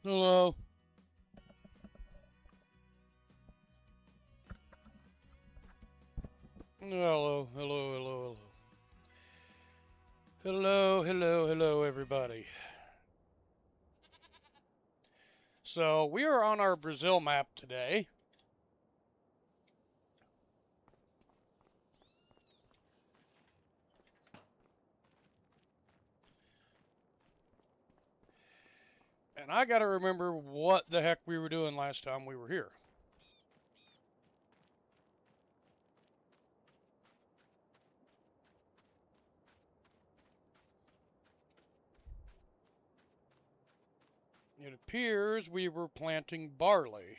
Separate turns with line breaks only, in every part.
Hello. Hello, hello, hello, hello. Hello, hello, hello, everybody. So, we are on our Brazil map today. And I gotta remember what the heck we were doing last time we were here. It appears we were planting barley.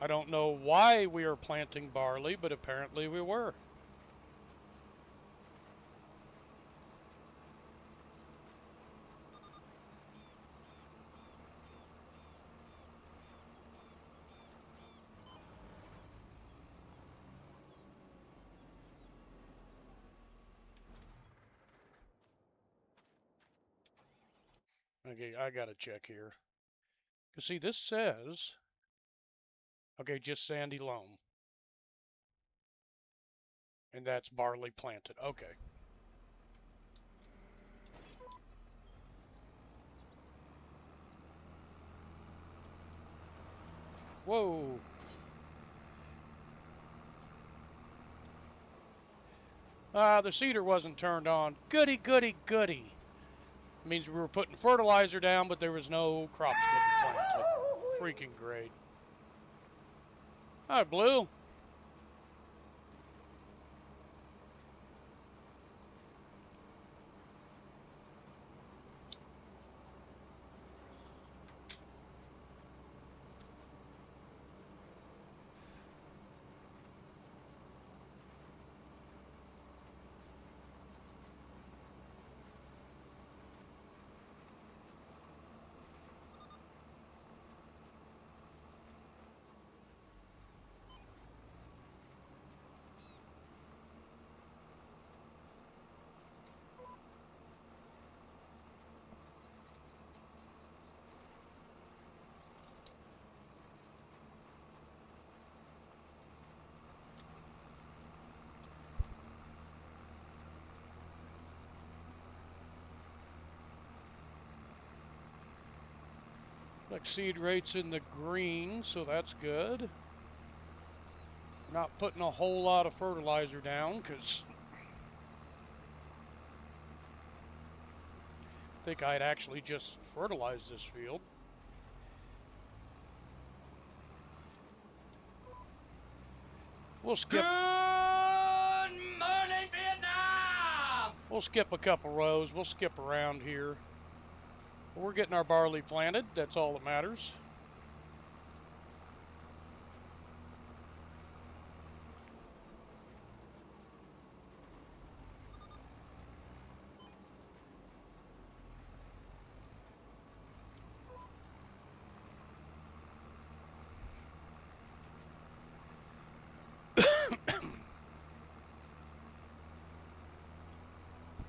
I don't know why we are planting barley, but apparently we were. Okay, I gotta check here. Cause see, this says, okay, just sandy loam. And that's barley planted. Okay. Whoa. The seeder wasn't turned on. Goody, goody, goody. It means we were putting fertilizer down, but there was no crops getting planted. Freaking great. Hi, Blue. Like seed rates in the green, so that's good. We're not putting a whole lot of fertilizer down because I think I'd actually just fertilize this field. We'll skip.
Good morning, Vietnam!
We'll skip a couple rows. We'll skip around here. We're getting our barley planted. That's all that matters.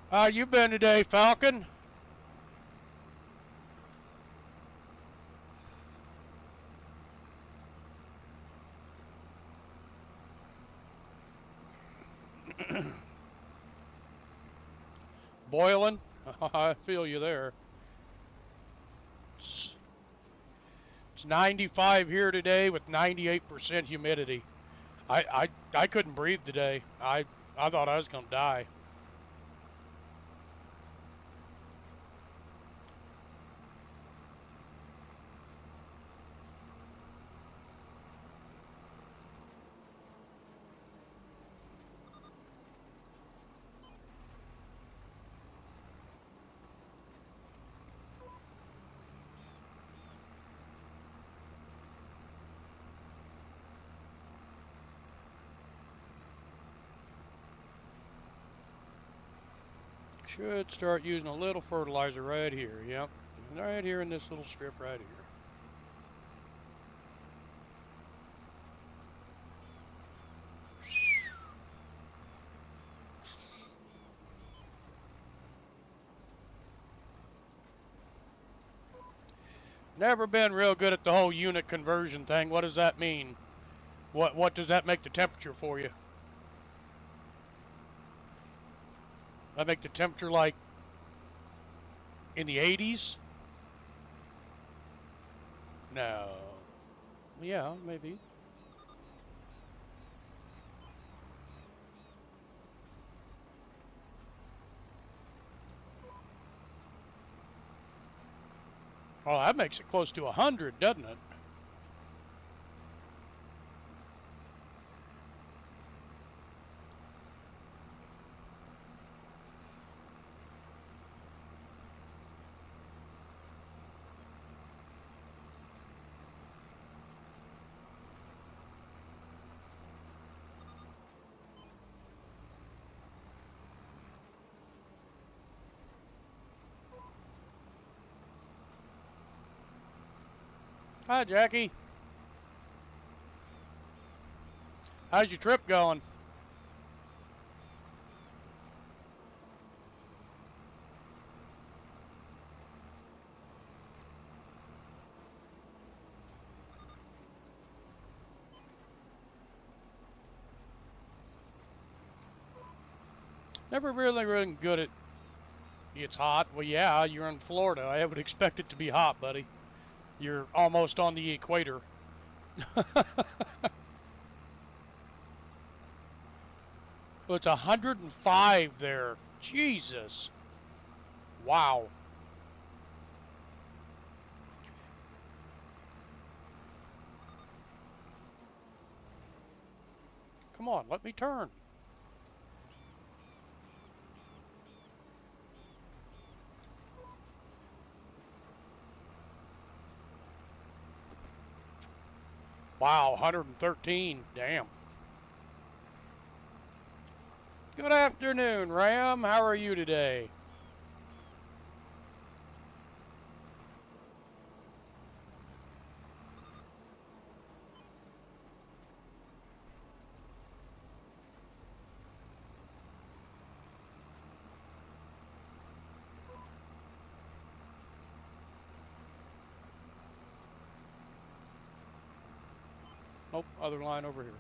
How you been today, Falcon? Boiling? I feel you there. It's 95 here today with 98% humidity. I couldn't breathe today. I thought I was gonna die. Should start using a little fertilizer right here. Yep. Right here in this little strip right here. Never been real good at the whole unit conversion thing. What does that mean? What does that make the temperature for you? I make the temperature like in the 80s? No. Yeah, maybe. Oh, that makes it close to 100, doesn't it? Hi, Jackie. How's your trip going? Never really good at... It's hot. Well, yeah, you're in Florida. I would expect it to be hot, buddy. You're almost on the equator. Well, it's 105 there. Jesus. Wow. Come on, let me turn. Wow, 113. Damn. Good afternoon, Ram. How are you today? Nope, other line over here.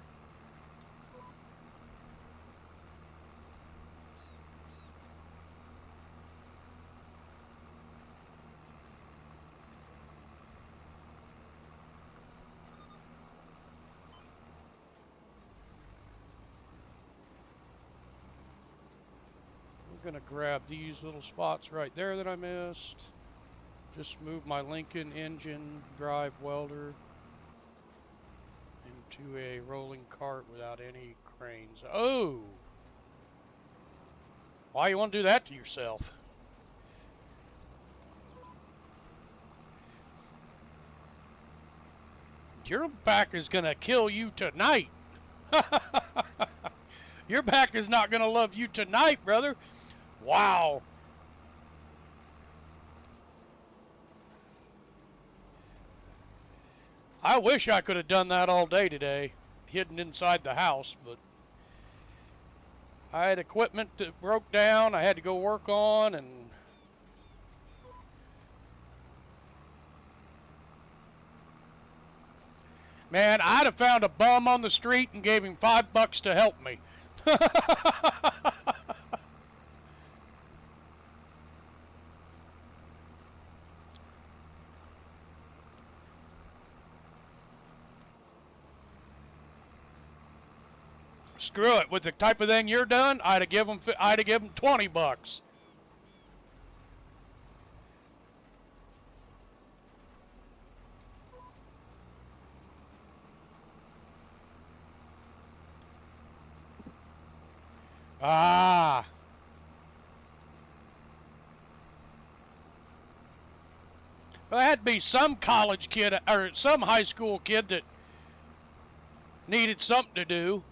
I'm gonna grab these little spots right there that I missed. Just move my Lincoln engine drive welder into a rolling cart without any cranes. Oh! Why you want to do that to yourself? Your back is going to kill you tonight. Your back is not going to love you tonight, brother. Wow. I wish I could have done that all day today, hidden inside the house, but I had equipment that broke down I had to go work on, and man, I'd have found a bum on the street and gave him $5 to help me. Screw it. With the type of thing you're done, I'd have given him $20. Ah. Well, there had to be some college kid or some high school kid that needed something to do.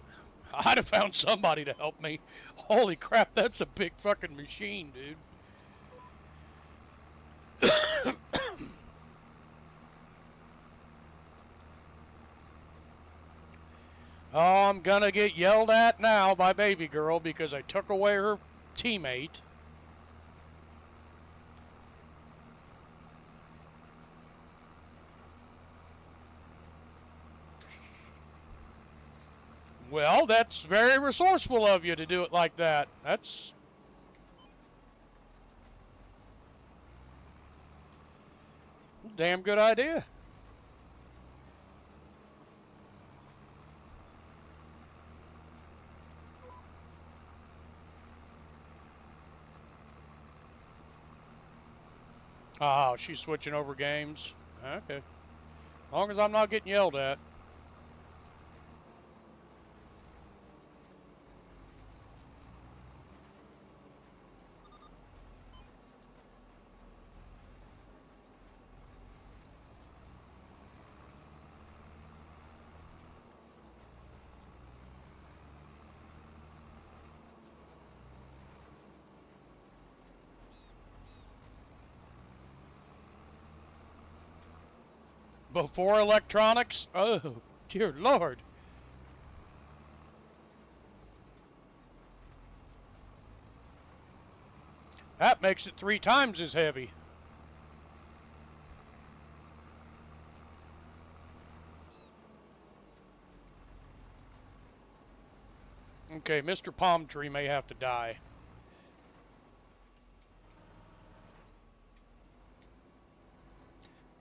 I'd have found somebody to help me. Holy crap, that's a big fucking machine, dude. Oh, I'm gonna get yelled at now by baby girl because I took away her teammate. Well, that's very resourceful of you to do it like that. That's a damn good idea. Oh, she's switching over games. Okay. As long as I'm not getting yelled at. Before electronics? Oh, dear Lord. That makes it 3 times as heavy. Okay, Mr. Palm Tree may have to die.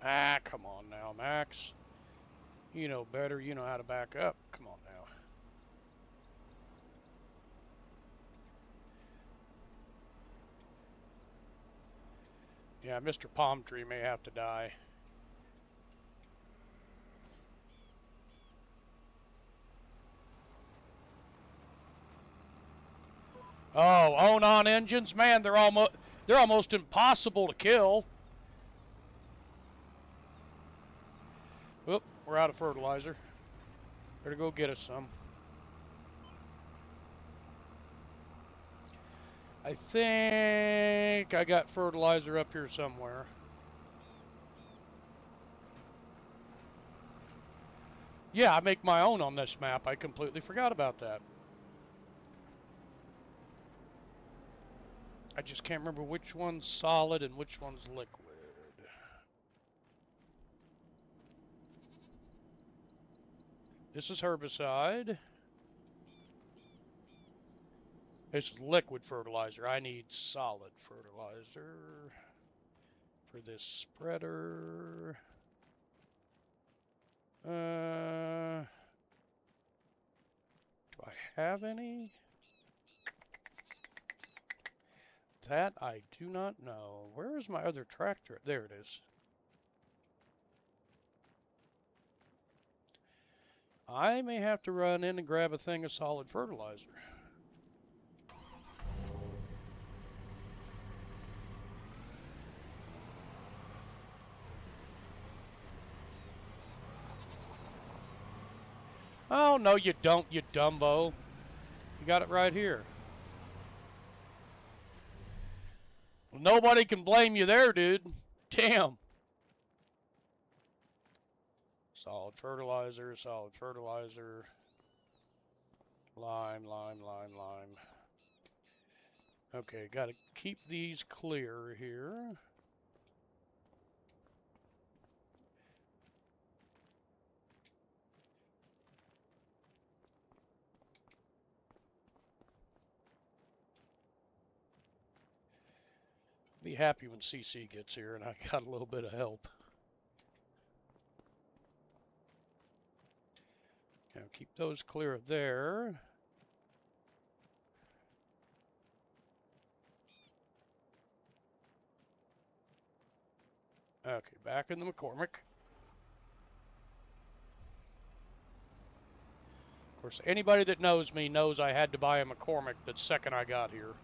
Ah, come on now, Max. You know better. You know how to back up. Come on now. Yeah, Mr. Palm Tree may have to die. Oh, Onan engines, man, they're almost impossible to kill. Oop, we're out of fertilizer. Better go get us some. I think I got fertilizer up here somewhere. Yeah, I make my own on this map. I completely forgot about that. I just can't remember which one's solid and which one's liquid. This is herbicide. This is liquid fertilizer. I need solid fertilizer for this spreader. Do I have any? That I do not know. Where is my other tractor? There it is. I may have to run in and grab a thing of solid fertilizer. Oh, no, you don't, you dumbo. You got it right here. Well, nobody can blame you there, dude. Damn. Solid fertilizer, solid fertilizer. Lime, lime, lime, lime. Okay, gotta keep these clear here. Be happy when CC gets here and I got a little bit of help. Now keep those clear of there. Okay, back in the McCormick. Of course, anybody that knows me knows I had to buy a McCormick the second I got here.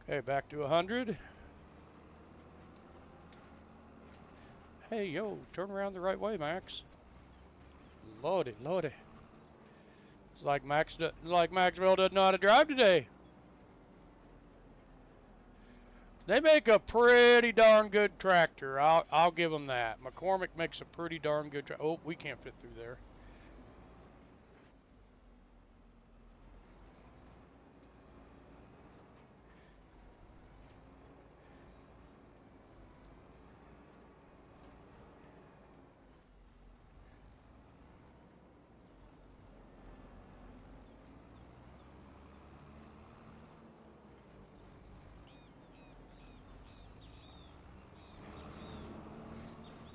Okay, back to 100. Hey, yo, turn around the right way, Max. Lordy, lordy. It's like Maxwell doesn't know how to drive today. They make a pretty darn good tractor. I'll give them that. McCormick makes a pretty darn good tractor. Oh, we can't fit through there.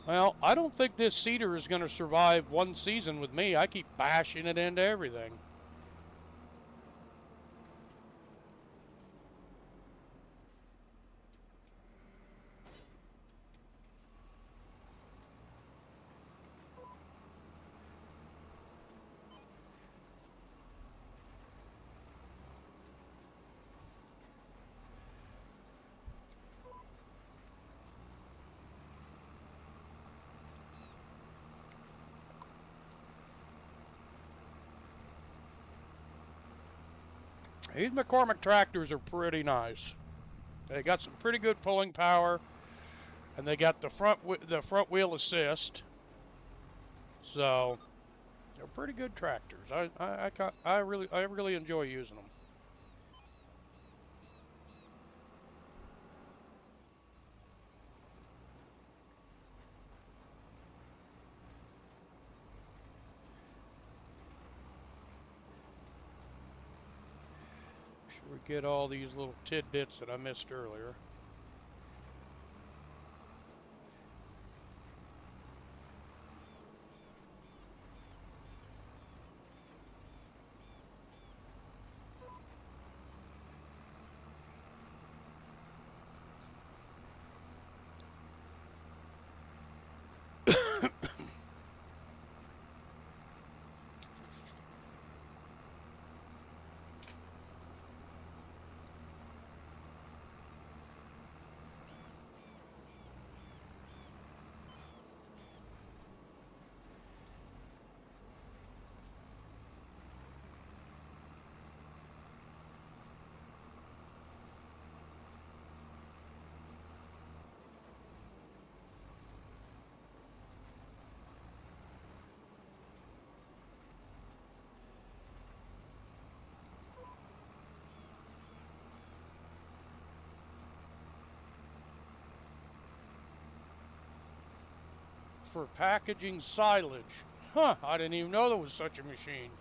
Well, I don't think this Cedar is going to survive one season with me. I keep bashing it into everything. These McCormick tractors are pretty nice. They got some pretty good pulling power, and they got the front wheel assist. So they're pretty good tractors. I really enjoy using them. Should we get all these little tidbits that I missed earlier? For packaging silage. Huh, I didn't even know there was such a machine.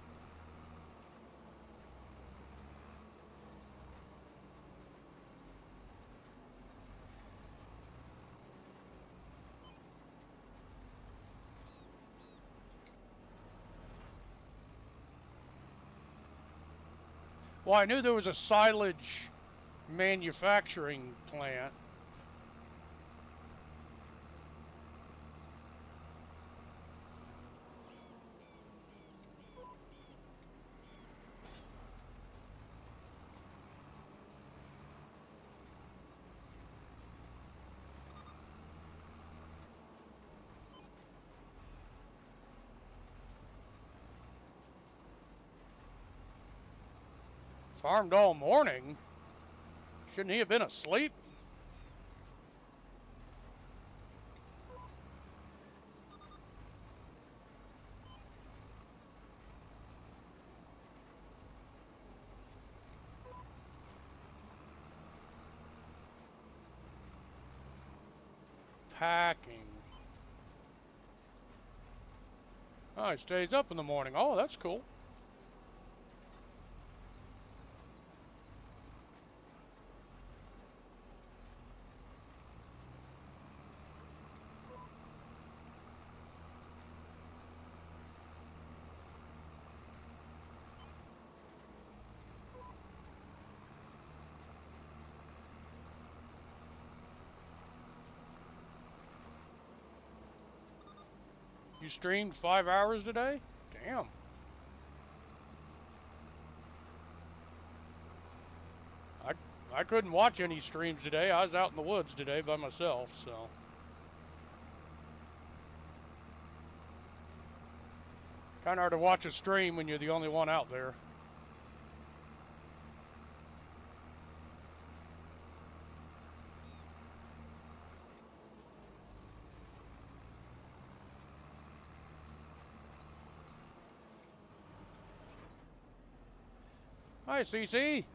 Well, I knew there was a silage manufacturing plant. Farmed all morning? Shouldn't he have been asleep? Packing. Oh, he stays up in the morning. Oh, that's cool. You streamed 5 hours today? Damn. I couldn't watch any streams today. I was out in the woods today by myself, so. Kind of hard to watch a stream when you're the only one out there. Hi, CC.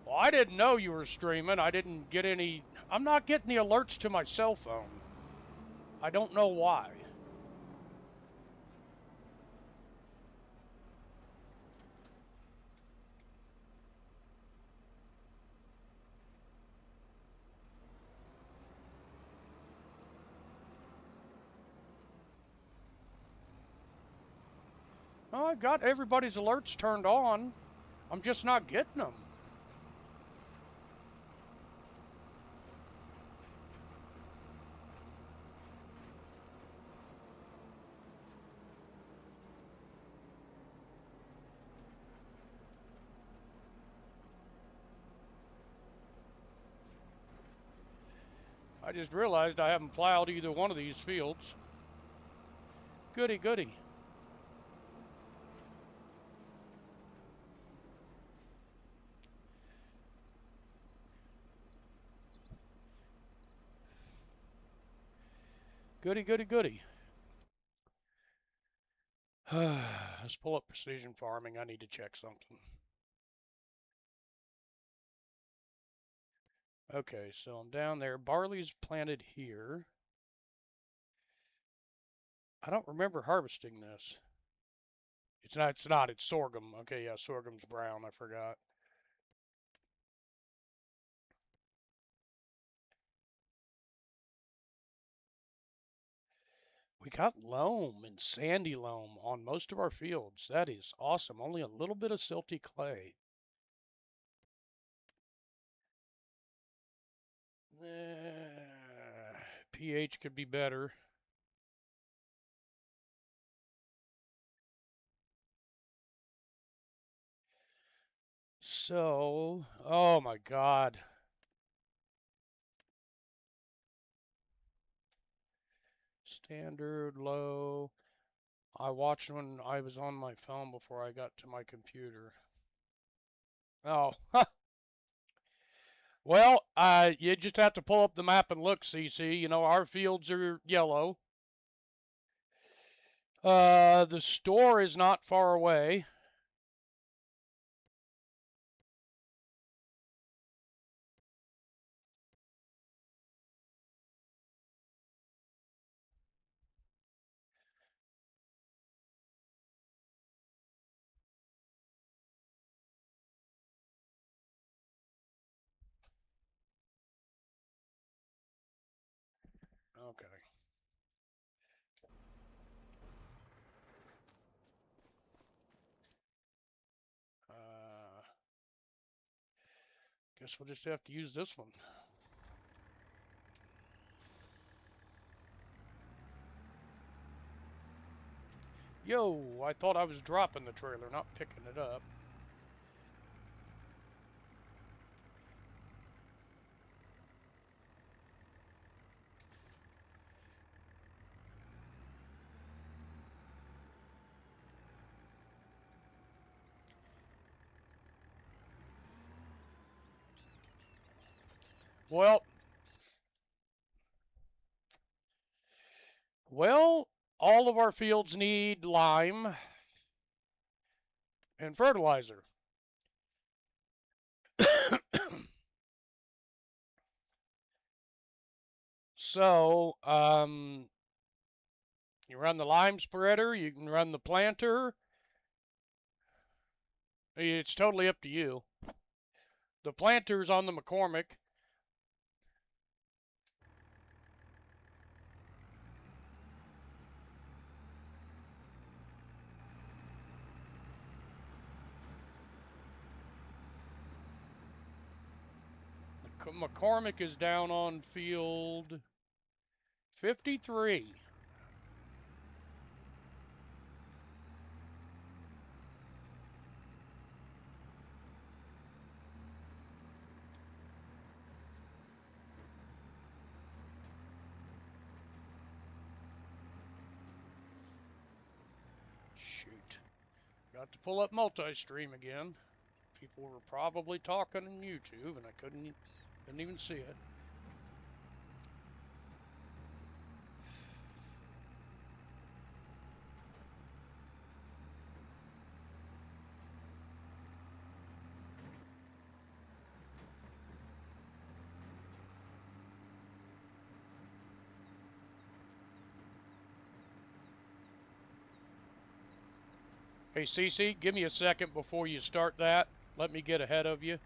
Well, I didn't know you were streaming. I didn't get any. I'm not getting the alerts to my cell phone. I don't know why. Oh, I've got everybody's alerts turned on. I'm just not getting them. I just realized I haven't plowed either one of these fields. Goody, goody. Goody, goody, goody. Let's pull up precision farming. I need to check something. Okay, so I'm down there. Barley's planted here. I don't remember harvesting this. It's not, it's sorghum. Okay, yeah, sorghum's brown, I forgot. We got loam and sandy loam on most of our fields. That is awesome. Only a little bit of silty clay. pH could be better. So, oh my God. Standard, low. I watched when I was on my phone before I got to my computer. Oh, well, you just have to pull up the map and look, CC. You know, our fields are yellow. The store is not far away. Okay. Guess we'll just have to use this one. Yo, I thought I was dropping the trailer, not picking it up. Well, all of our fields need lime and fertilizer. So, you run the lime spreader, you can run the planter. It's totally up to you. The planter's on the McCormick. McCormick is down on field 53. Shoot. Got to pull up multi-stream again. People were probably talking on YouTube, and I couldn't even see it. Hey, CC, give me a second before you start that. Let me get ahead of you.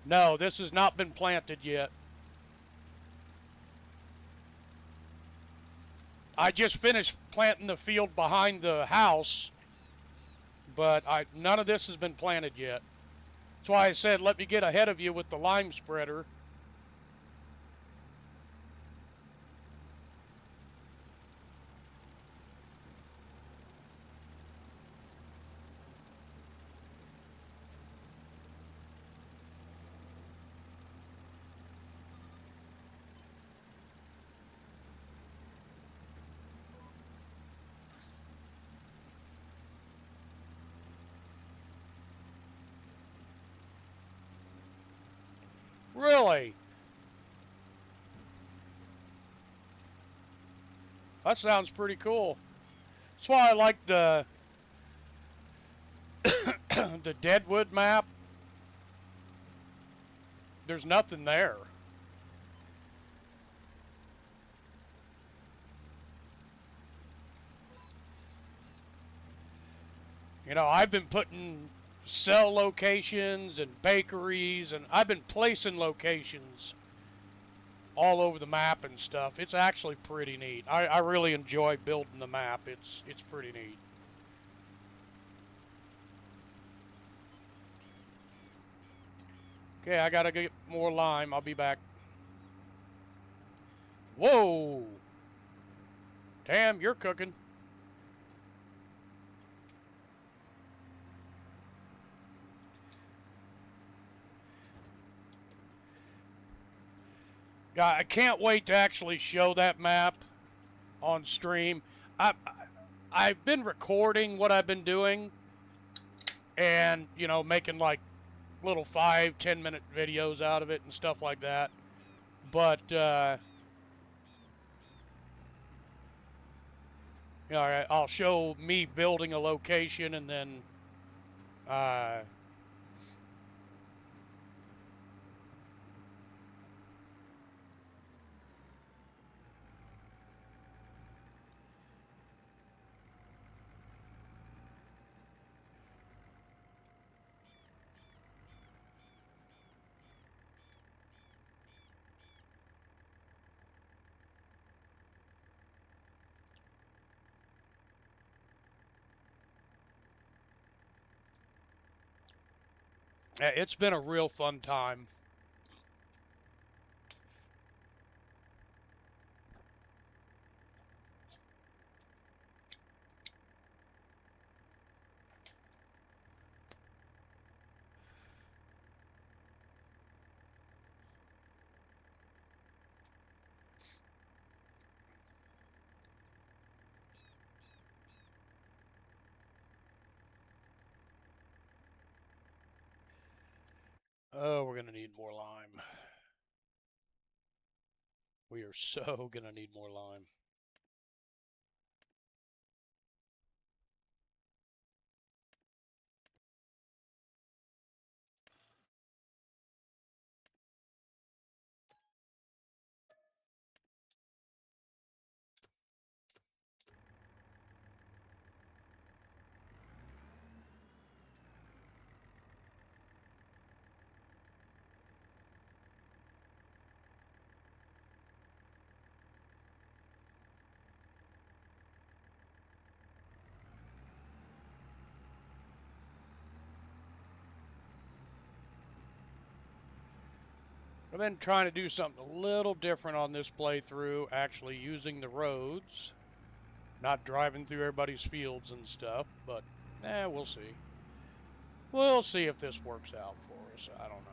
No, this has not been planted yet. I just finished planting the field behind the house, but none of this has been planted yet. That's why I said let me get ahead of you with the lime spreader. Really? That sounds pretty cool. That's why I like the the Deadwood map. There's nothing there. You know, I've been putting cell locations and bakeries, and I've been placing locations all over the map and stuff. It's actually pretty neat. I really enjoy building the map. It's pretty neat. Okay, I gotta get more lime. I'll be back. Whoa! Damn, you're cooking. I can't wait to actually show that map on stream. I've been recording what I've been doing, and you know, making like little 5-10 minute videos out of it and stuff like that. But you know, I'll show me building a location, and then it's been a real fun time. Oh, we're gonna need more lime. We are so gonna need more lime. I've been trying to do something a little different on this playthrough, actually using the roads, not driving through everybody's fields and stuff, but we'll see. We'll see if this works out for us. I don't know.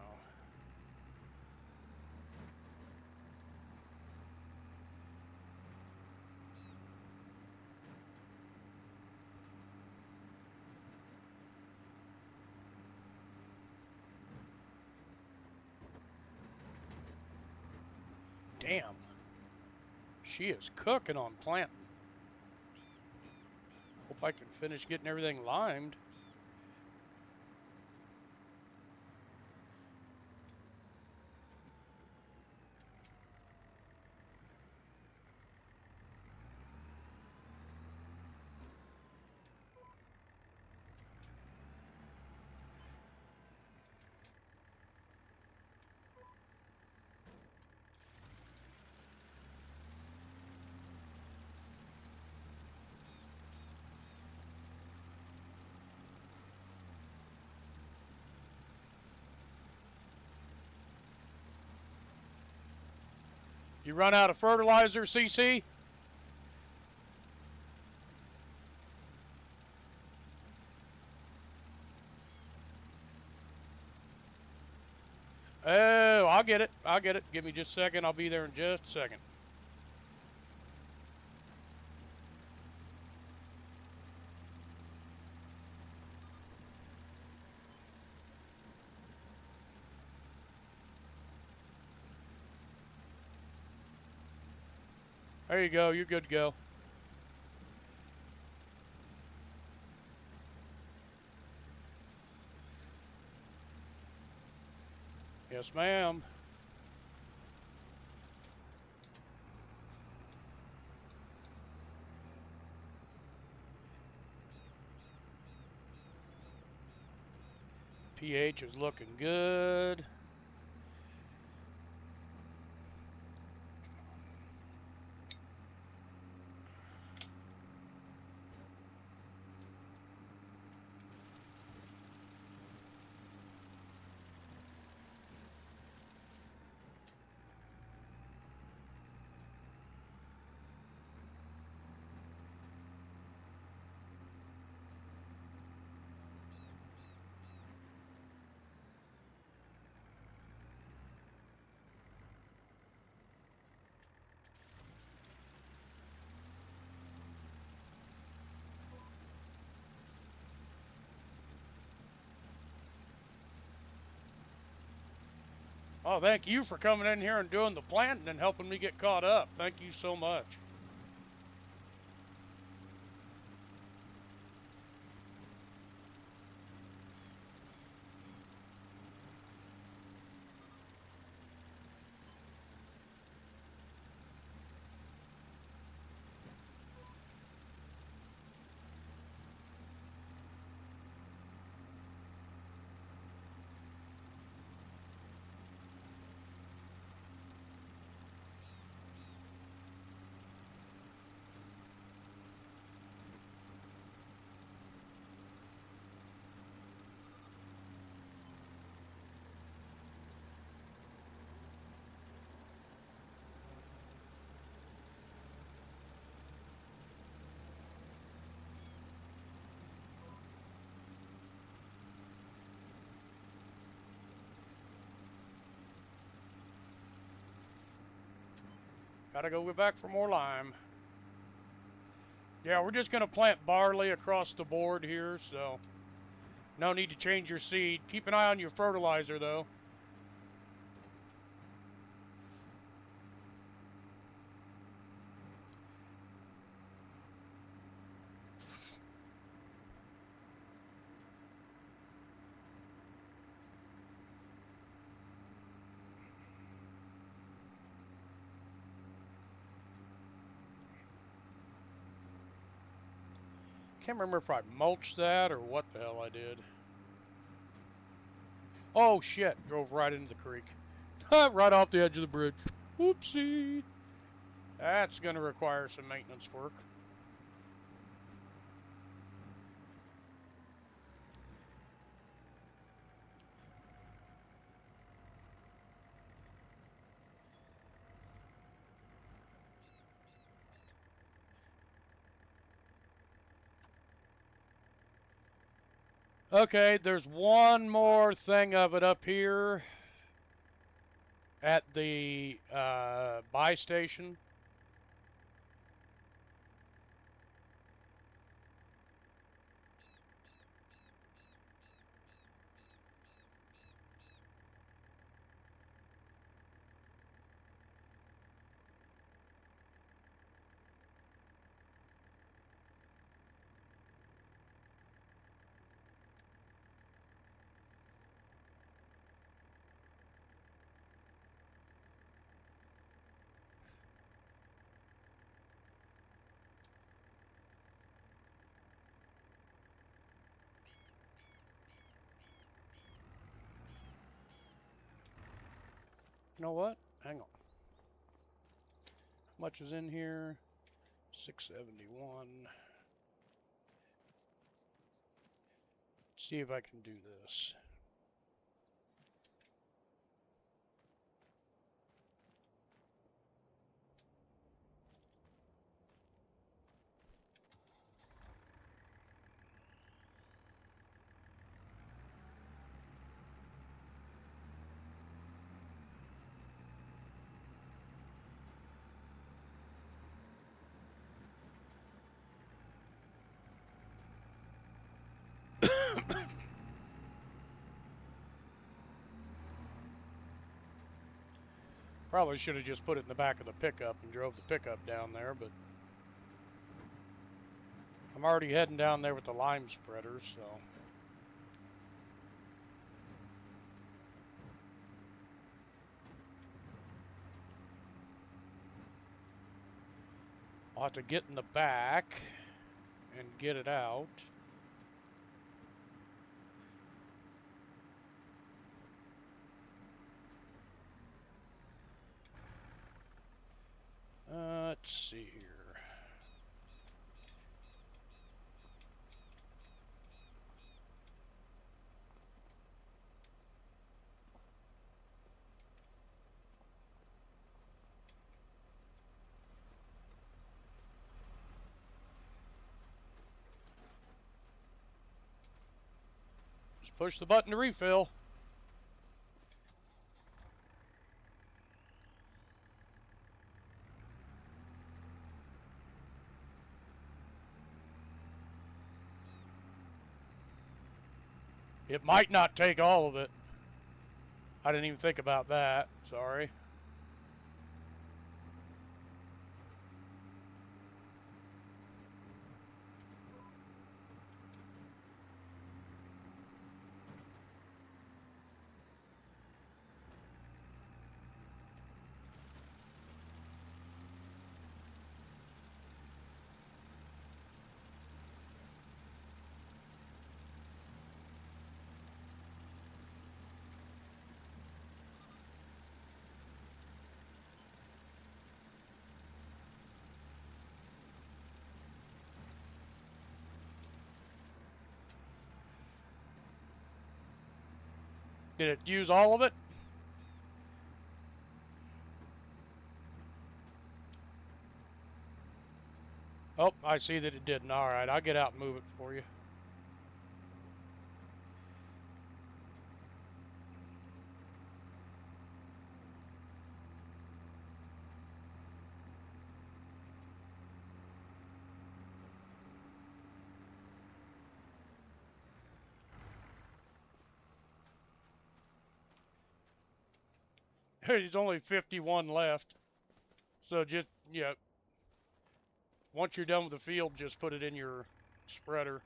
Damn. She is cooking on planting. Hope I can finish getting everything limed. You run out of fertilizer, CC? Oh, I'll get it. I'll get it. Give me just a second. I'll be there in just a second. There you go. You're good to go. Yes, ma'am. pH is looking good. Oh, thank you for coming in here and doing the planting and helping me get caught up. Thank you so much. Gotta go back for more lime. Yeah, we're just gonna plant barley across the board here, so no need to change your seed. Keep an eye on your fertilizer, though. Can't remember if I mulched that or what the hell I did. Oh shit, drove right into the creek. Right off the edge of the bridge. Whoopsie. That's gonna require some maintenance work. Okay, there's one more thing of it up here at the buy station. You know what? Hang on. How much is in here? 671. See if I can do this. Probably should have just put it in the back of the pickup and drove the pickup down there, but I'm already heading down there with the lime spreaders, so. I'll have to get in the back and get it out. Let's see here. Just push the button to refill. It might not take all of it. I didn't even think about that. Sorry. Did it use all of it? Oh, I see that it didn't. All right, I'll get out and move it for you. There's only 51 left. So just, yeah, once you're done with the field, just put it in your spreader.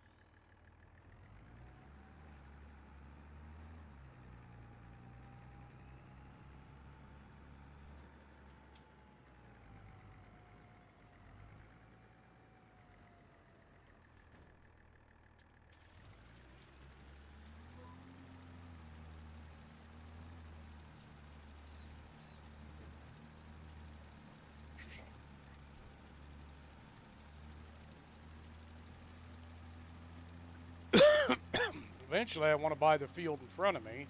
Eventually, I want to buy the field in front of me.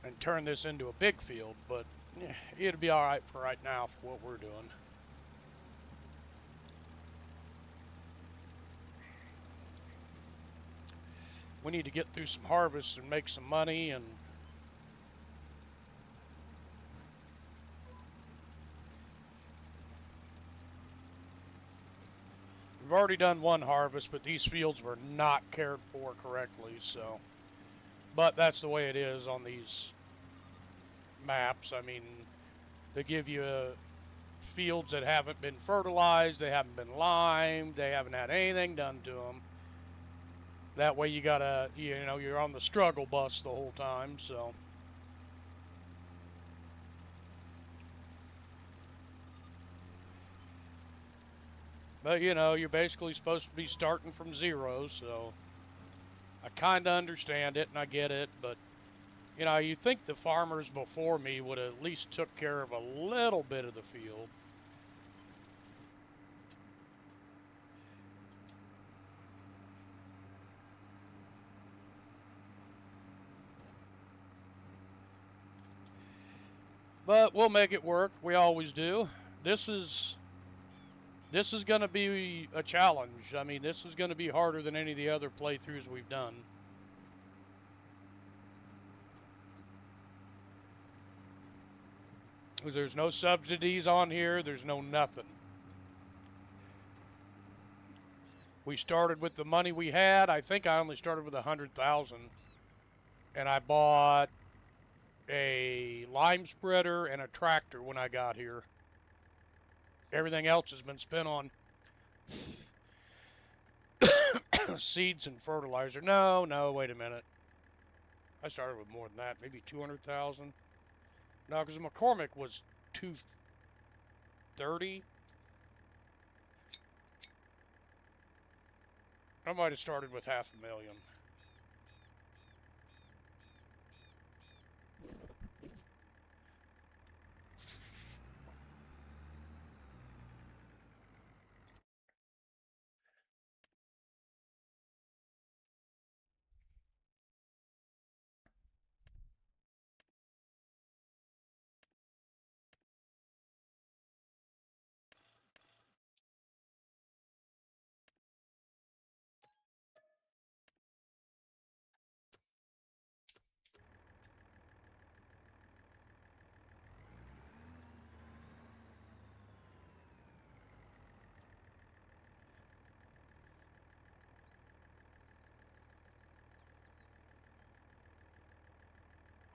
and turn this into a big field, but it'll be all right for right now for what we're doing. We need to get through some harvests and make some money, and we've already done one harvest, but these fields were not cared for correctly, so. But that's the way it is on these maps. I mean, they give you fields that haven't been fertilized, they haven't been limed, they haven't had anything done to them. That way you gotta, you know, you're on the struggle bus the whole time, so. But, you know, you're basically supposed to be starting from zero, so I kind of understand it and I get it, but, you know, you think the farmers before me would have at least took care of a little bit of the field. But we'll make it work. We always do. This is going to be a challenge. I mean, this is going to be harder than any of the other playthroughs we've done. Because there's no subsidies on here. There's no nothing. We started with the money we had. I think I only started with 100,000. And I bought a lime spreader and a tractor when I got here. Everything else has been spent on seeds and fertilizer. No, wait a minute. I started with more than that, maybe 200,000. No, because McCormick was 230. I might have started with 500,000.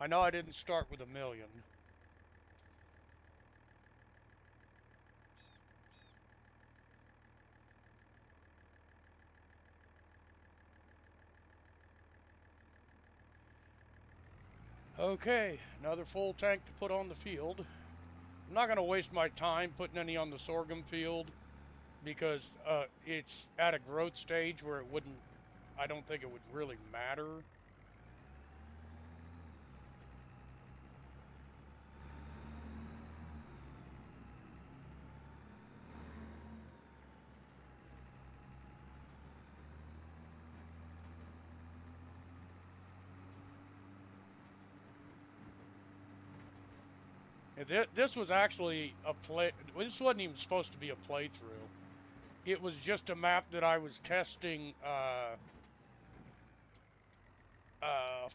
I know I didn't start with 1,000,000. Okay, another full tank to put on the field. I'm not going to waste my time putting any on the sorghum field because it's at a growth stage where it wouldn't, I don't think it would really matter. This was actually a this wasn't even supposed to be a playthrough. It was just a map that I was testing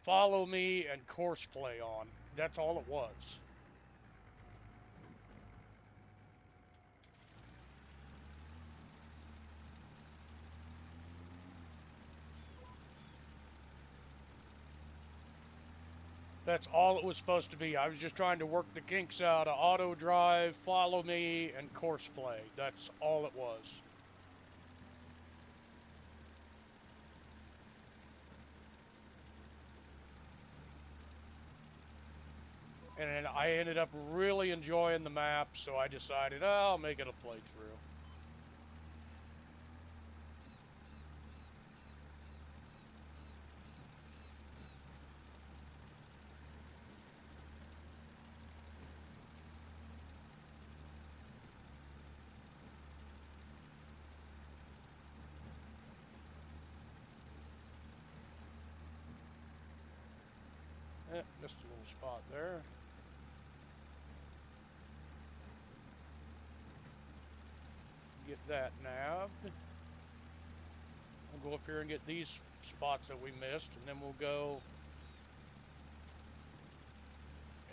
follow me and course play on. That's all it was. That's all it was supposed to be. I was just trying to work the kinks out of auto drive, follow me, and course play. That's all it was. And I ended up really enjoying the map, so I decided, oh, I'll make it a playthrough. Missed a little spot there. Get that nabbed. We'll go up here and get these spots that we missed, and then we'll go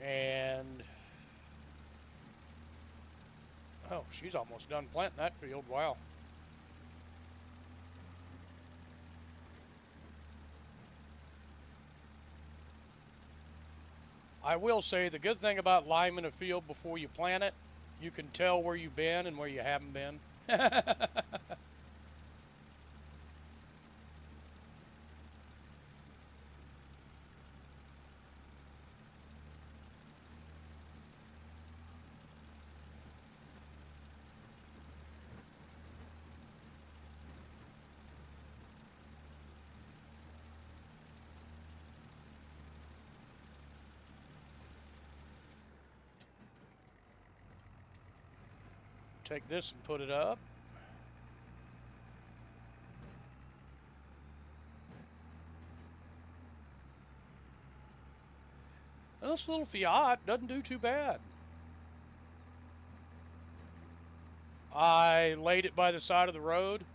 and... Oh, she's almost done planting that field. Wow. I will say the good thing about liming a field before you plant it, you can tell where you've been and where you haven't been. Take this and put it up. This little Fiat doesn't do too bad. I laid it by the side of the road.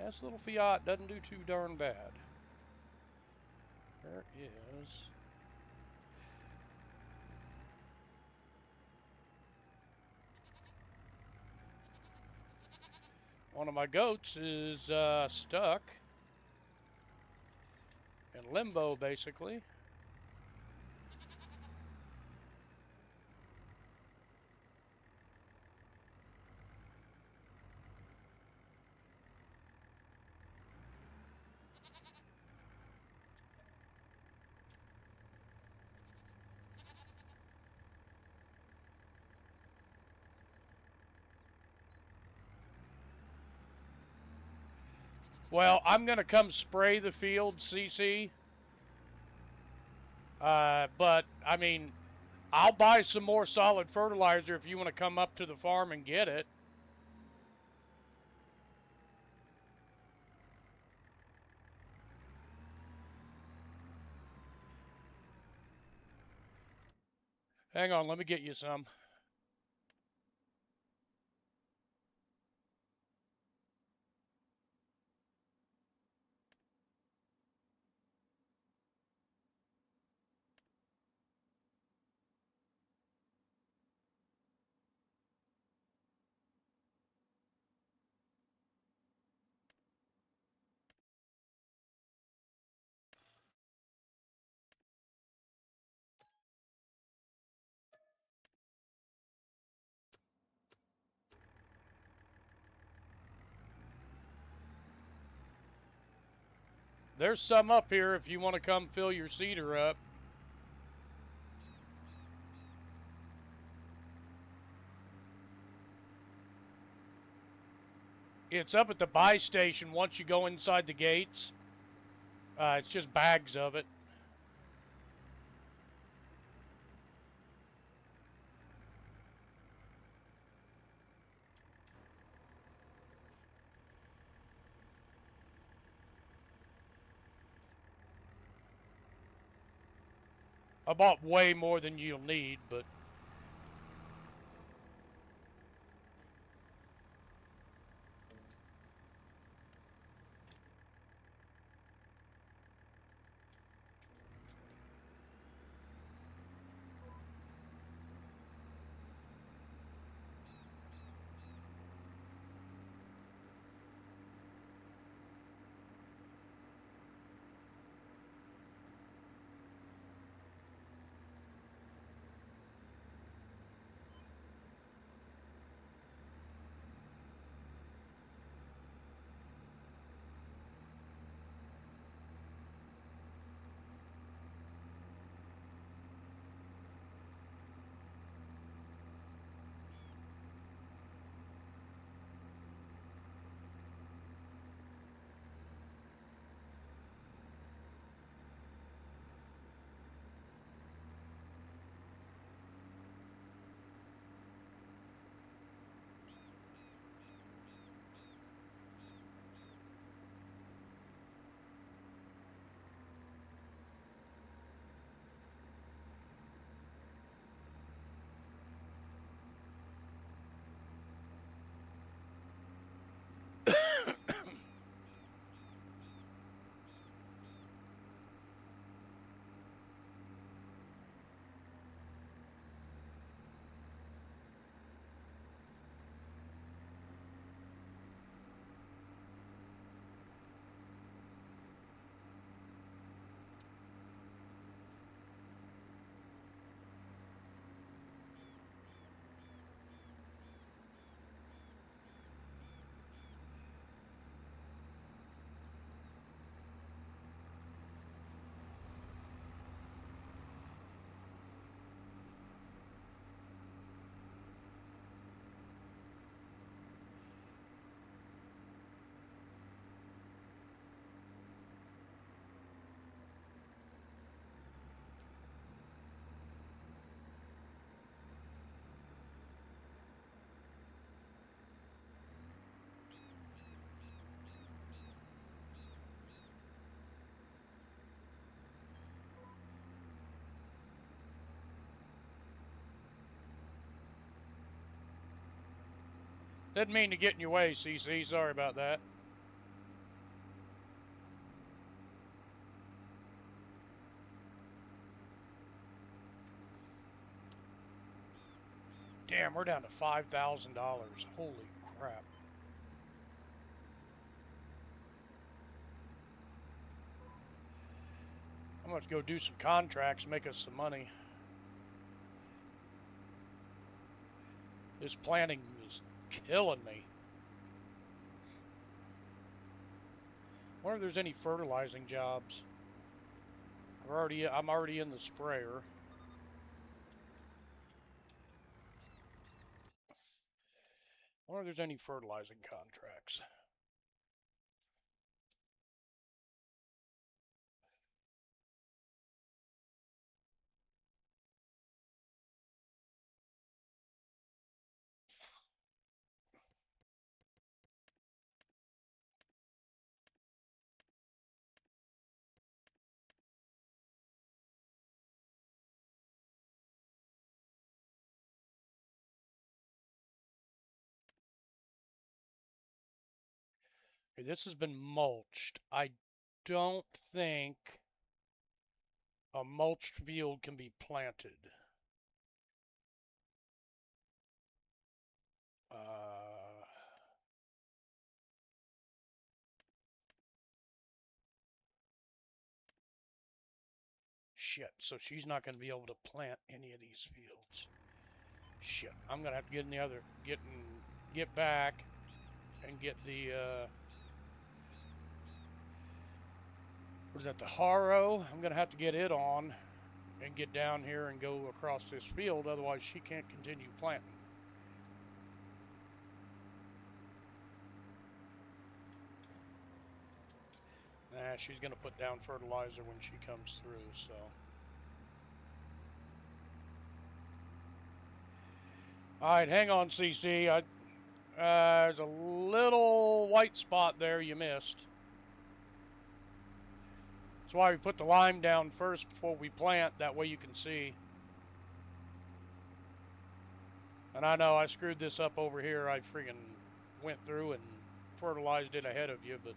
This little Fiat doesn't do too darn bad. There is. One of my goats is stuck in limbo, basically. Well, I'm going to come spray the field, CC. But, I mean, I'll buy some more solid fertilizer if you want to come up to the farm and get it. Hang on, let me get you some. There's some up here if you want to come fill your cedar up. It's up at the buy station once you go inside the gates. It's just bags of it. I bought way more than you'll need, but... Didn't mean to get in your way, CC. Sorry about that. Damn, we're down to $5,000. Holy crap. I'm going to go do some contracts, make us some money. This planting is killing me. I wonder if there's any fertilizing jobs. I'm already in the sprayer. I wonder if there's any fertilizing contracts. Okay, this has been mulched. I don't think a mulched field can be planted. Shit, so she's not going to be able to plant any of these fields. Shit, I'm going to have to get in the other, get back and get the, what is that, the harrow? I'm going to have to get it on and get down here and go across this field, otherwise she can't continue planting. Nah, she's going to put down fertilizer when she comes through, so. Alright, hang on, CC. There's a little white spot there you missed. That's why we put the lime down first before we plant, that way you can see. And I know I screwed this up over here. I freaking went through and fertilized it ahead of you, but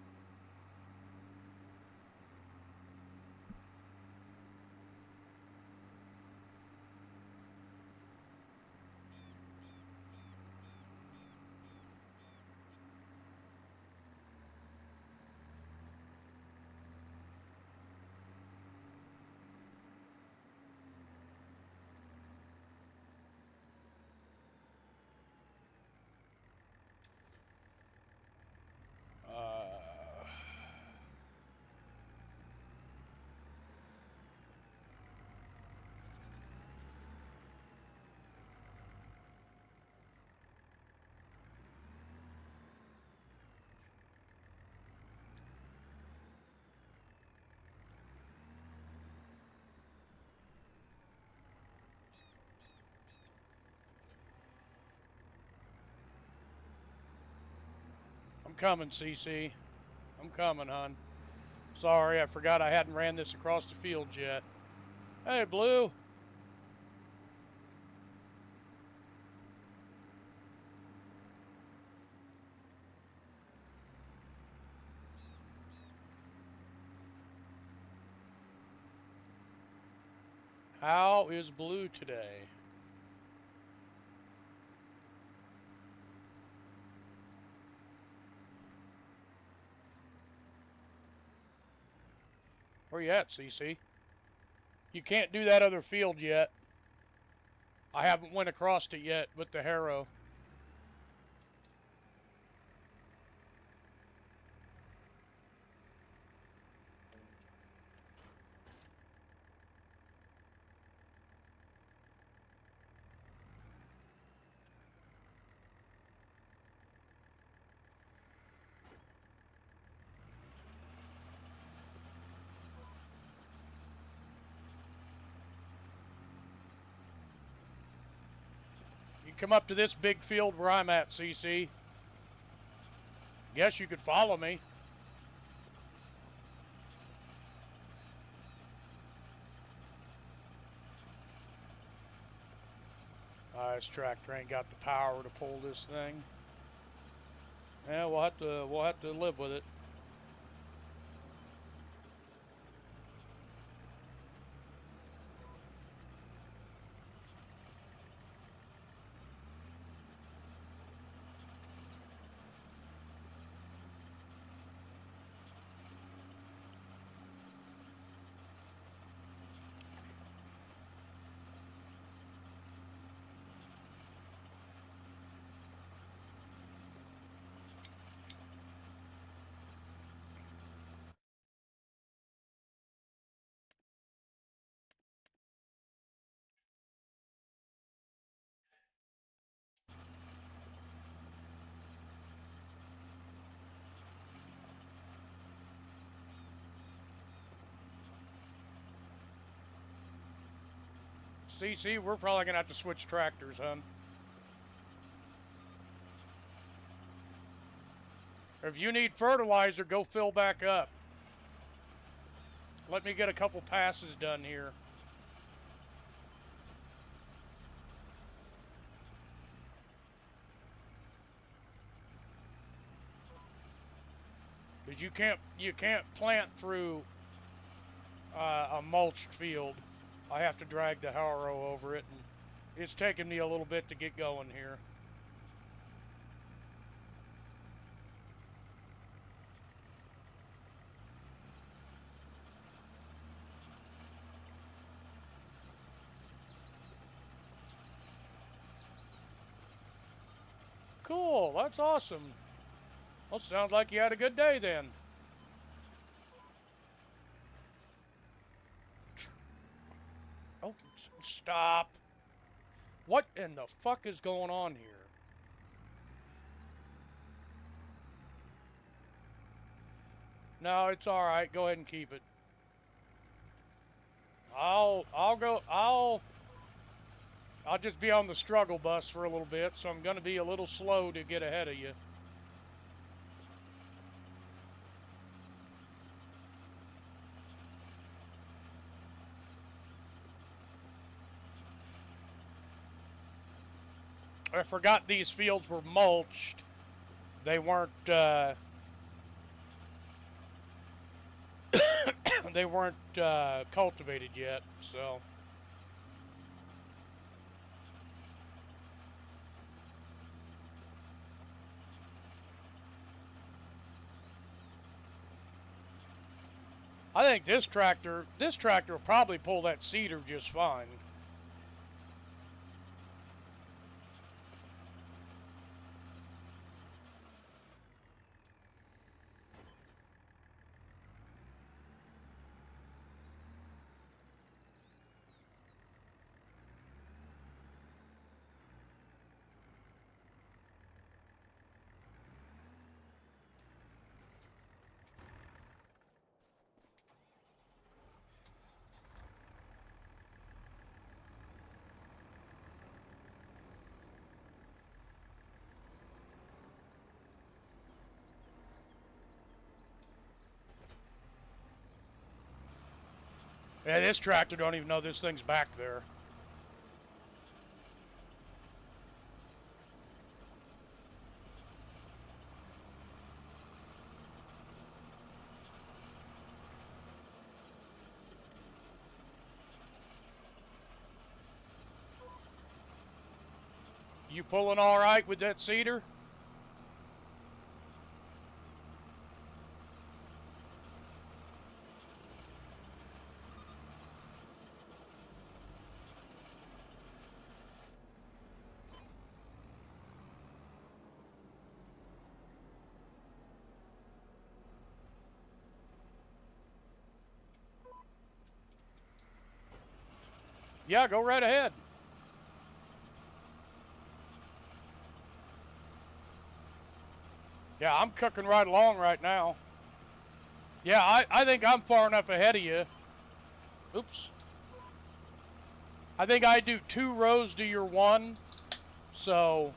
I'm coming, CC. I'm coming, hon. Sorry, I forgot I hadn't ran this across the field yet. Hey, Blue. How is Blue today? Where you at, CC? You can't do that other field yet. I haven't went across it yet with the harrow. You come up to this big field where I'm at, CC. Guess you could follow me. This tractor ain't got the power to pull this thing. Yeah, we'll have to live with it. See, we're probably gonna have to switch tractors, hun. If you need fertilizer, go fill back up. Let me get a couple passes done here. Because you can't plant through a mulched field. I have to drag the harrow over it, and it's taking me a little bit to get going here. Cool, that's awesome. Well, sounds like you had a good day then. Oh, stop. What in the fuck is going on here? No, it's all right. Go ahead and keep it. I'll just be on the struggle bus for a little bit, so I'm going to be a little slow to get ahead of you. I forgot these fields were mulched. They weren't they weren't cultivated yet, so. I think this tractor will probably pull that seeder just fine. Yeah, this tractor don't even know this thing's back there. You pulling all right with that seeder? Yeah, go right ahead. Yeah, I'm cooking right along right now. Yeah, I think I'm far enough ahead of you. Oops. I think I do 2 rows to your 1, so.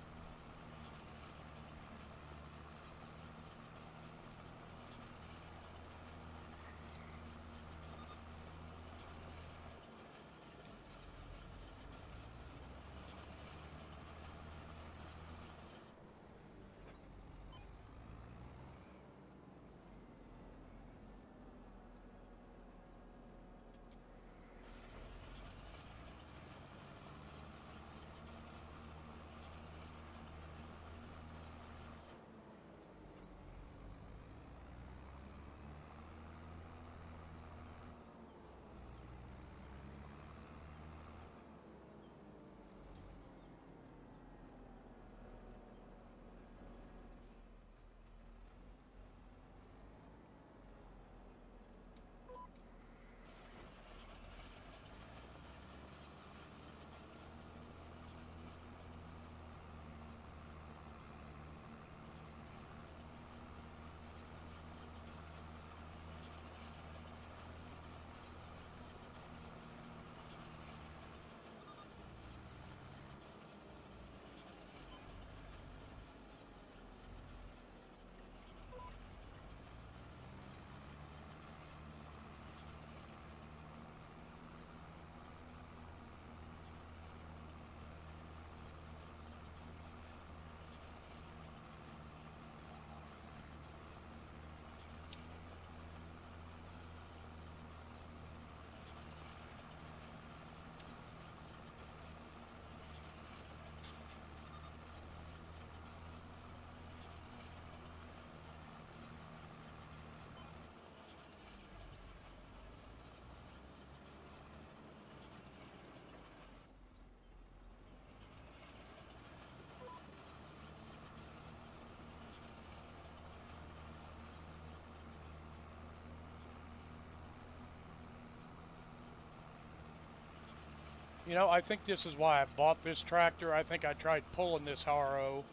You know, I think this is why I bought this tractor. I think I tried pulling this Harrow,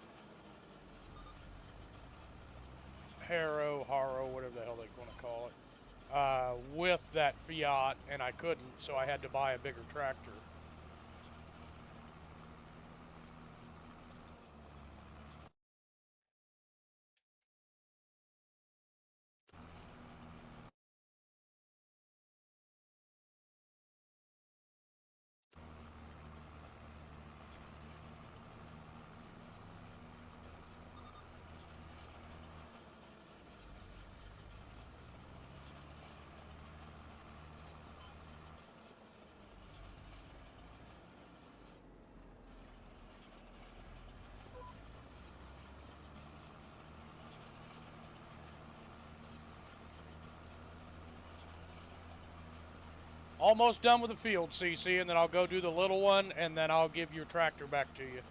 whatever the hell they want to call it, with that Fiat, and I couldn't, so I had to buy a bigger tractor. Almost done with the field, CC, and then I'll go do the little one, and then I'll give your tractor back to you.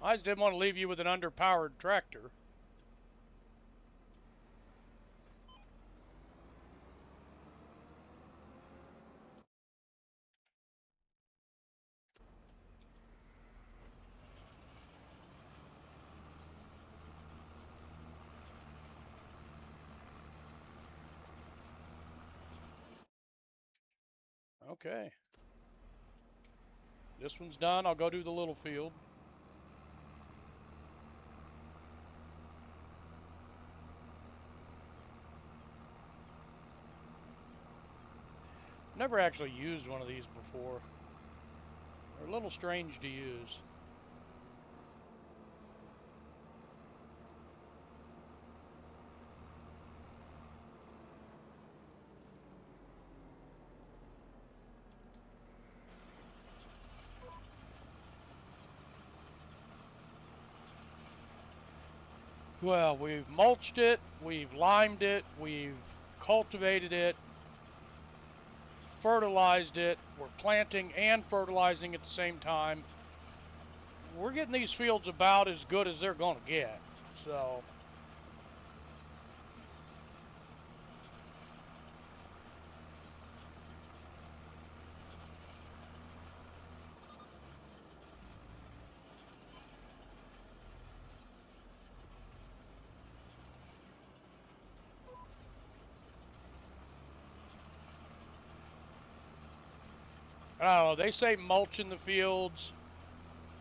I just didn't want to leave you with an underpowered tractor. Okay. This one's done. I'll go do the little field. Never actually used one of these before. They're a little strange to use. Well, we've mulched it, we've limed it, we've cultivated it, fertilized it. We're planting and fertilizing at the same time. We're getting these fields about as good as they're going to get. So, I don't know. They say mulching the fields,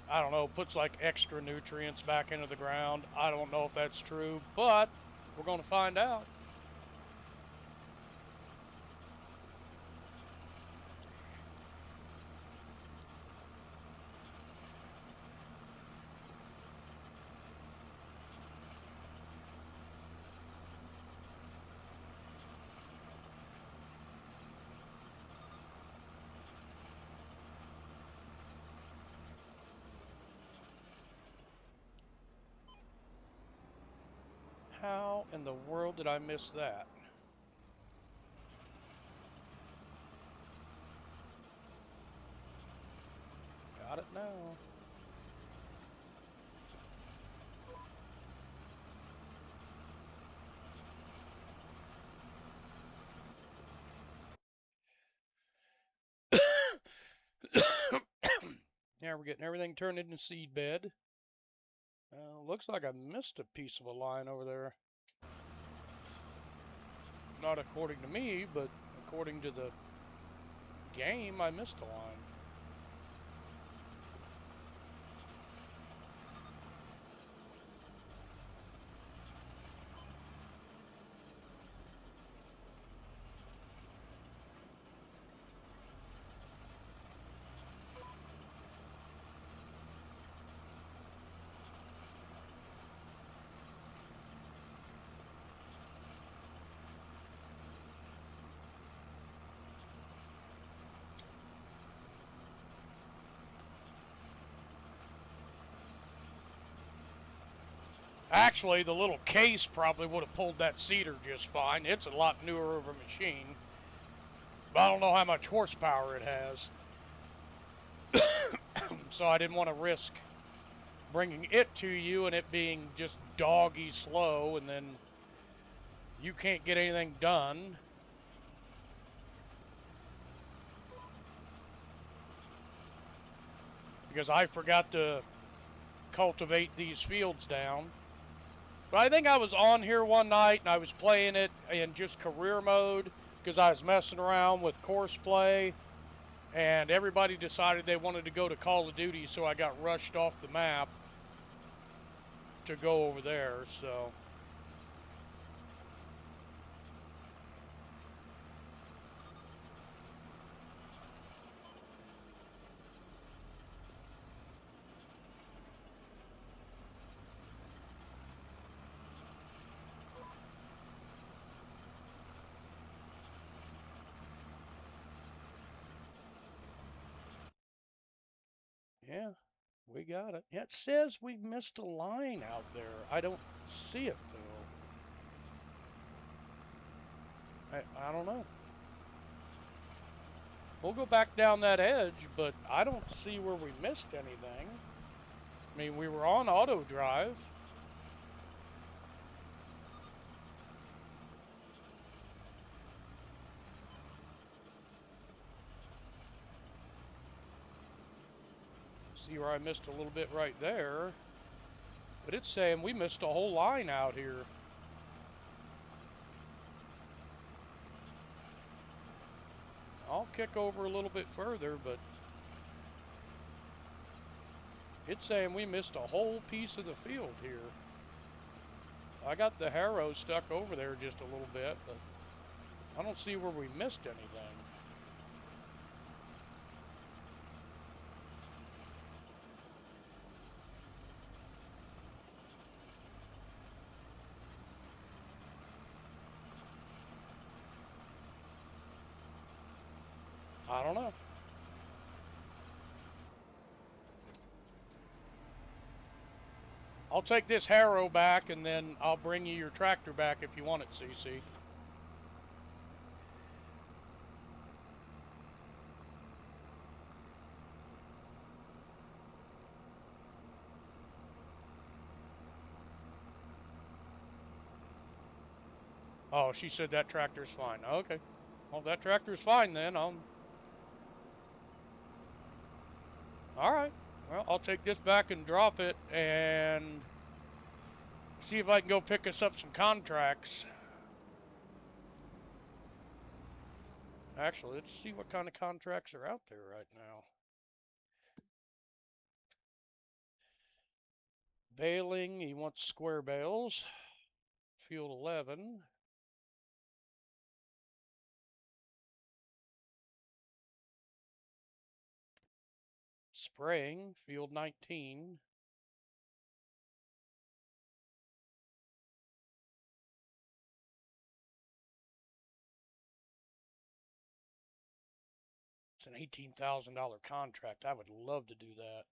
I don't know, puts like extra nutrients back into the ground. I don't know if that's true, but we're going to find out. How in the world did I miss that? Got it now. Now we're getting everything turned into seed bed. Looks like I missed a piece of a line over there. Not according to me, but according to the game, I missed a line. Actually, the little case probably would have pulled that cedar just fine. It's a lot newer of a machine. But I don't know how much horsepower it has. So I didn't want to risk bringing it to you and it being just doggy slow, and then you can't get anything done. Because I forgot to cultivate these fields down. But I think I was on here one night and I was playing it in just career mode because I was messing around with course play, and everybody decided they wanted to go to Call of Duty, so I got rushed off the map to go over there, so. Yeah, we got it. It says we missed a line out there. I don't see it, though. I don't know. We'll go back down that edge, but I don't see where we missed anything. I mean, we were on auto drive. See where I missed a little bit right there. But it's saying we missed a whole line out here. I'll kick over a little bit further, but it's saying we missed a whole piece of the field here. I got the harrow stuck over there just a little bit, but I don't see where we missed anything. I don't know. I'll take this harrow back, and then I'll bring you your tractor back if you want it, CC. Oh, she said that tractor's fine. Okay. Well, if that tractor's fine then. All right. Well, I'll take this back and drop it and see if I can go pick us up some contracts. Actually, let's see what kind of contracts are out there right now. Baling, he wants square bales. Field 11. Spraying, field 19. It's an $18,000 contract. I would love to do that.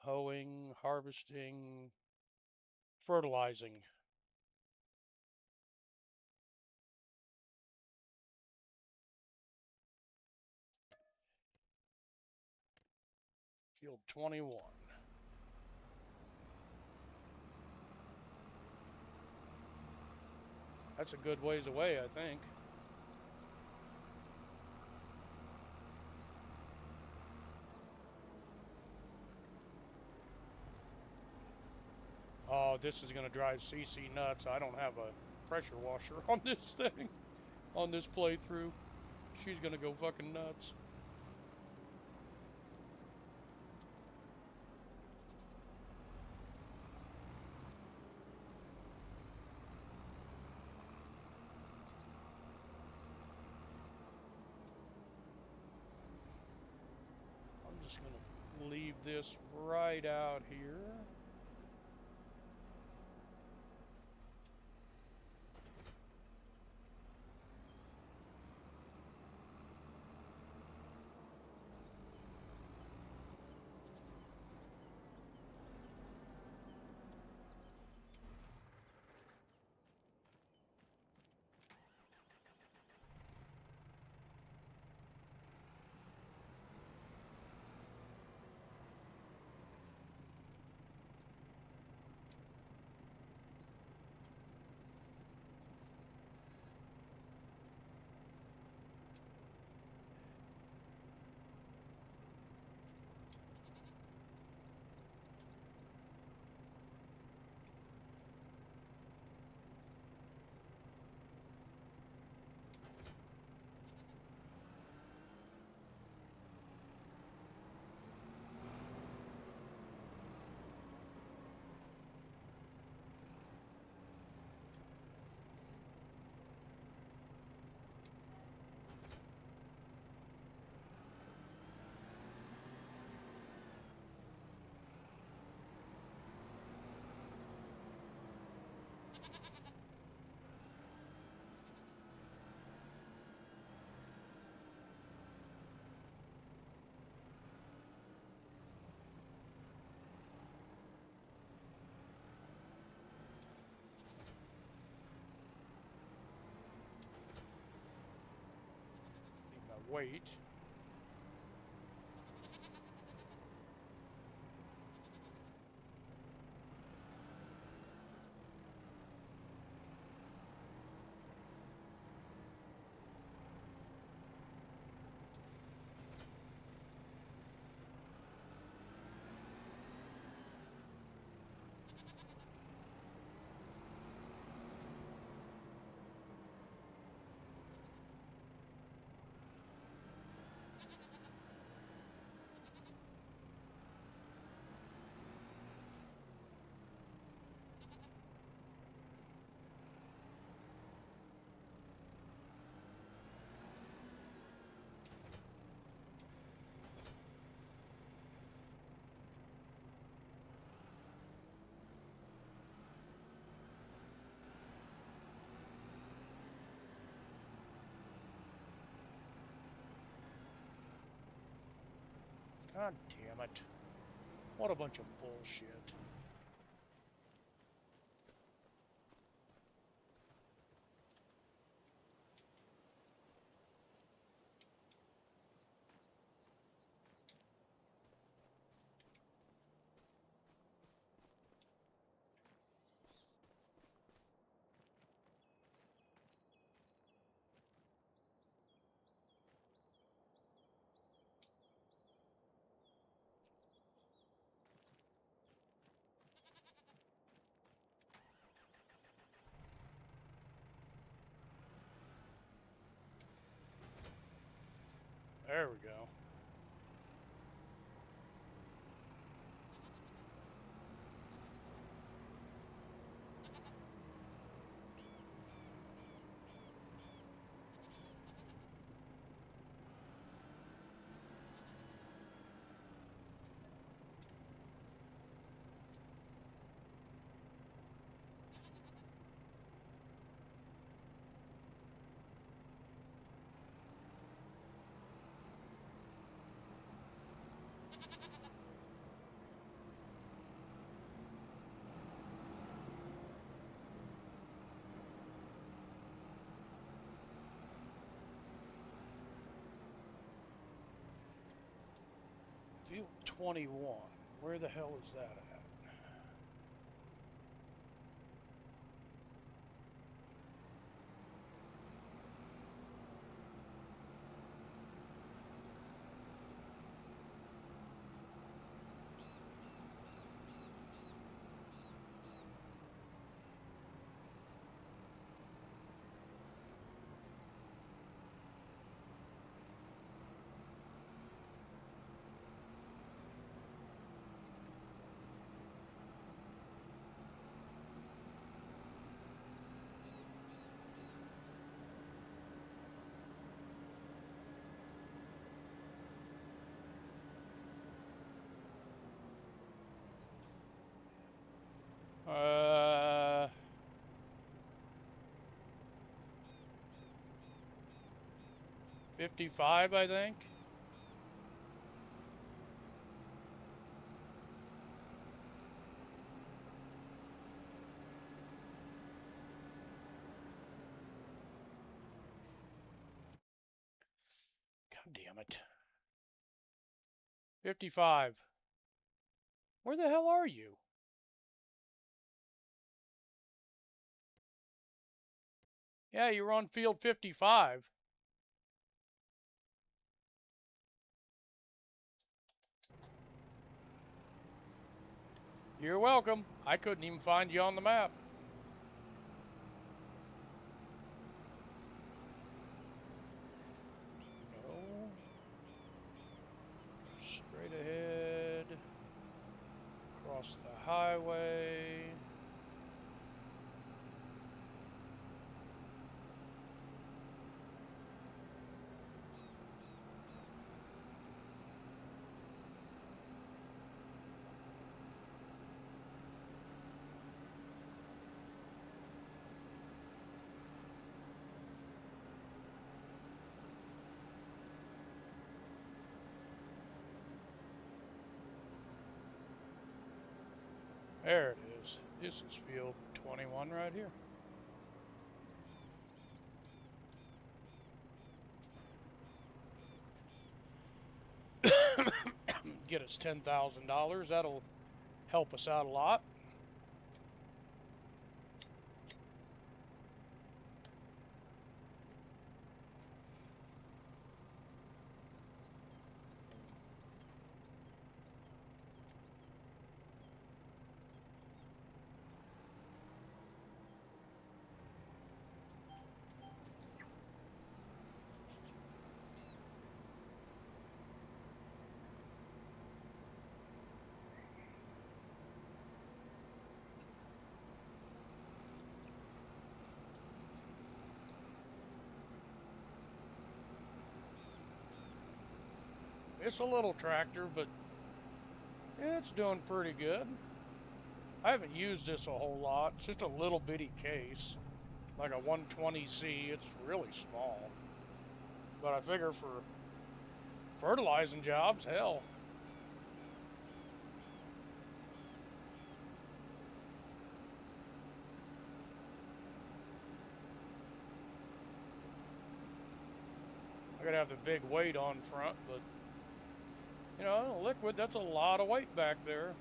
Hoeing, harvesting, fertilizing. Field 21. That's a good ways away, I think. Oh, this is going to drive CC nuts. I don't have a pressure washer on this thing, on this playthrough. She's going to go fucking nuts. I'm just going to leave this right out here. Wait. God damn it. What a bunch of bullshit. There we go. Field 21. Where the hell is that at? 55, I think. God damn it. 55. Where the hell are you? Yeah, you're on field 55. You're welcome. I couldn't even find you on the map. No. Straight ahead. Across the highway. There it is. This is field 21 right here. Get us $10,000. That'll help us out a lot. It's a little tractor, but it's doing pretty good. I haven't used this a whole lot. It's just a little bitty case, like a 120C. It's really small. But I figure for fertilizing jobs, hell. I gotta have the big weight on front, but you know, liquid, that's a lot of weight back there.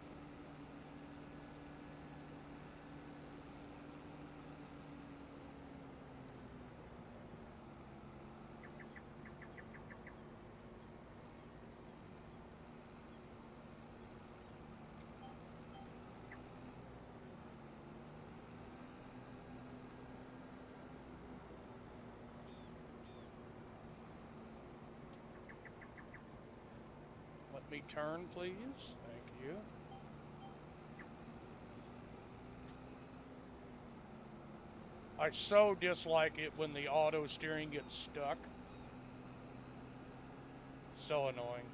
Let me turn, please. Thank you. I so dislike it when the auto steering gets stuck. So annoying.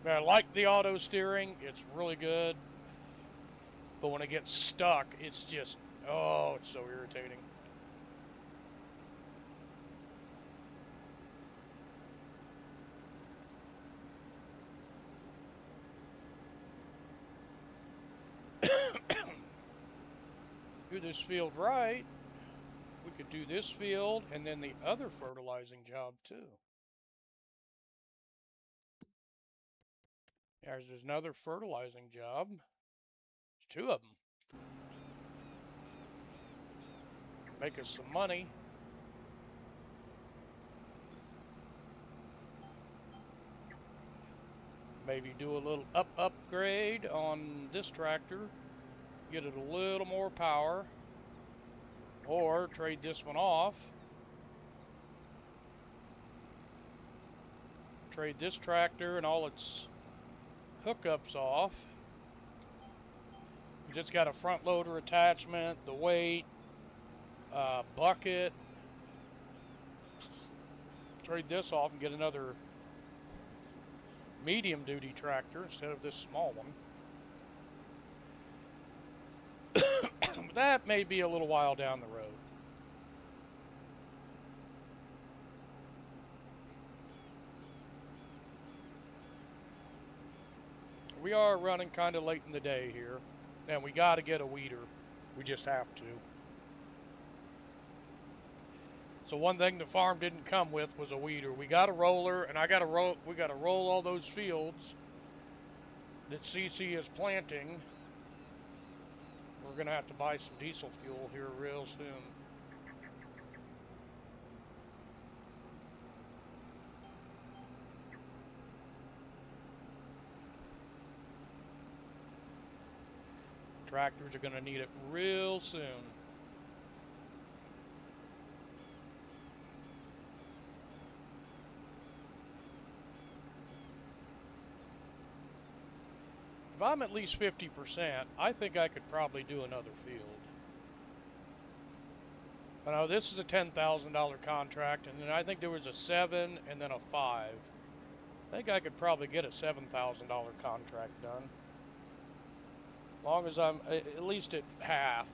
But I like the auto steering. It's really good. But when it gets stuck, it's just, oh, it's so irritating. Do this field right, we could do this field and then the other fertilizing job too. There's another fertilizing job. There's two of them. Make us some money. Maybe do a little upgrade on this tractor. Get it a little more power. Or trade this one off. Trade this tractor and all its hookups off. It's got a front loader attachment, the weight, bucket. Trade this off and get another medium duty tractor instead of this small one. That may be a little while down the road. we are running kind of late in the day here. And we got to get a weeder. We just have to. So one thing the farm didn't come with was a weeder. We got a roller, and we got to roll all those fields that CC is planting. We're going to have to buy some diesel fuel here real soon. Tractors are going to need it real soon. If I'm at least 50%, I think I could probably do another field. I know this is a $10,000 contract, and then I think there was a 7 and then a 5. I think I could probably get a $7,000 contract done. As long as I'm at least at half.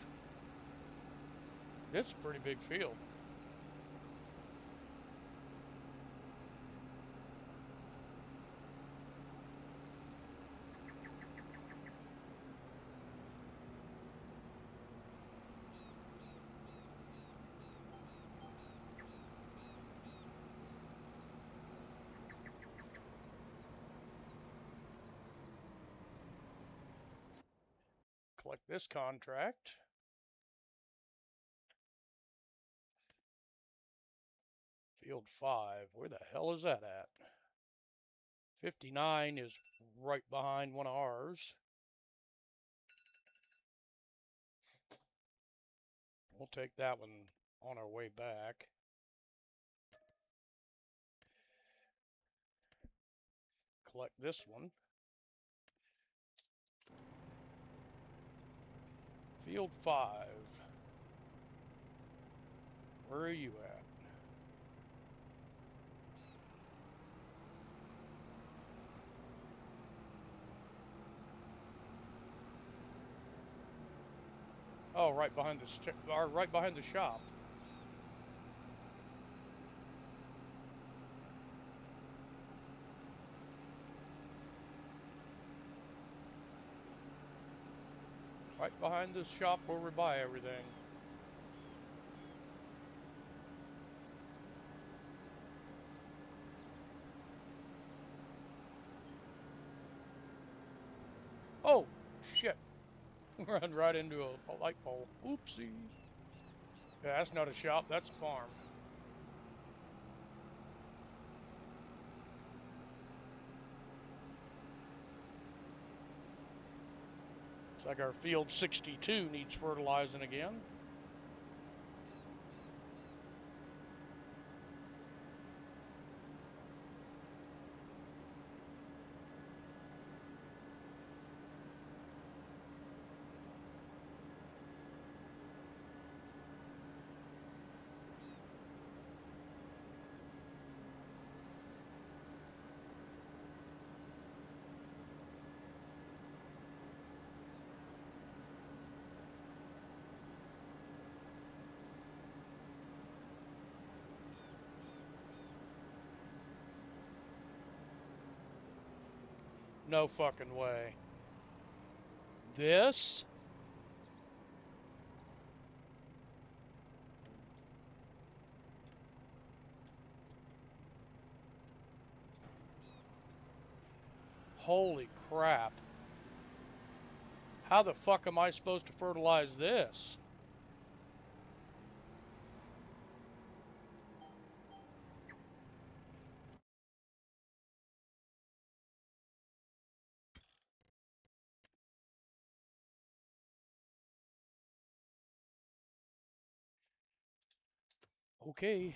This is a pretty big field. Collect this contract. Field 5. Where the hell is that at? 59 is right behind one of ours. We'll take that one on our way back. Collect this one. Field 5. Where are you at? Oh, right behind the shop. Right behind the shop where we buy everything. Oh, shit. Run right into a light pole. Oopsie. Yeah, that's not a shop, that's a farm. Looks like our field 62 needs fertilizing again. No fucking way. This? Holy crap. How the fuck am I supposed to fertilize this? Okay.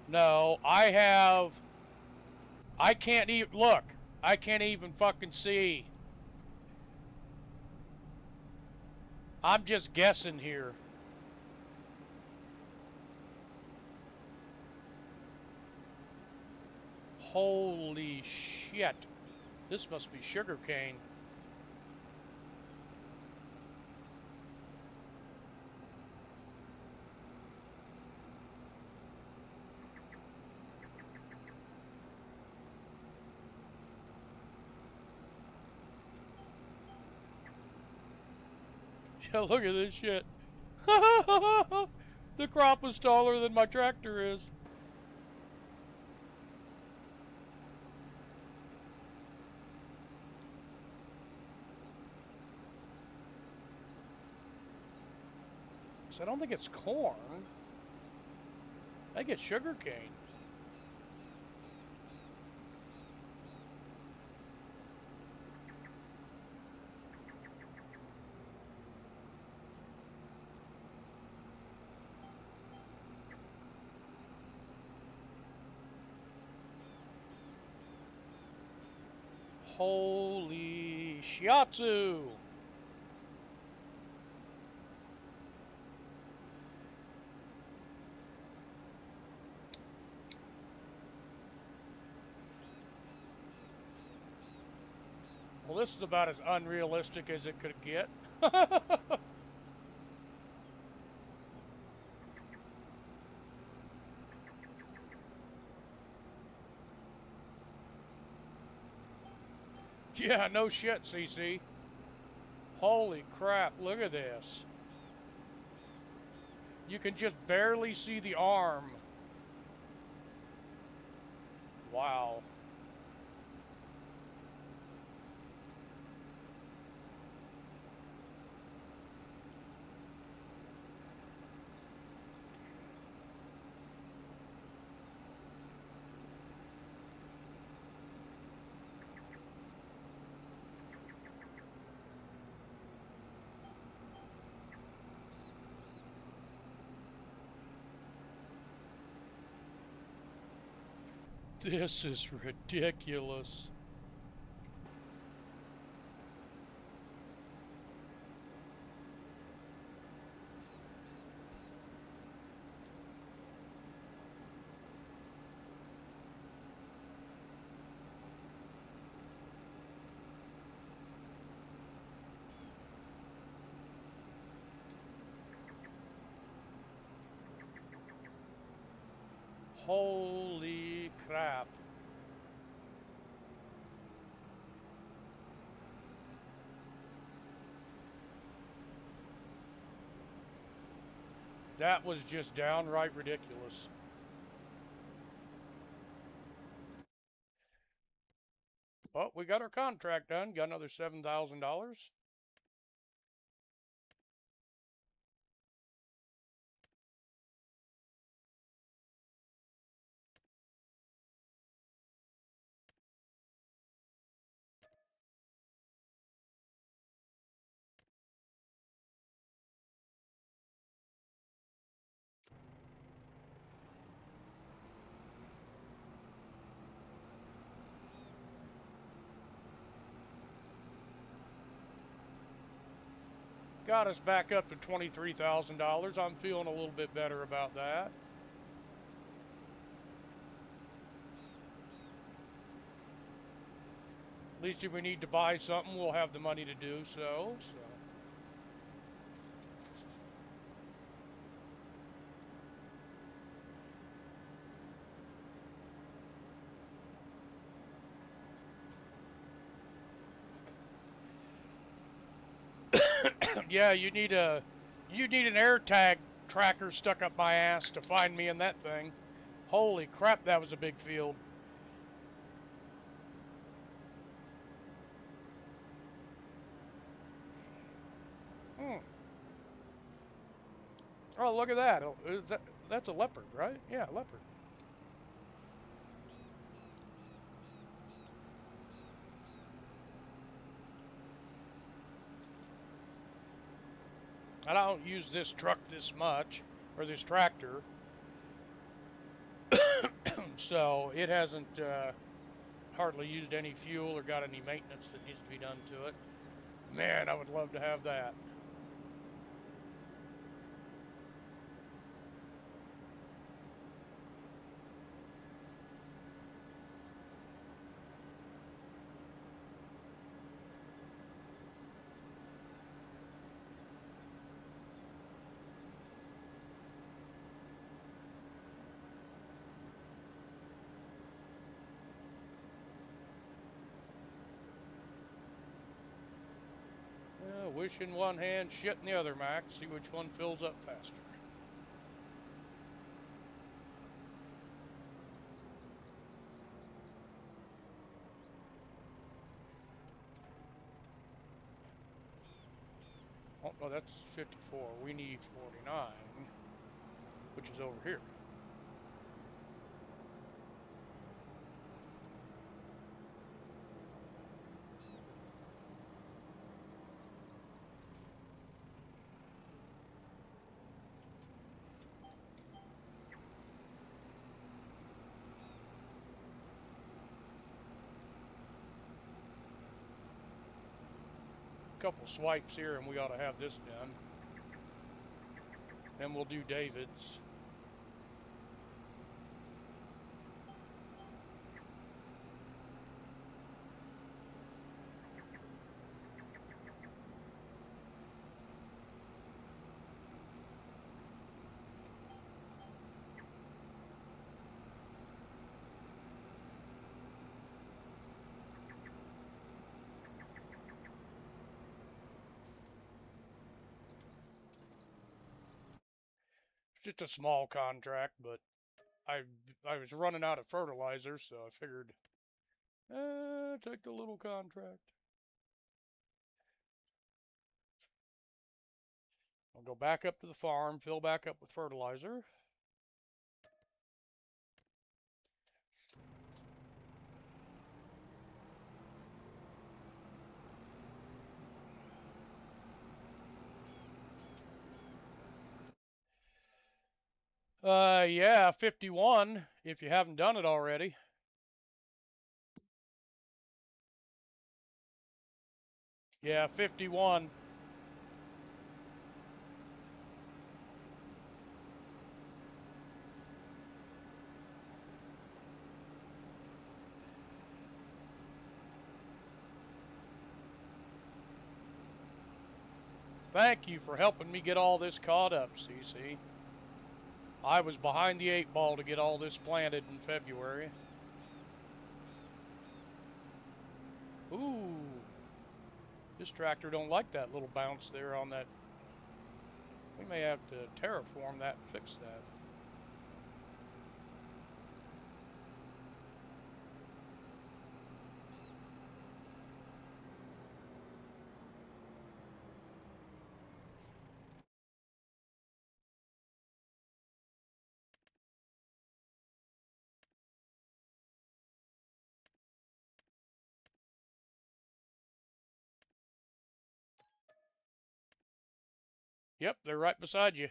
No, I can't even, look, I can't even fucking see. I'm just guessing here. Holy shit. This must be sugarcane. Yeah, look at this shit. The crop is taller than my tractor is. So I don't think it's corn. I get sugarcane. Holy shiatsu! Well, this is about as unrealistic as it could get. Yeah, no shit, CC. Holy crap, look at this. You can just barely see the arm. Wow. This is ridiculous. Holy crap. That was just downright ridiculous. Well, we got our contract done. Got another $7,000. Got us back up to $23,000. I'm feeling a little bit better about that. At least if we need to buy something, we'll have the money to do so. Yeah, you need an AirTag tracker stuck up my ass to find me in that thing. Holy crap, that was a big field. Hmm. Oh, look at that. That's a leopard, right? Yeah, leopard. I don't use this truck this much, or this tractor, so it hasn't hardly used any fuel or got any maintenance that needs to be done to it. Man, I would love to have that. Wish in one hand, shit in the other, Mac. See which one fills up faster. Oh, no, that's 54. We need 49, which is over here. Couple swipes here and we ought to have this done. Then we'll do David's. Just a small contract, but I was running out of fertilizer, so I figured, take the little contract. I'll go back up to the farm, fill back up with fertilizer. Yeah, 51, if you haven't done it already. Yeah, 51. Thank you for helping me get all this caught up, CC. I was behind the 8 ball to get all this planted in February. Ooh. This tractor don't like that little bounce there on that. We may have to terraform that and fix that. Yep, they're right beside you.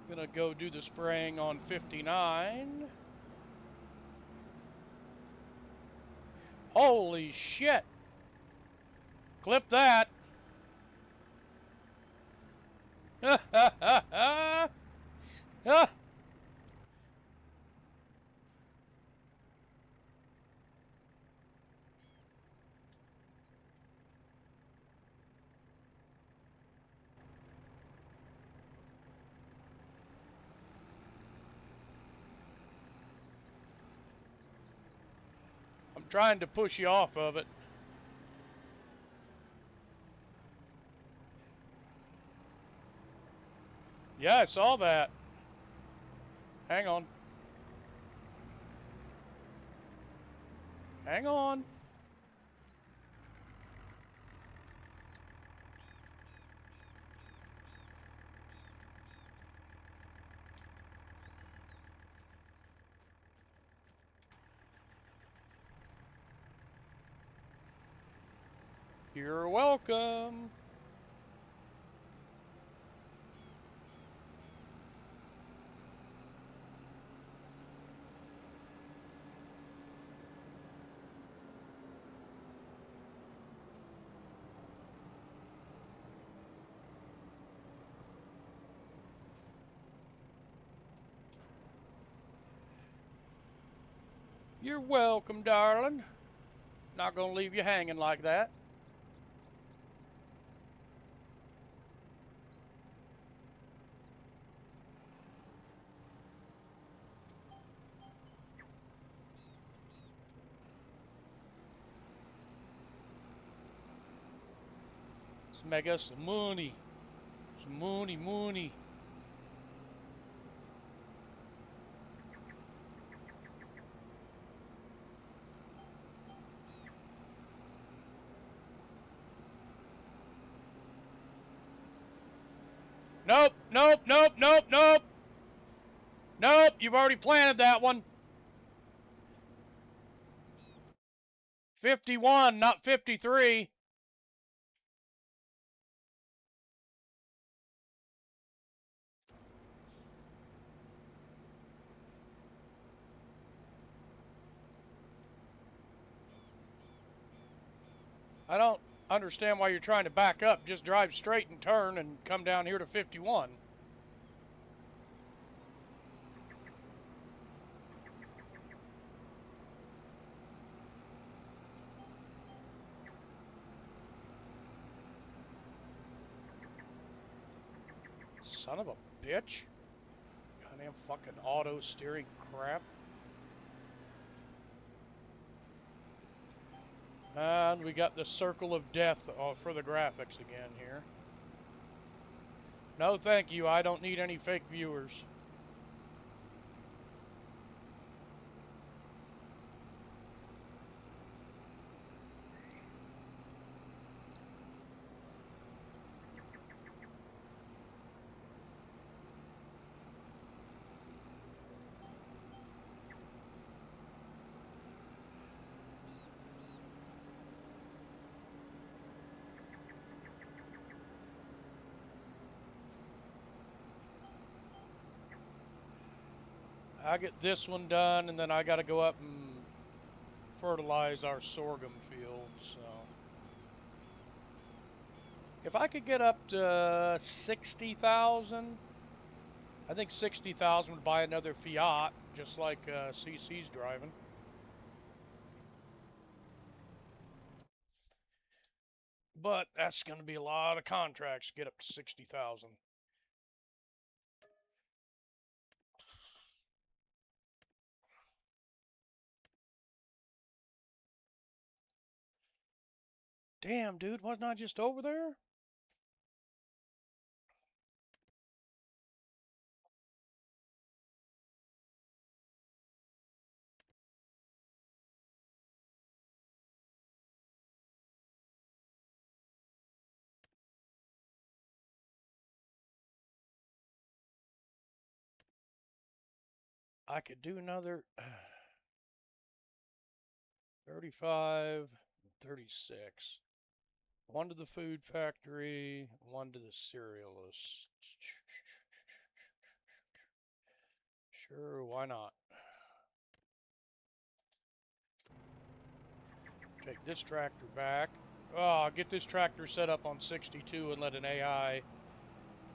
Gonna go do the spraying on 59. Holy shit! Clip that! Ha ha ha ha! Ha! I'm trying to push you off of it. Yeah, I saw that. Hang on. Hang on. You're welcome. You're welcome, darling. Not gonna leave you hanging like that. Let's make us some money. Some money, money. Nope, nope, nope, nope, nope. Nope, you've already planted that one. 51, not 53. I don't understand why you're trying to back up. Just drive straight and turn and come down here to 51. Son of a bitch. Goddamn fucking auto steering crap. And we got the circle of death for the graphics again here. No, thank you. I don't need any fake viewers. I get this one done, and then I got to go up and fertilize our sorghum field. So, if I could get up to 60,000, I think 60,000 would buy another Fiat, just like CC's driving. But that's going to be a lot of contracts to get up to 60,000. Damn, dude, wasn't I just over there? I could do another 35, 36. One to the food factory, one to the cerealist. Sure, why not? Take this tractor back. Oh, get this tractor set up on 62 and let an AI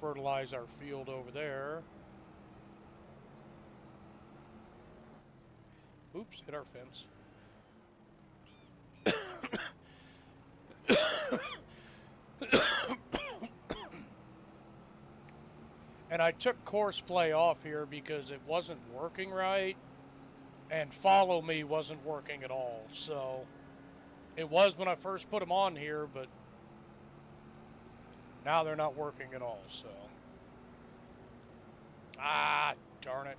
fertilize our field over there. Oops, hit our fence. And I took Courseplay off here because it wasn't working right, and Follow Me wasn't working at all. So it was when I first put them on here, but now they're not working at all. So darn it!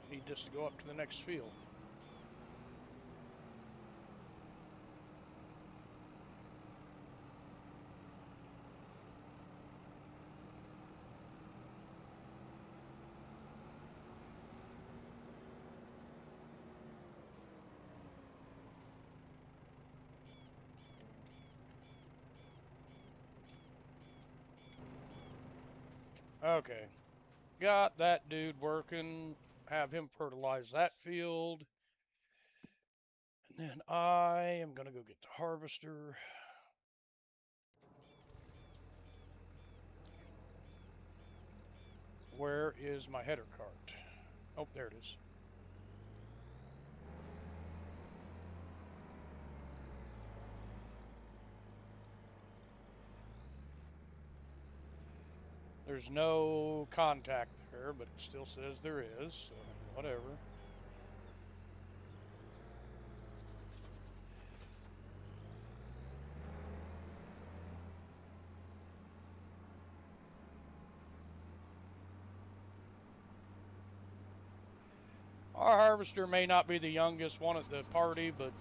I need this to go up to the next field. Okay, got that dude working. Have him fertilize that field. And then I am going to go get the harvester. Where is my header cart? Oh, there it is. There's no contact there, but it still says there is, so whatever. Our harvester may not be the youngest one at the party, but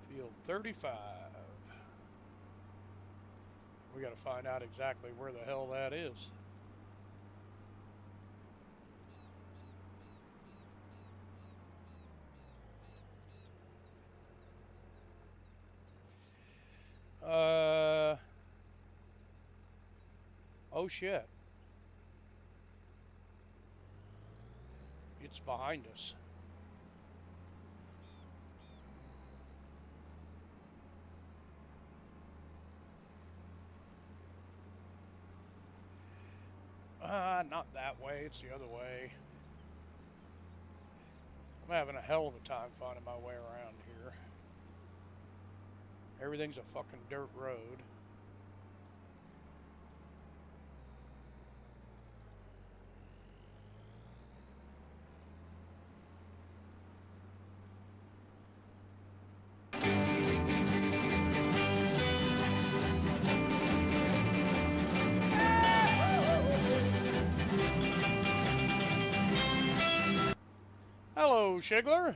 field 35. We got to find out exactly where the hell that is. Oh shit. It's behind us. Not that way, it's the other way. I'm having a hell of a time finding my way around here. Everything's a fucking dirt road. Hello, Shigler.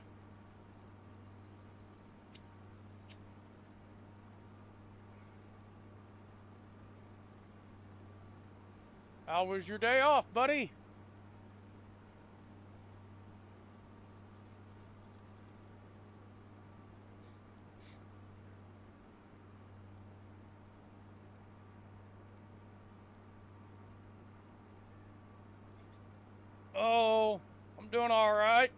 How was your day off, buddy? Oh, I'm doing all right.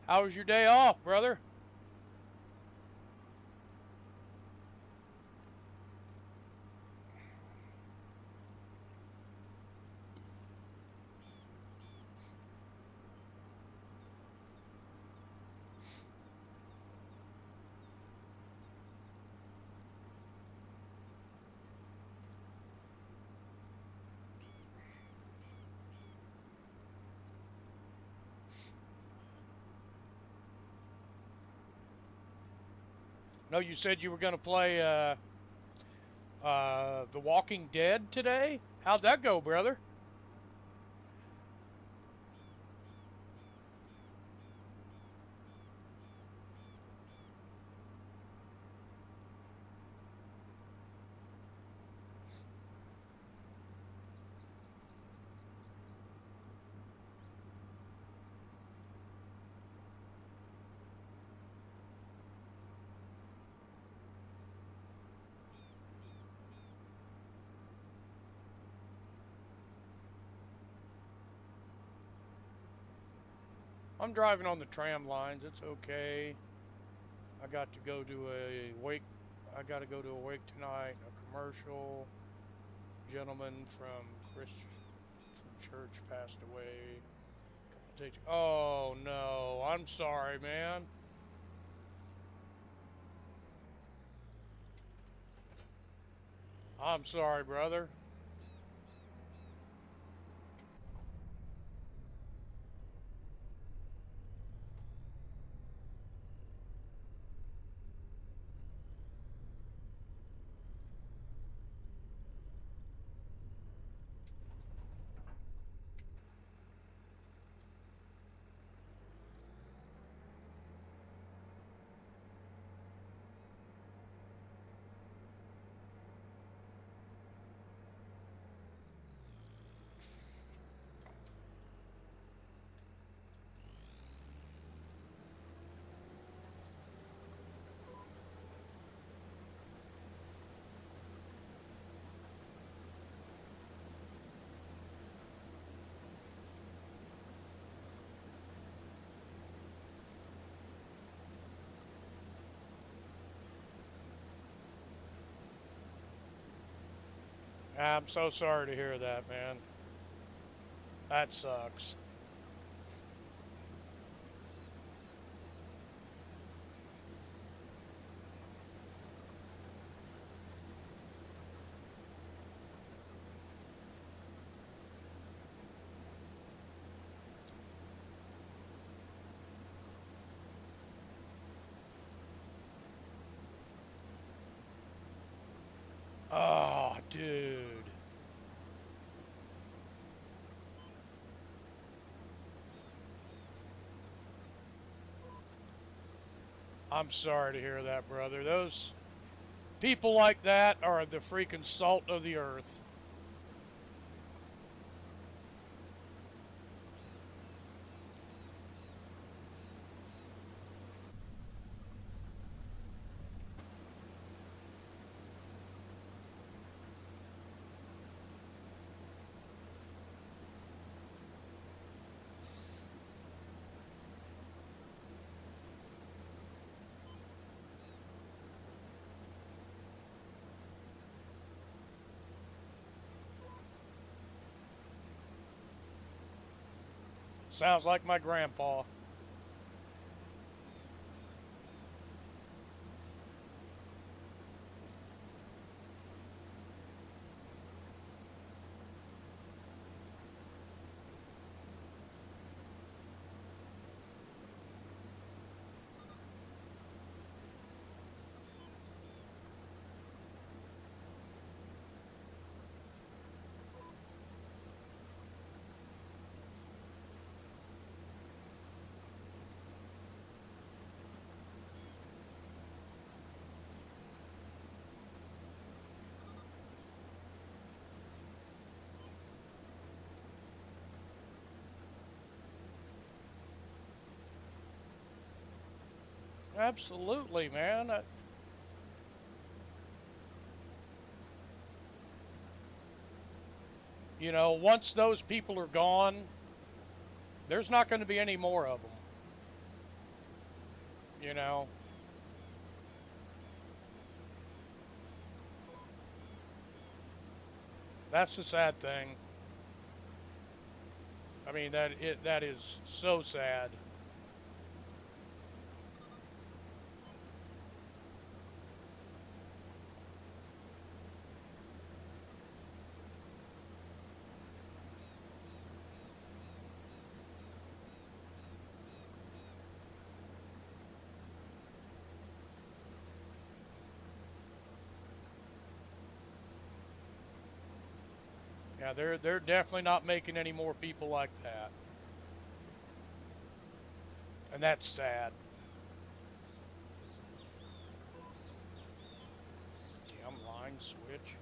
How was your day off, brother? No, you said you were going to play The Walking Dead today? How'd that go, brother? I'm driving on the tram lines. It's okay. I got to go to a wake. I got to go to a wake tonight. A commercial gentleman from church passed away. A couple days. Oh no, I'm sorry, man. I'm sorry, brother. I'm so sorry to hear that, man. That sucks. Oh, dude. I'm sorry to hear that, brother. Those people like that are the freaking salt of the earth. Sounds like my grandpa. Absolutely, man. You know, once those people are gone, there's not going to be any more of them. You know, that's the sad thing. I mean, that is so sad. Yeah, they're definitely not making any more people like that, and that's sad. Damn line switch.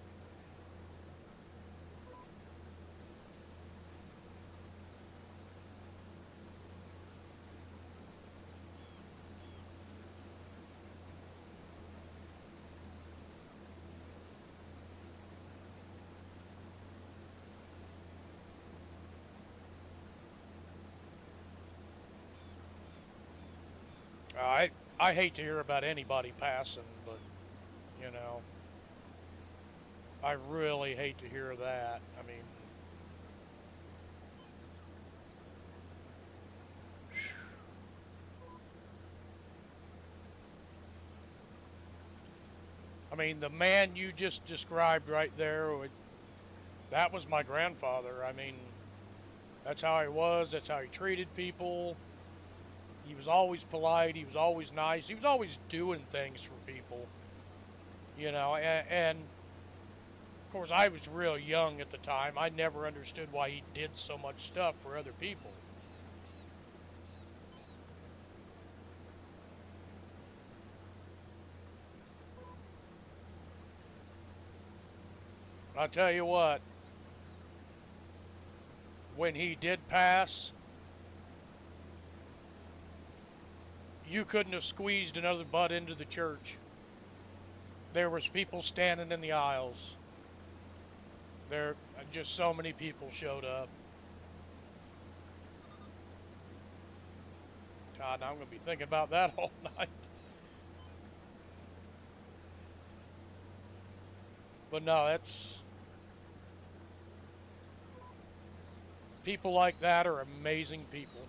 I hate to hear about anybody passing, but you know, I really hate to hear that. I mean, the man you just described right there, that was my grandfather. I mean, that's how he was. That's how he treated people. He was always polite. He was always nice. He was always doing things for people. You know, and of course, I was real young at the time. I never understood why he did so much stuff for other people. I'll tell you what, when he did pass, you couldn't have squeezed another butt into the church. There was people standing in the aisles. There just so many people showed up. God, I'm going to be thinking about that all night. But no, that's People like that are amazing people.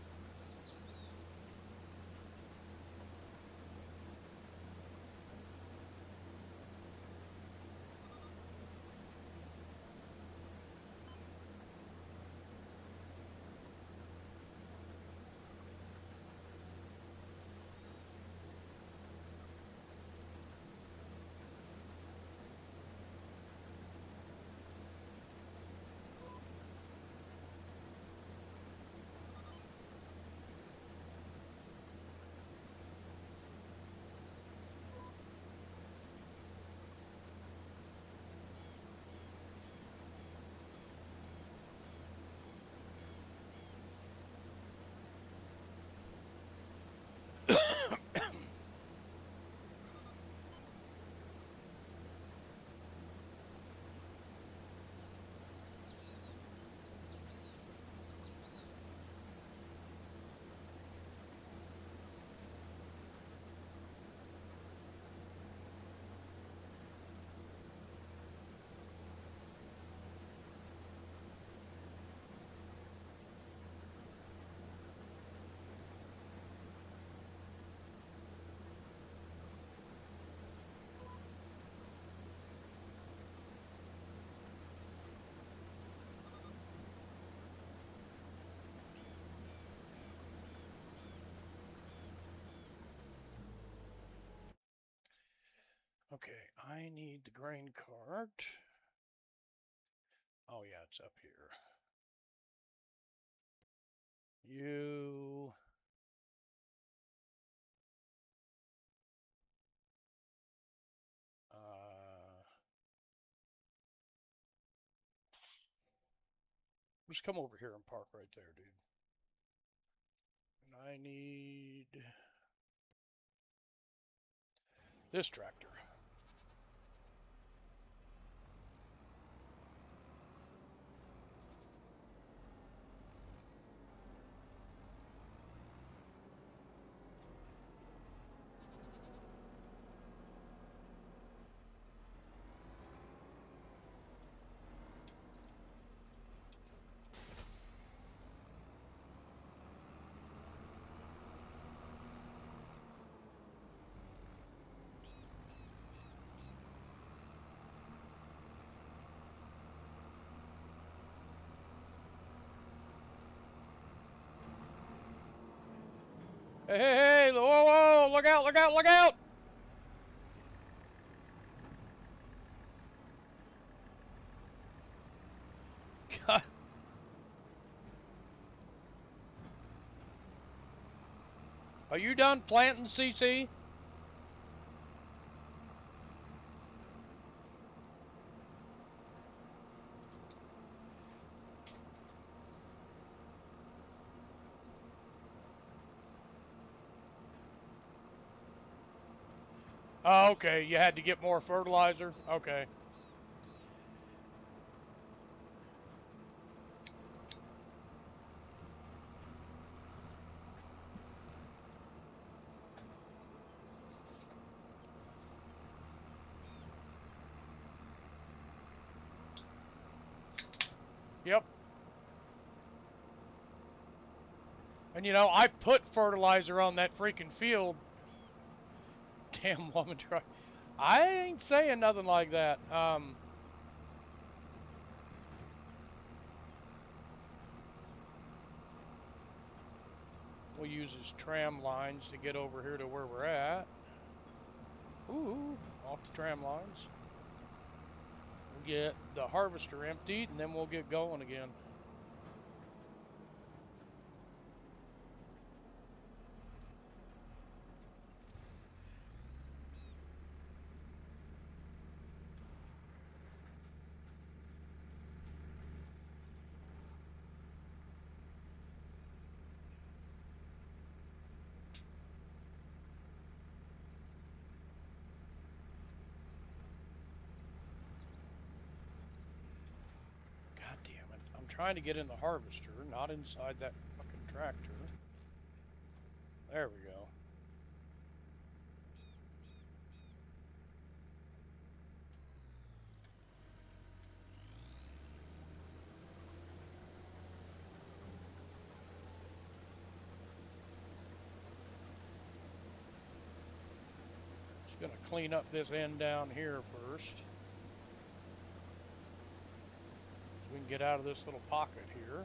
Okay, I need the grain cart. Oh yeah, it's up here. You... just come over here and park right there, dude. And I need this tractor. Hey, hey, hey! Whoa, whoa! Look out! Look out! Look out! God. Are you done planting, CC? Oh, okay. You had to get more fertilizer? Okay. Yep. And you know, I put fertilizer on that freaking field. Damn woman truck. I ain't saying nothing like that. We'll use his tram lines to get over here to where we're at. Ooh, off the tram lines. We'll get the harvester emptied and then we'll get going again. God damn it. I'm trying to get in the harvester, not inside that fucking tractor. There we go. Gonna clean up this end down here first, so we can get out of this little pocket here.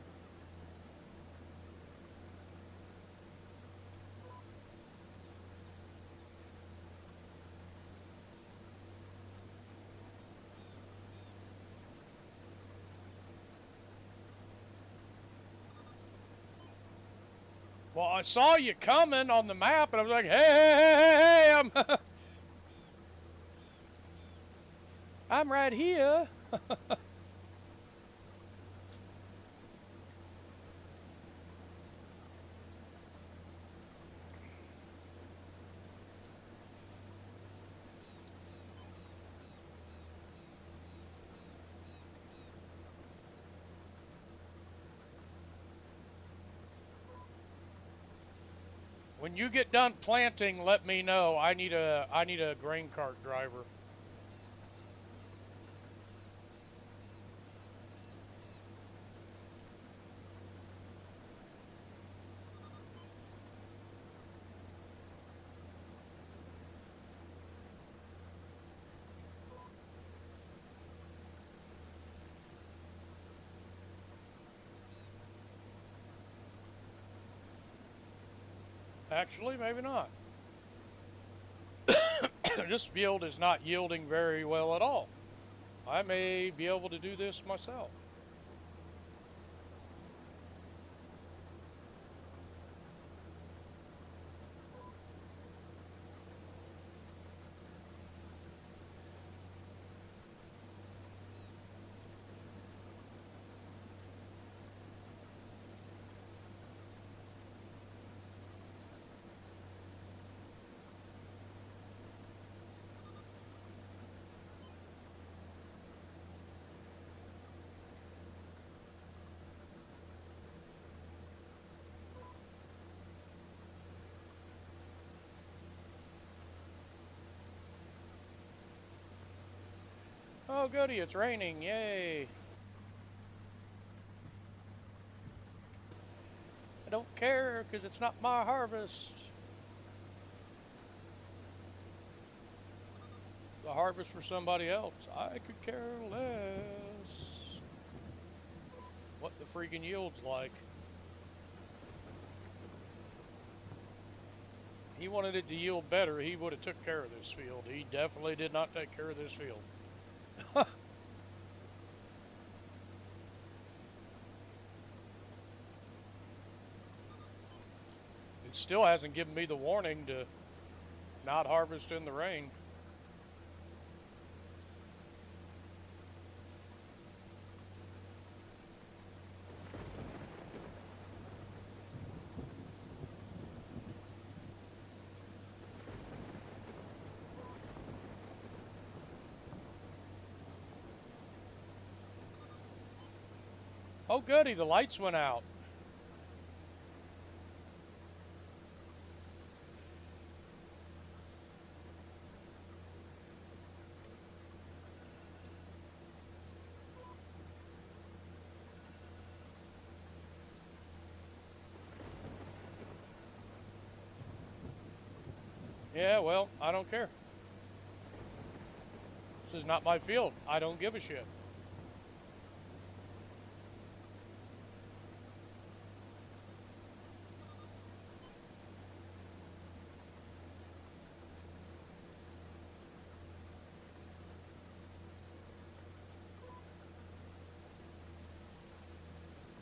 Well, I saw you coming on the map, and I was like, hey, I'm I'm right here. When you get done planting, let me know. I need a grain cart driver. Actually, maybe not. This field is not yielding very well at all. I may be able to do this myself. Oh, goody, it's raining, yay. I don't care, because it's not my harvest. The harvest for somebody else. I could care less what the freaking yield's like. He wanted it to yield better, he would have took care of this field. He definitely did not take care of this field. It still hasn't given me the warning to not harvest in the rain. Oh goody, the lights went out. Yeah, well, I don't care. This is not my field. I don't give a shit.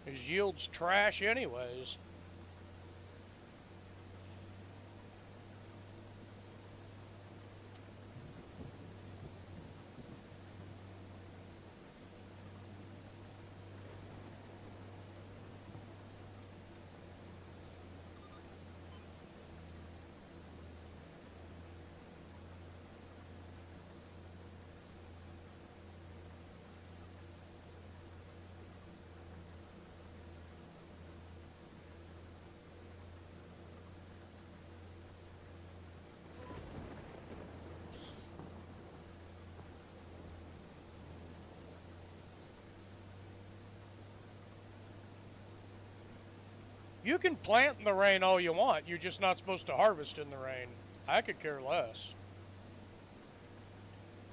His yield's trash anyways. You can plant in the rain all you want. You're just not supposed to harvest in the rain. I could care less.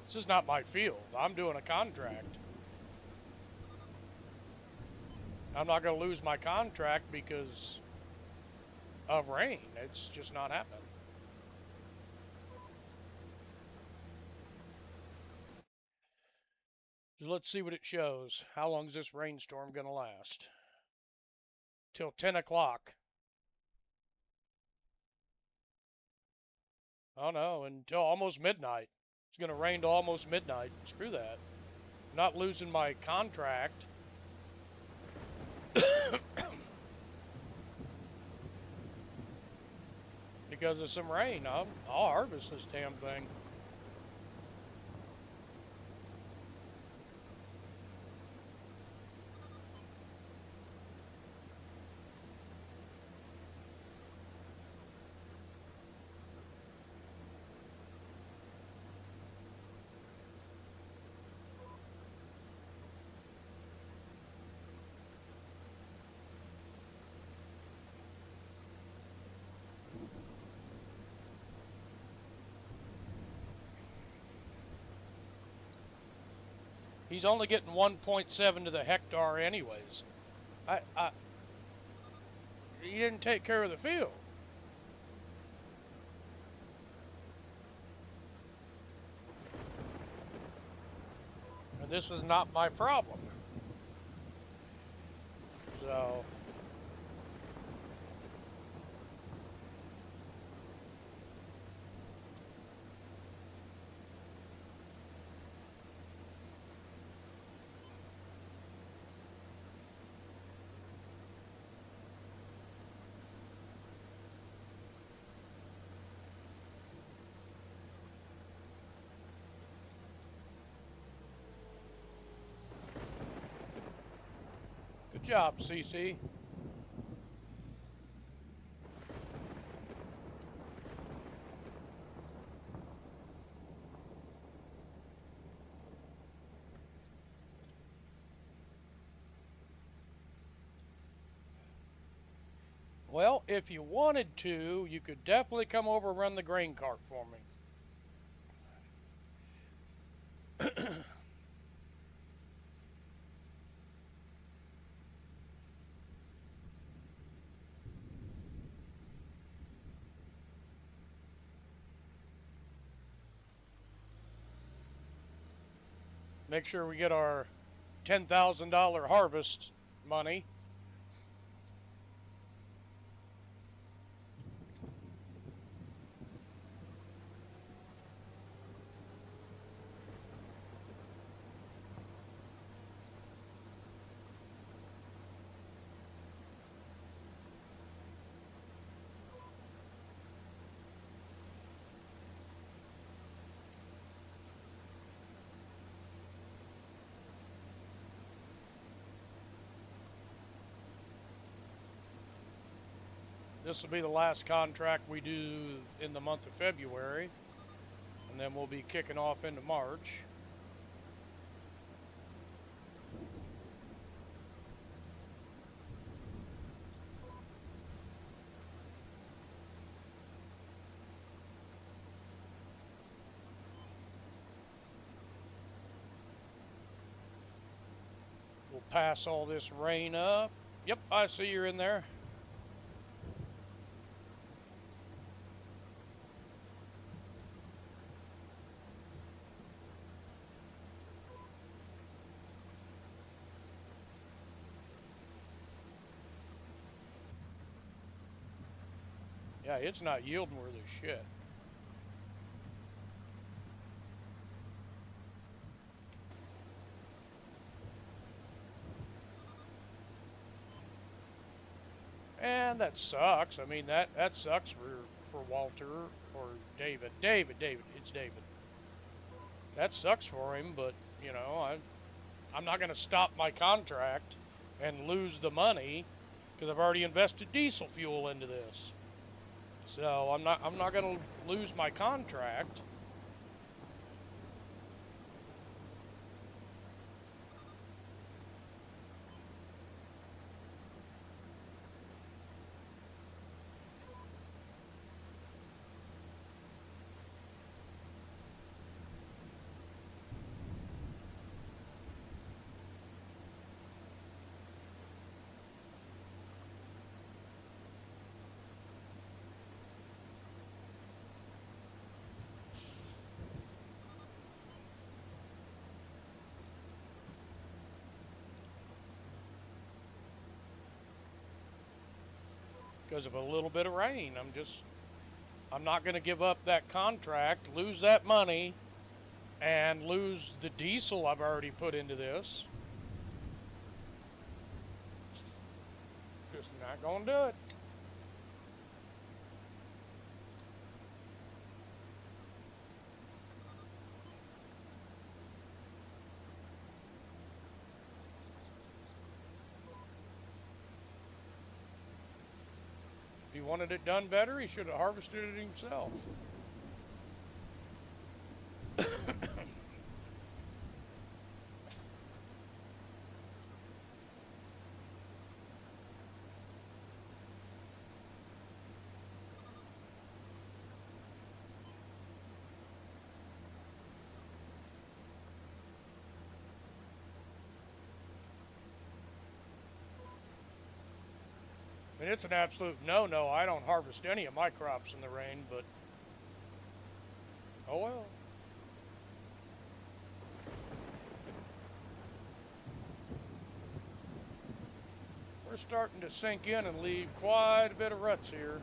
This is not my field. I'm doing a contract. I'm not going to lose my contract because of rain. It's just not happening. So let's see what it shows. How long is this rainstorm going to last? Till 10 o'clock. Oh no, until almost midnight. It's going to rain till almost midnight. Screw that. I'm not losing my contract. Because of some rain. I'll harvest this damn thing. He's only getting 1.7 to the hectare anyways. He didn't take care of the field. And this is not my problem. So good job, CC. Well, if you wanted to, you could definitely come over and run the grain cart for me. Make sure we get our $10,000 harvest money. This will be the last contract we do in the month of February, and then we'll be kicking off into March. We'll pass all this rain up. Yep, I see you're in there. Yeah, it's not yielding worth a shit. And that sucks. I mean, that sucks for Walter or David. David, it's David. That sucks for him, but you know, I'm not going to stop my contract and lose the money because I've already invested diesel fuel into this. So I'm not going to lose my contract. because of a little bit of rain. I'm not going to give up that contract, lose that money, and lose the diesel I've already put into this. Just not going to do it. If he wanted it done better, he should have harvested it himself. I mean, it's an absolute no-no. I don't harvest any of my crops in the rain, but oh well. We're starting to sink in and leave quite a bit of ruts here.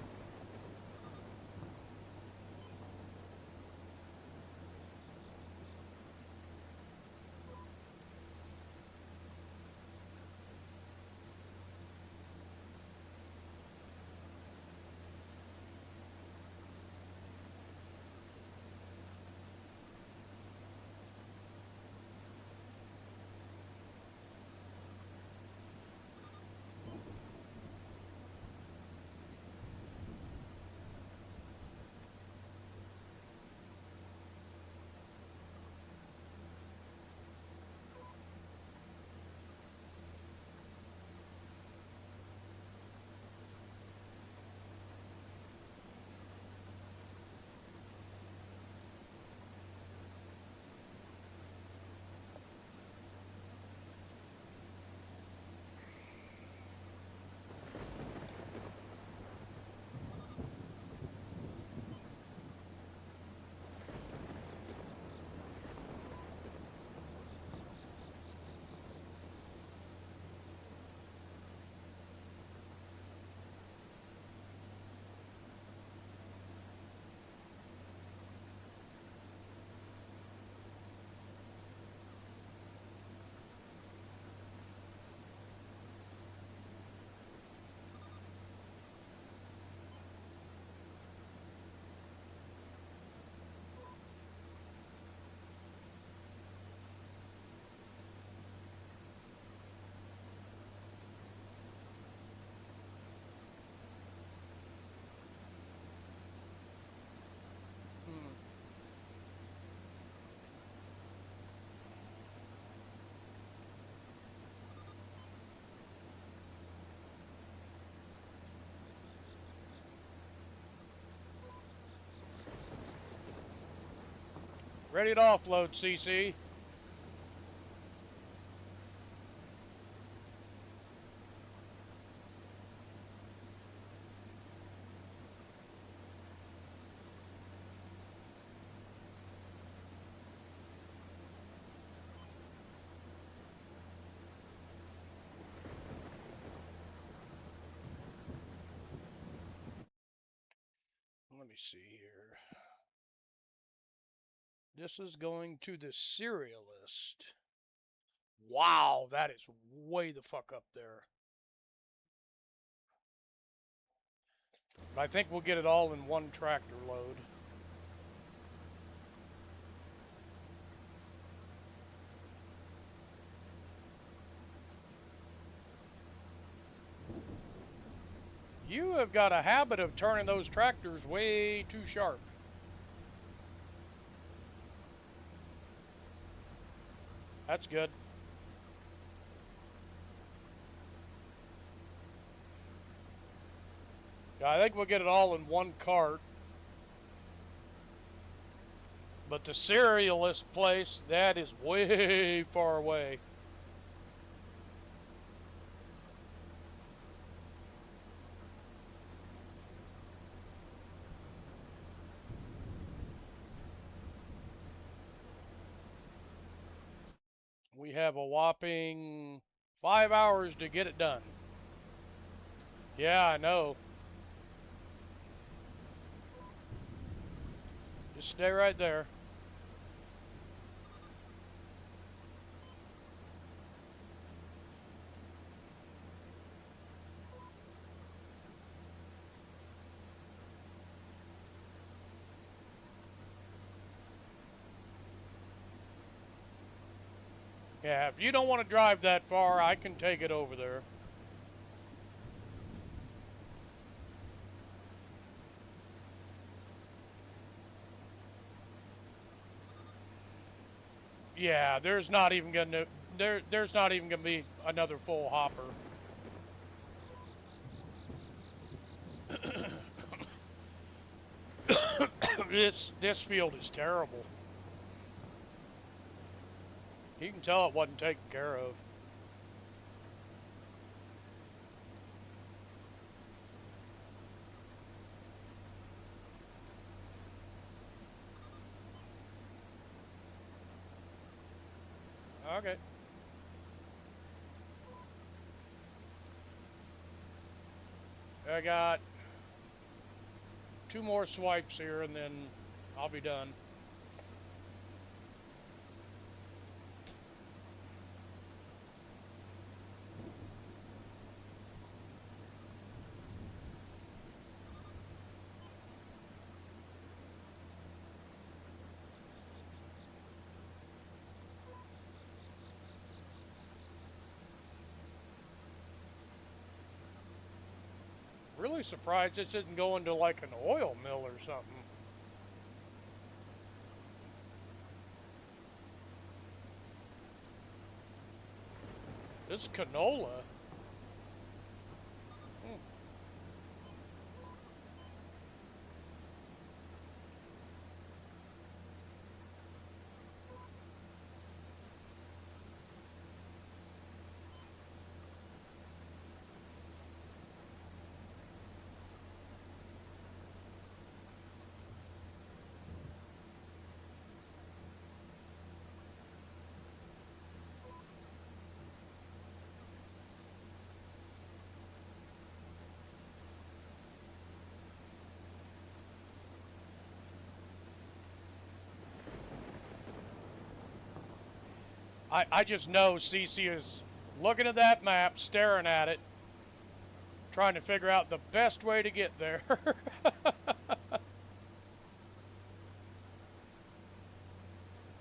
Ready to offload, CC. Let me see here. This is going to the Cerealist. Wow, that is way the fuck up there. I think we'll get it all in one tractor load. You have got a habit of turning those tractors way too sharp. That's good. Yeah, I think we'll get it all in one cart. But the Cerealist place, that is way far away. We have a whopping 5 hours to get it done. Yeah, I know. Just stay right there. Yeah, if you don't want to drive that far, I can take it over there. Yeah, there's not even gonna there's not even gonna be another full hopper. This field is terrible. You can tell it wasn't taken care of. Okay. I got 2 more swipes here and then I'll be done. Really surprised this isn't going to like an oil mill or something. This canola. Hmm. I just know CC is looking at that map, staring at it, trying to figure out the best way to get there.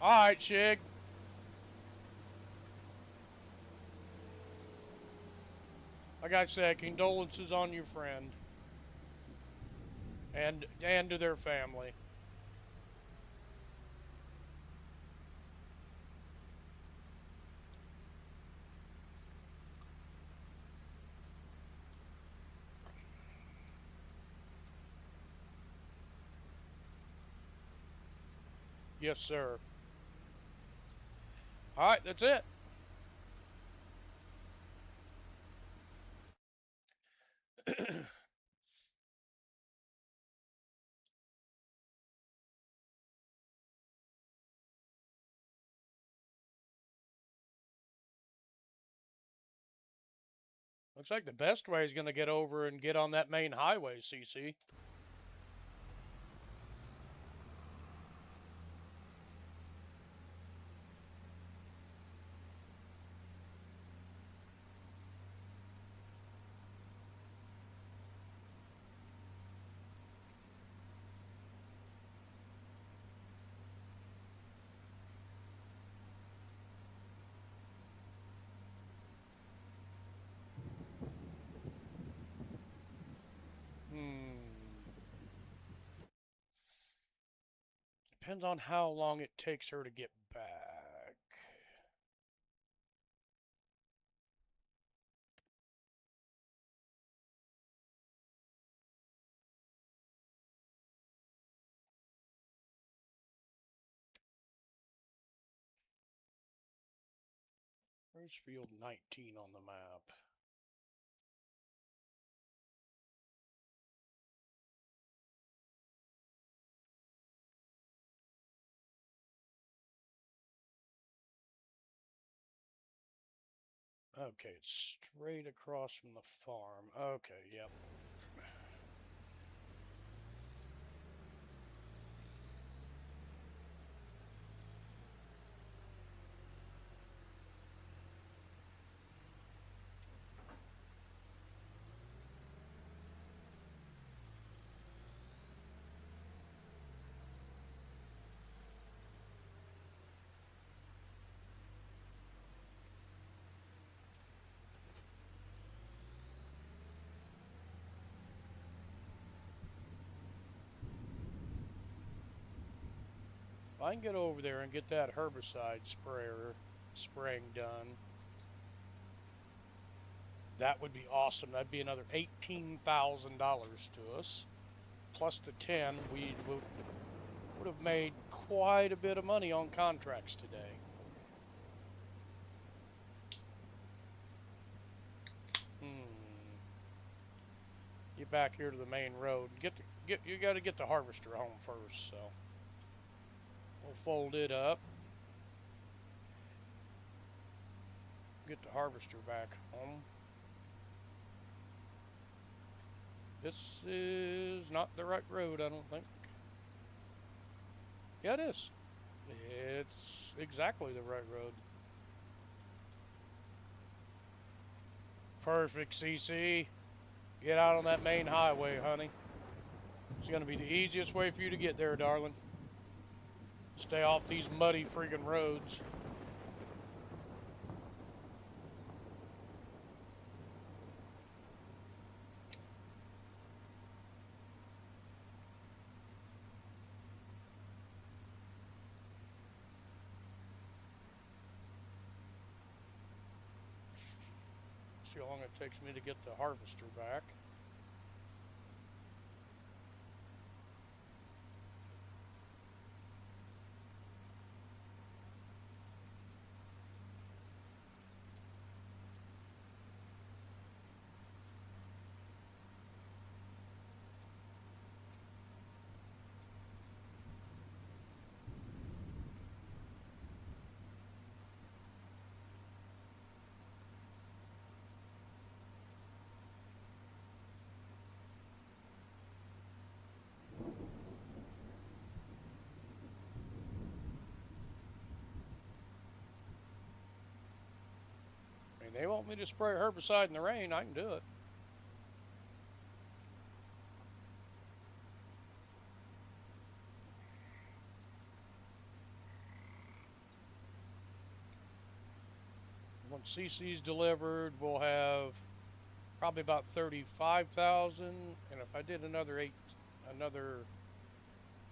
All right, Shig. Like I said, condolences on your friend and to their family. Yes, sir. All right, that's it. Looks like the best way is going to get over and get on that main highway, CC. Hmm. Depends on how long it takes her to get back. Where's field 19 on the map? Okay, it's straight across from the farm. Okay, yep. I can get over there and get that herbicide spraying done, that would be awesome. That'd be another $18,000 to us. Plus the 10, we would have made quite a bit of money on contracts today. Get back here to the main road. You got to get the harvester home first, so we'll fold it up. Get the harvester back home. This is not the right road, I don't think. Yeah, it is. It's exactly the right road. Perfect, CC. Get out on that main highway, honey. It's going to be the easiest way for you to get there, darling. Stay off these muddy freaking roads. See how long it takes me to get the harvester back. I mean, they want me to spray herbicide in the rain, I can do it. Once CC's delivered, we'll have probably about 35,000, and if I did another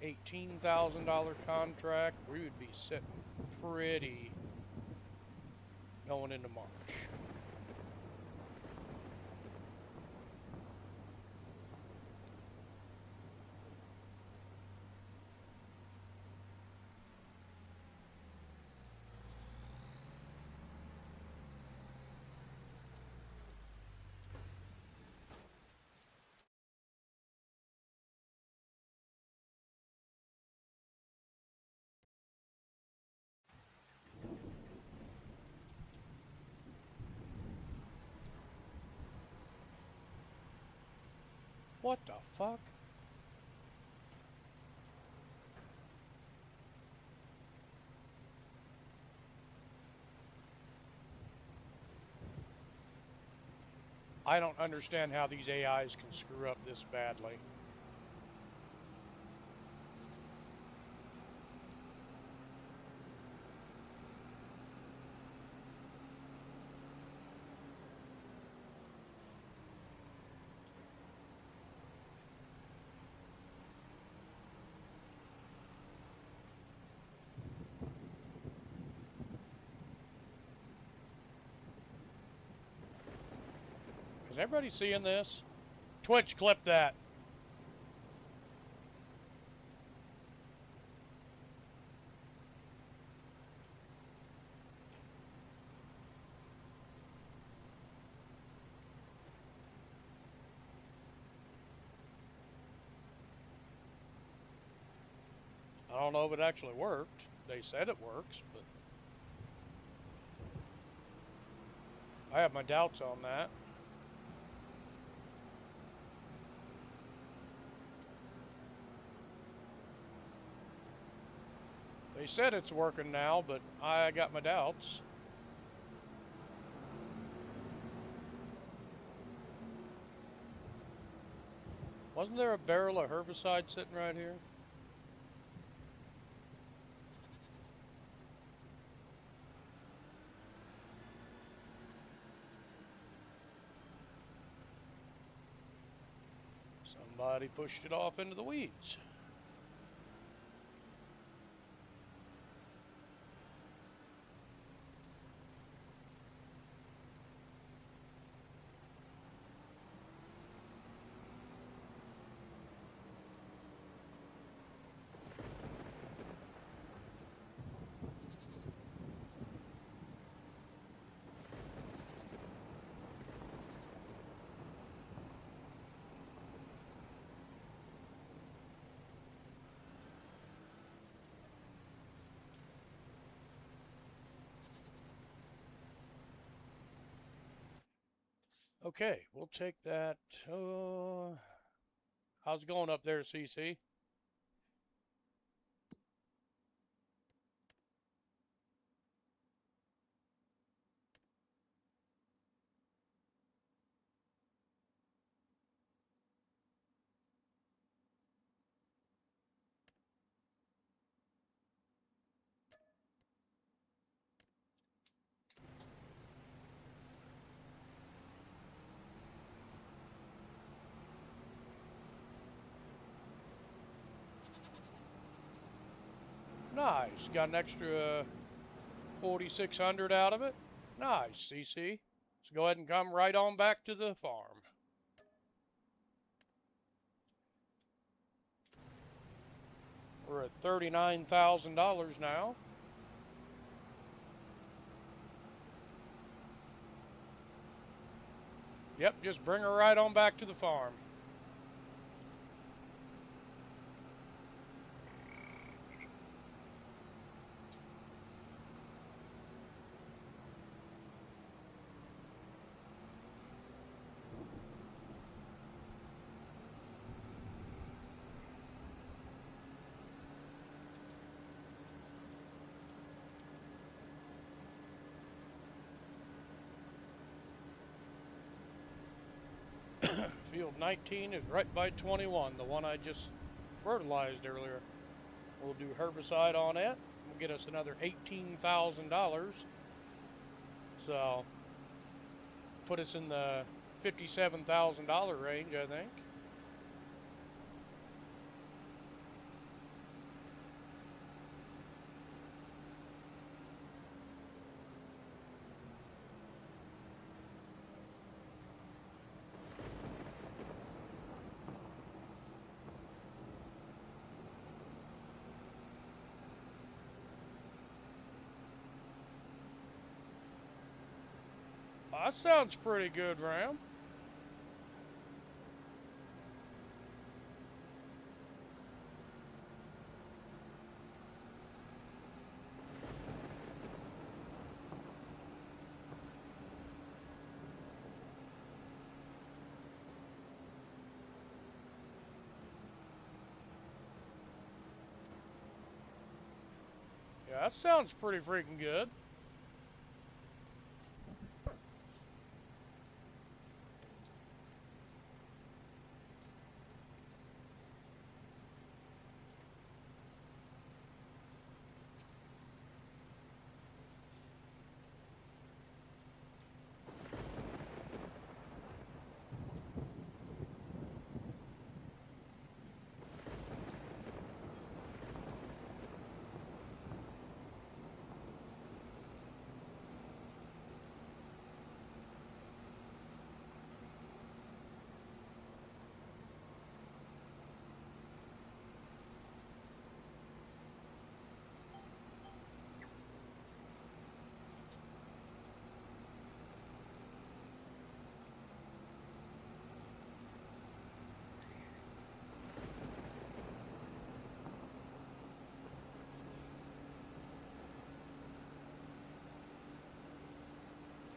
$18,000 contract, we would be sitting pretty going into March. What the fuck? I don't understand how these AIs can screw up this badly. Is everybody seeing this? Twitch, clip that. I don't know if it actually worked. They said it works, but I have my doubts on that. They said it's working now, but I got my doubts. Wasn't there a barrel of herbicide sitting right here? Somebody pushed it off into the weeds. Okay, we'll take that. How's it going up there, CC? Nice. Got an extra 4,600 out of it. Nice, CC. So go ahead and come right on back to the farm. We're at $39,000 now. Yep, just bring her right on back to the farm. Field 19 is right by 21, the one I just fertilized earlier. We'll do herbicide on it. We'll get us another $18,000. So, put us in the $57,000 range, I think. That sounds pretty good, Ram. Yeah, that sounds pretty freaking good.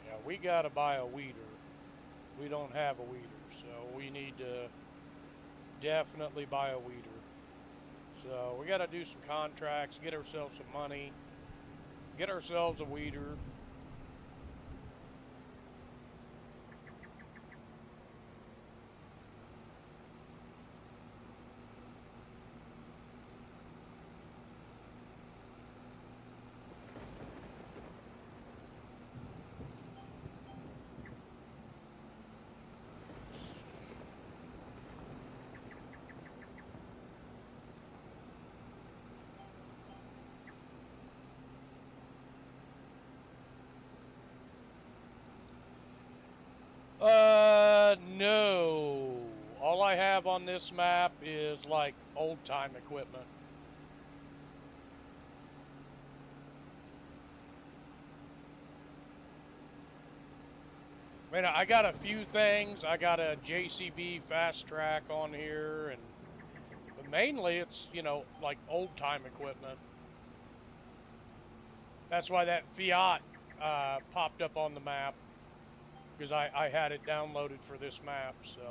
Yeah, we gotta buy a weeder. We don't have a weeder, so we need to definitely buy a weeder. So we gotta do some contracts, get ourselves some money, get ourselves a weeder. No. All I have on this map is like old time equipment. I mean, I got a few things. I got a JCB fast track on here, but mainly it's, you know, like old time equipment. That's why that Fiat popped up on the map. because I had it downloaded for this map, so.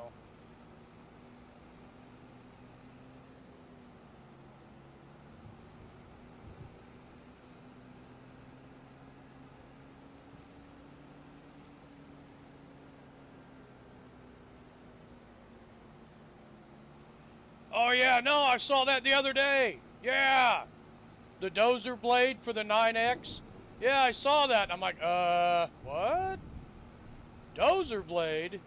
Oh yeah, no, I saw that the other day. Yeah, the dozer blade for the 9X. Yeah, I saw that. I'm like, what? Dozer blade?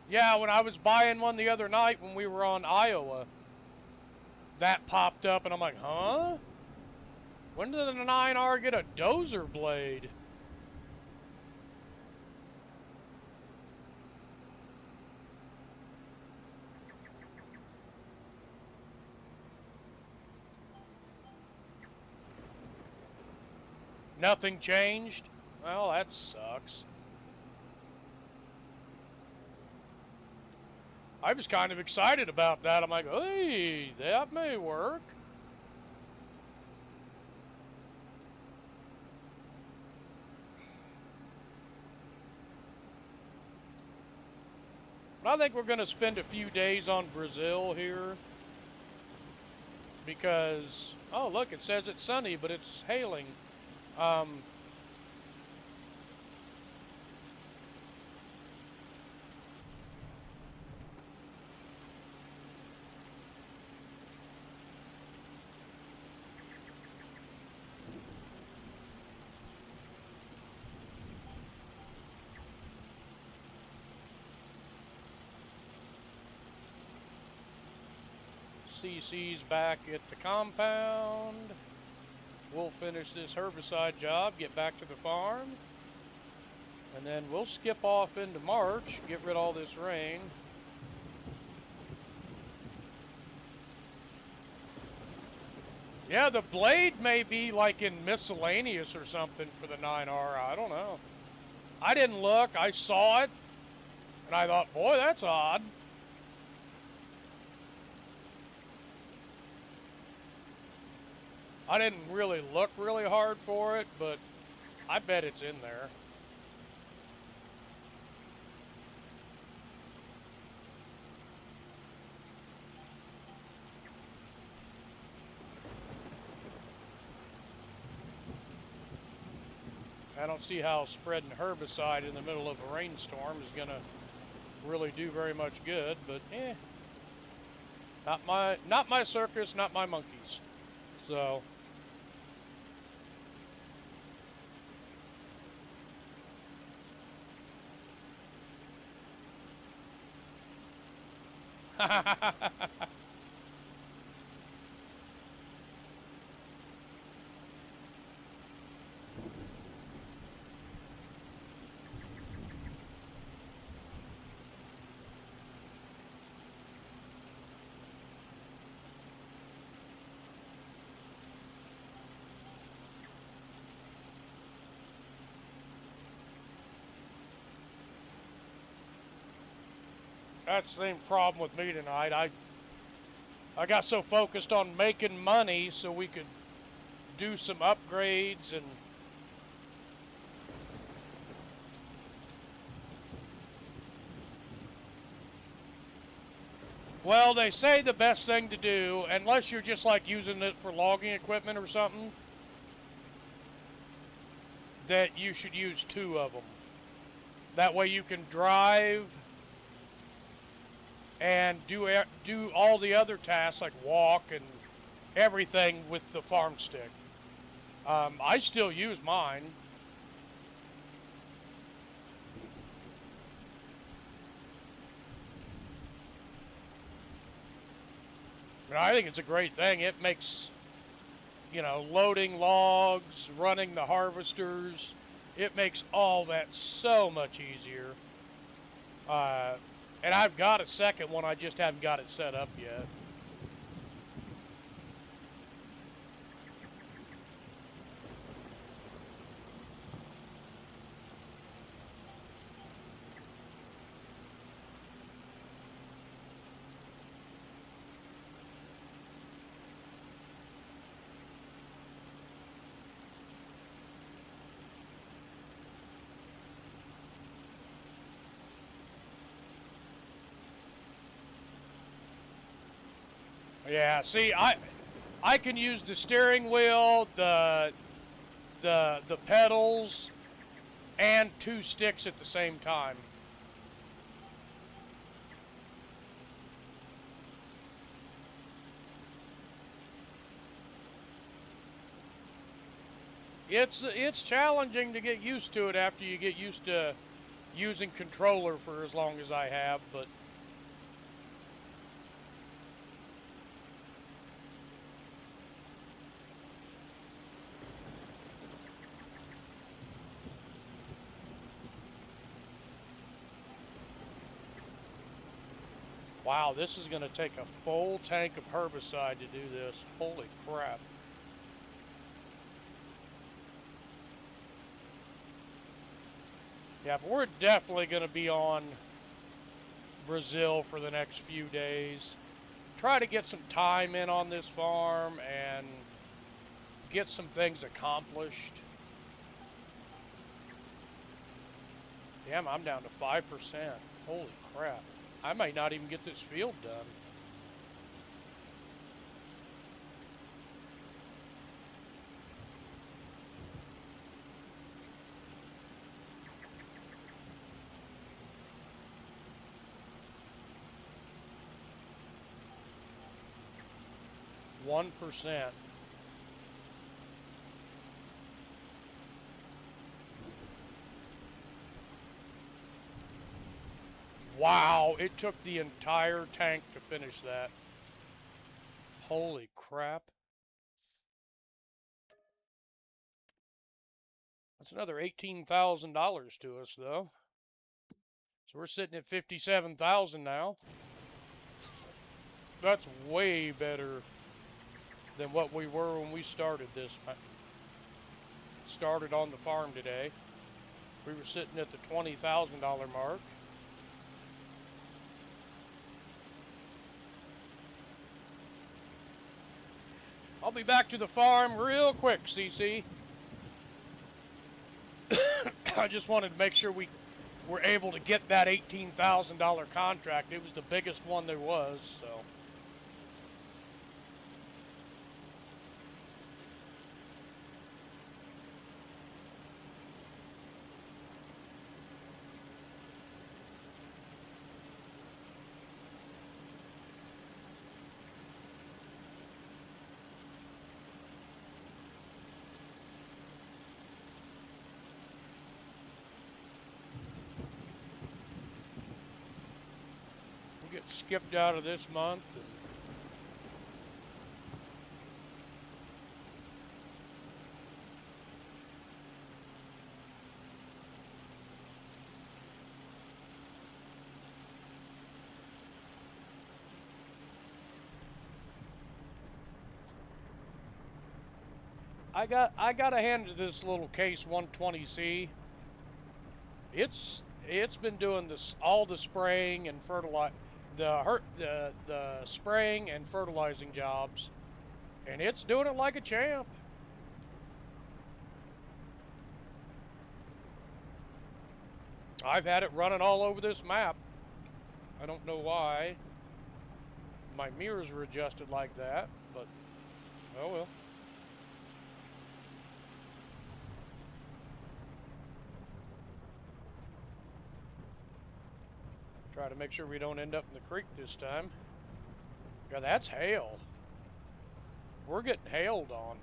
Yeah, when I was buying one the other night when we were on Iowa, that popped up and I'm like, huh? When did the 9R get a dozer blade? Nothing changed? Well, that sucks. I was kind of excited about that. I'm like, hey, that may work. But I think we're going to spend a few days on Brazil here. Because, oh, look, it says it's sunny, but it's hailing. CC's back at the compound. We'll finish this herbicide job, get back to the farm, and then we'll skip off into March, get rid of all this rain. Yeah, the blade may be like in miscellaneous or something for the 9R. I don't know. I didn't look. I saw it, and I thought, boy, that's odd. I didn't really look really hard for it, but I bet it's in there. I don't see how spreading herbicide in the middle of a rainstorm is going to really do very much good, but not my circus, not my monkeys. So that's the same problem with me tonight. I got so focused on making money so we could do some upgrades and well, they say the best thing to do, unless you're just like using it for logging equipment or something, that you should use 2 of them. That way you can drive and do all the other tasks like walk and everything with the farm stick. I still use mine. And I think it's a great thing. It makes, you know, loading logs, running the harvesters, it makes all that so much easier. And I've got a second one, I just haven't got it set up yet. Yeah, see, I can use the steering wheel, the pedals, and 2 sticks at the same time. It's challenging to get used to it after you get used to using controller for as long as I have, but wow, this is going to take a full tank of herbicide to do this. Holy crap. Yeah, but we're definitely going to be on Brazil for the next few days. Try to get some time in on this farm and get some things accomplished. Damn, I'm down to 5%. Holy crap. I might not even get this field done. One percent. Wow, it took the entire tank to finish that. Holy crap. That's another $18,000 to us, though. So we're sitting at 57,000 now. That's way better than what we were when we started this. Started on the farm today. We were sitting at the $20,000 mark. I'll be back to the farm real quick, CC. I just wanted to make sure we were able to get that $18,000 contract. It was the biggest one there was, so. 'll get skipped out of this month. I got to hand this little case 120C. It's been doing this all the spraying and the spraying and fertilizing jobs, and it's doing it like a champ. I've had it running all over this map. I don't know why my mirrors were adjusted like that, but oh well. Try to make sure we don't end up in the creek this time. Yeah, that's hail. We're getting hailed on.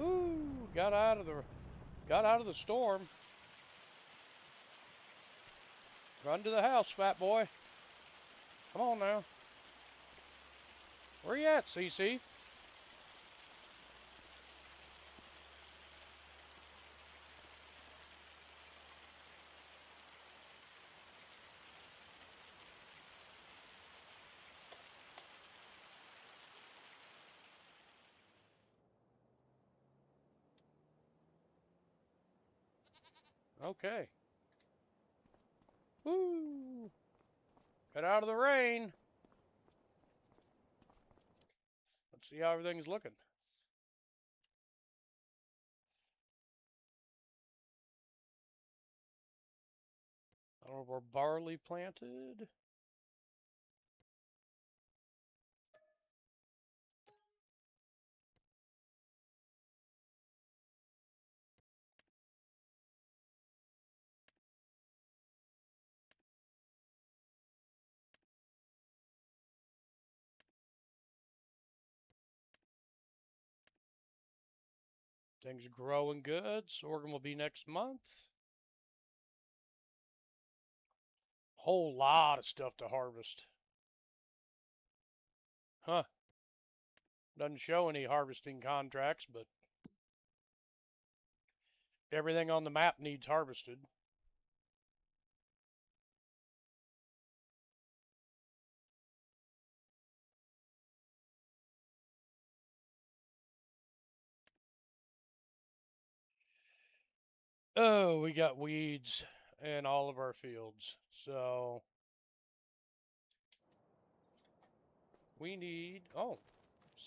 Ooh, got out of the storm. Run to the house, fat boy. Come on now. Where you at, CC? Okay. Woo! Get out of the rain. Let's see how everything's looking. I don't know if we're barley planted. Things are growing good. Sorghum will be next month. Whole lot of stuff to harvest. Huh. Doesn't show any harvesting contracts, but everything on the map needs harvested. Oh, we got weeds in all of our fields. So we need, oh,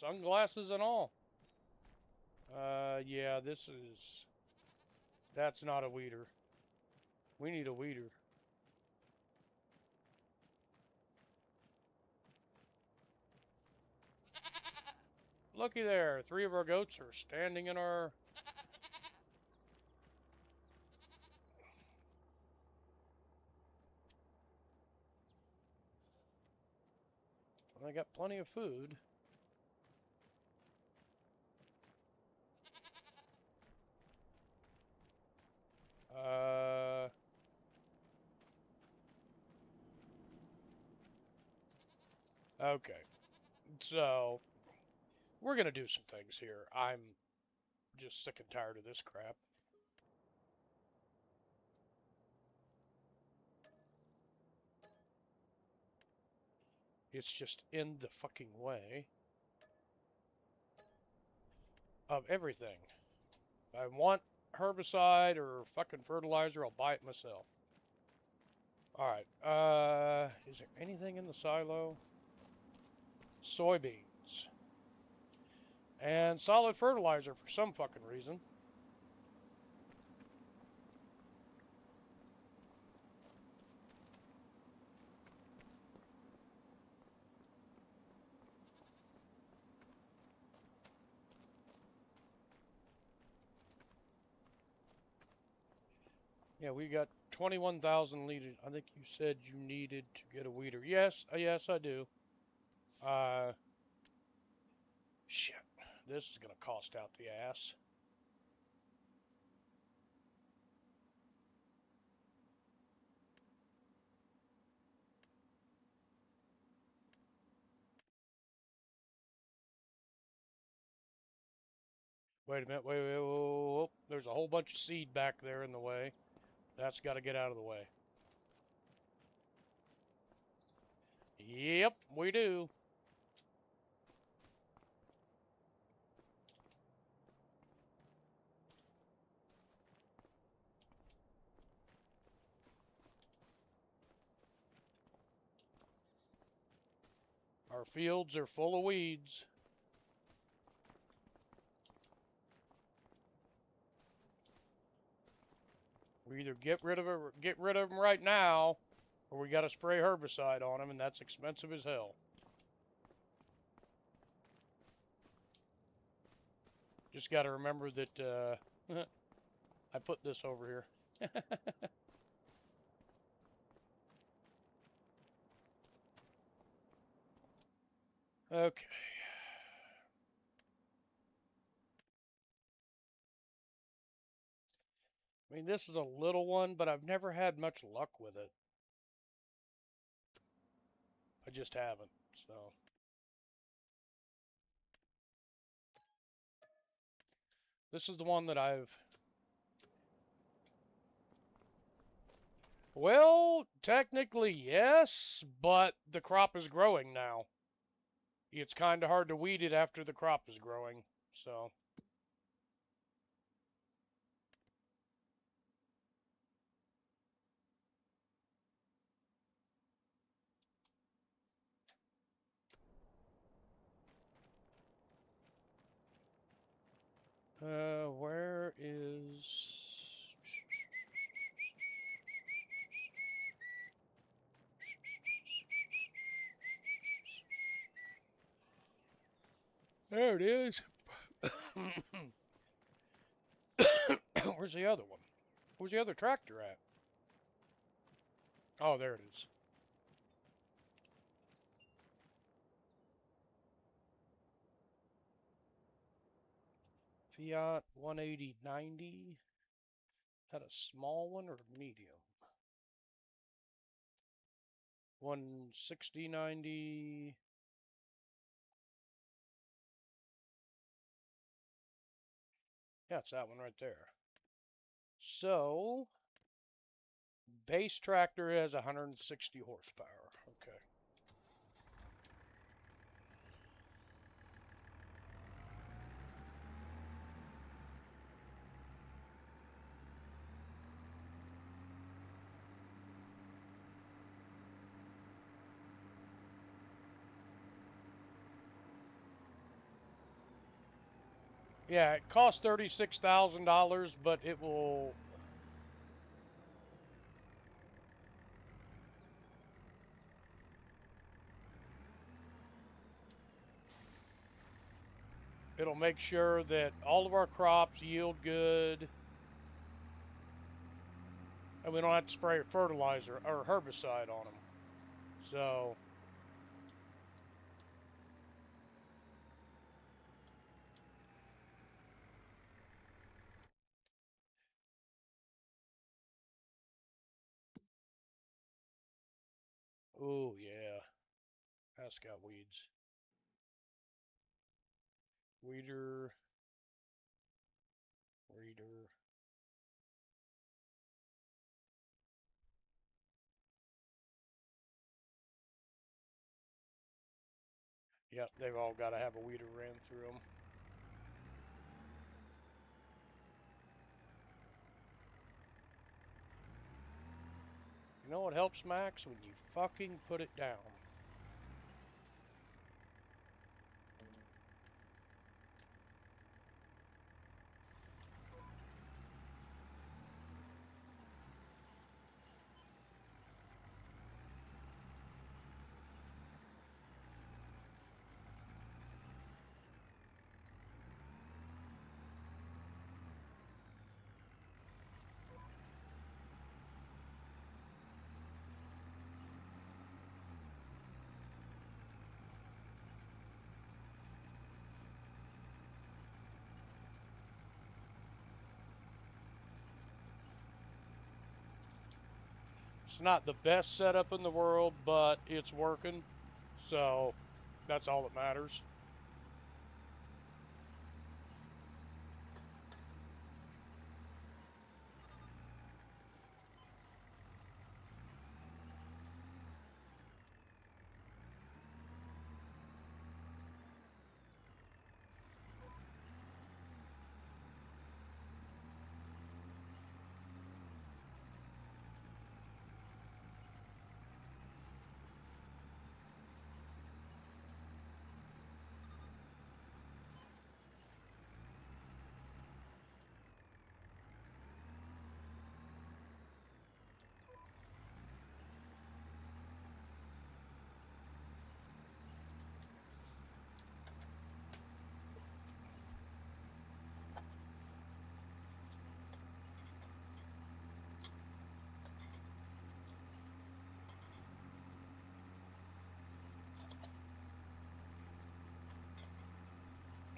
sunglasses and all. Yeah, that's not a weeder. We need a weeder. Looky there, 3 of our goats are standing in our... Well, they got plenty of food. Okay. So, we're gonna do some things here. I'm just sick and tired of this crap. It's just in the fucking way of everything. If I want herbicide or fucking fertilizer, I'll buy it myself. Alright, is there anything in the silo? Soybeans. And solid fertilizer for some fucking reason. Yeah, we got 21,000 liters. I think you said you needed to get a weeder. Yes, yes, I do. Shit. This is gonna cost out the ass. Wait a minute, wait, whoa. There's a whole bunch of seed back there in the way. That's got to get out of the way. Yep, we do. Our fields are full of weeds. We either get rid of them right now, or we got to spray herbicide on them, and that's expensive as hell. Just got to remember that I put this over here. Okay. I mean, this is a little one, but I've never had much luck with it. I just haven't, so. This is the one that I've... Well, technically yes, but the crop is growing now. It's kind of hard to weed it after the crop is growing, so... There it is. Where's the other one? Where's the other tractor at? Oh, there it is. Fiat 180/90. Is that a small one or a medium? 160/90. Yeah, it's that one right there. So, base tractor has 160 horsepower. Okay. Yeah, it costs $36,000, but it will. It'll make sure that all of our crops yield good, and we don't have to spray fertilizer or herbicide on them. So, oh yeah, that's got weeds. Weeder, weeder. Yep, they've all got to have a weeder ran through them. You know what helps, Max? When you fucking put it down. It's not the best setup in the world, but it's working. So, that's all that matters.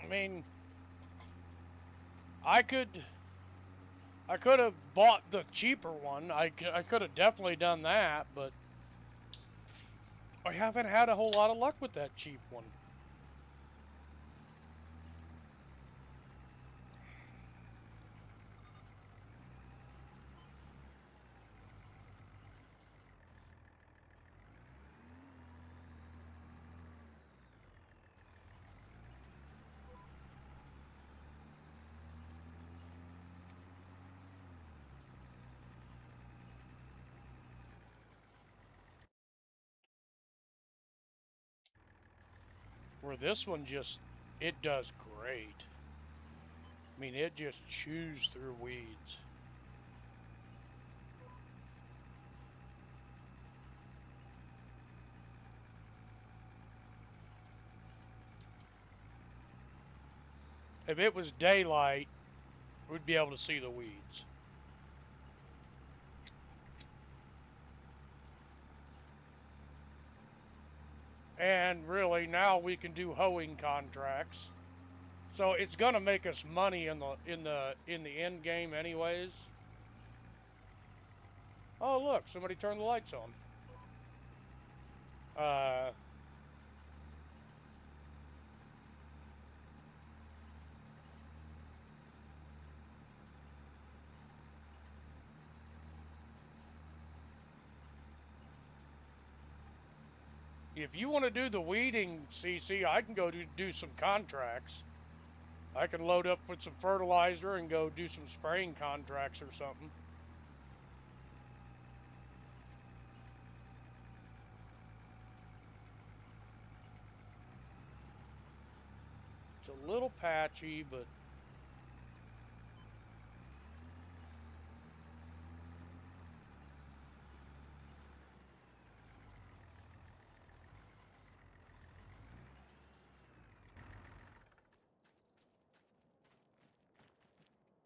I mean, I could have bought the cheaper one. I could have definitely done that, but I haven't had a whole lot of luck with that cheap one. Where this one just, it does great. I mean, it just chews through weeds. If it was daylight, we'd be able to see the weeds. And really, now we can do hoeing contracts. So it's gonna make us money in the end game, anyways. Oh look, somebody turned the lights on. If you want to do the weeding, CC, I can go do some contracts. I can load up with some fertilizer and go do some spraying contracts or something. It's a little patchy, but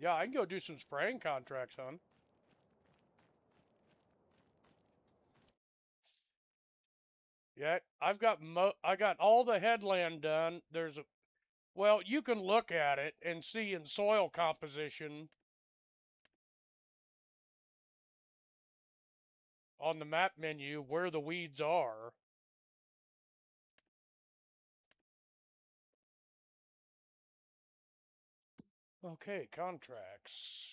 yeah, I can go do some spraying contracts, hon. Yeah, I got all the headland done. Well, you can look at it and see in soil composition on the map menu where the weeds are. Okay, contracts.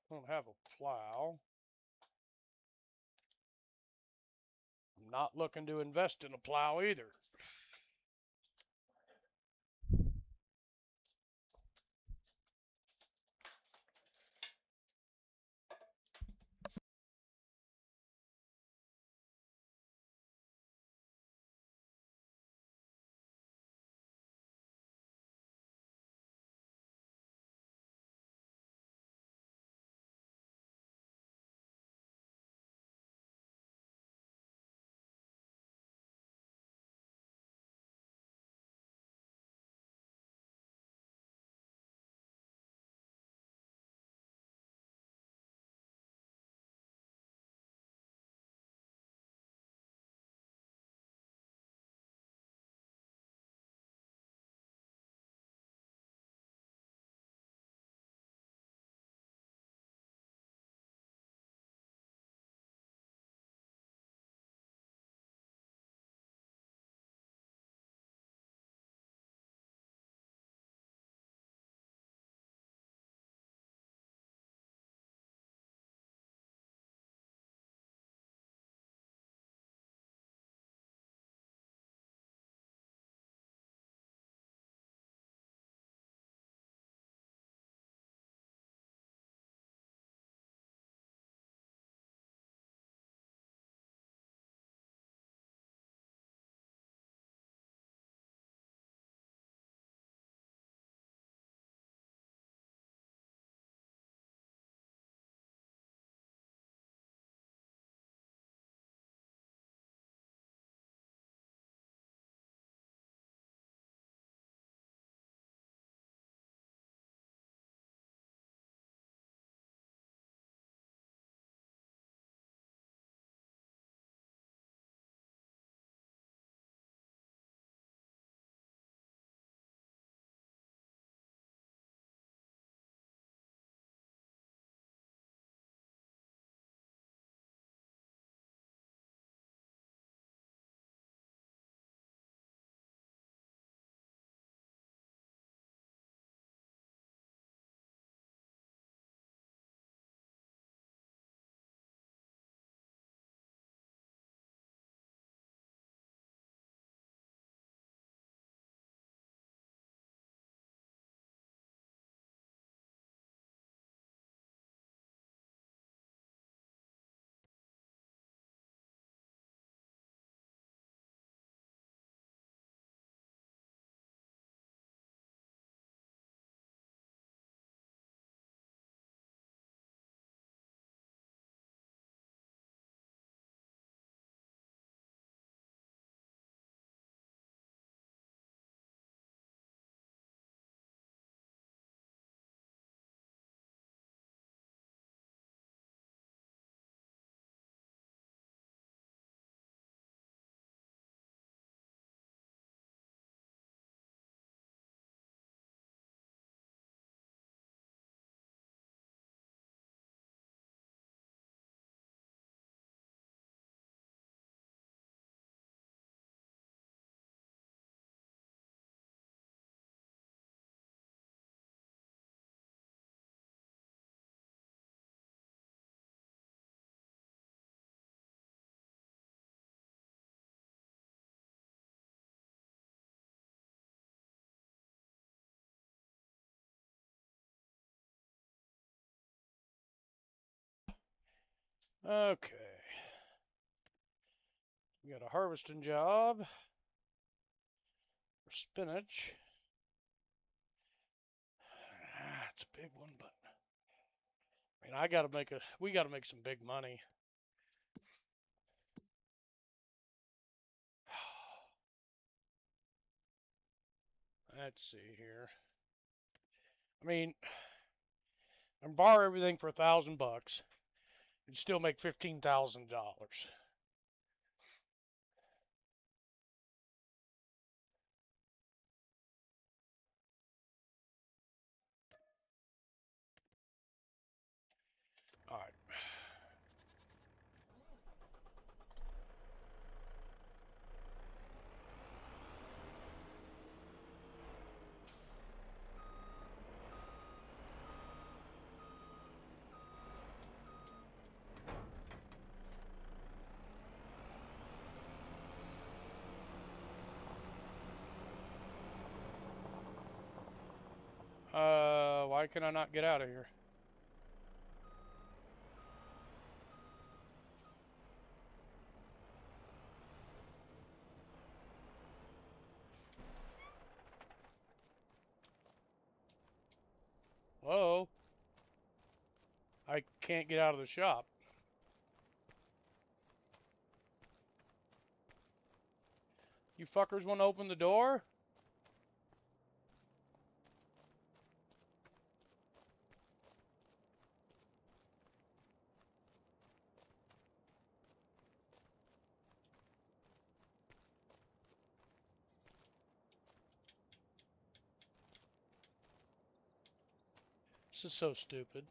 Don't have a plow. I'm not looking to invest in a plow either. Okay. We got a harvesting job for spinach. It's a big one, but I mean, we gotta make some big money. Let's see here. I mean, I can borrow everything for $1,000 and still make $15,000. All right. Why can I not get out of here? Whoa. I can't get out of the shop. You fuckers want to open the door? This is so stupid.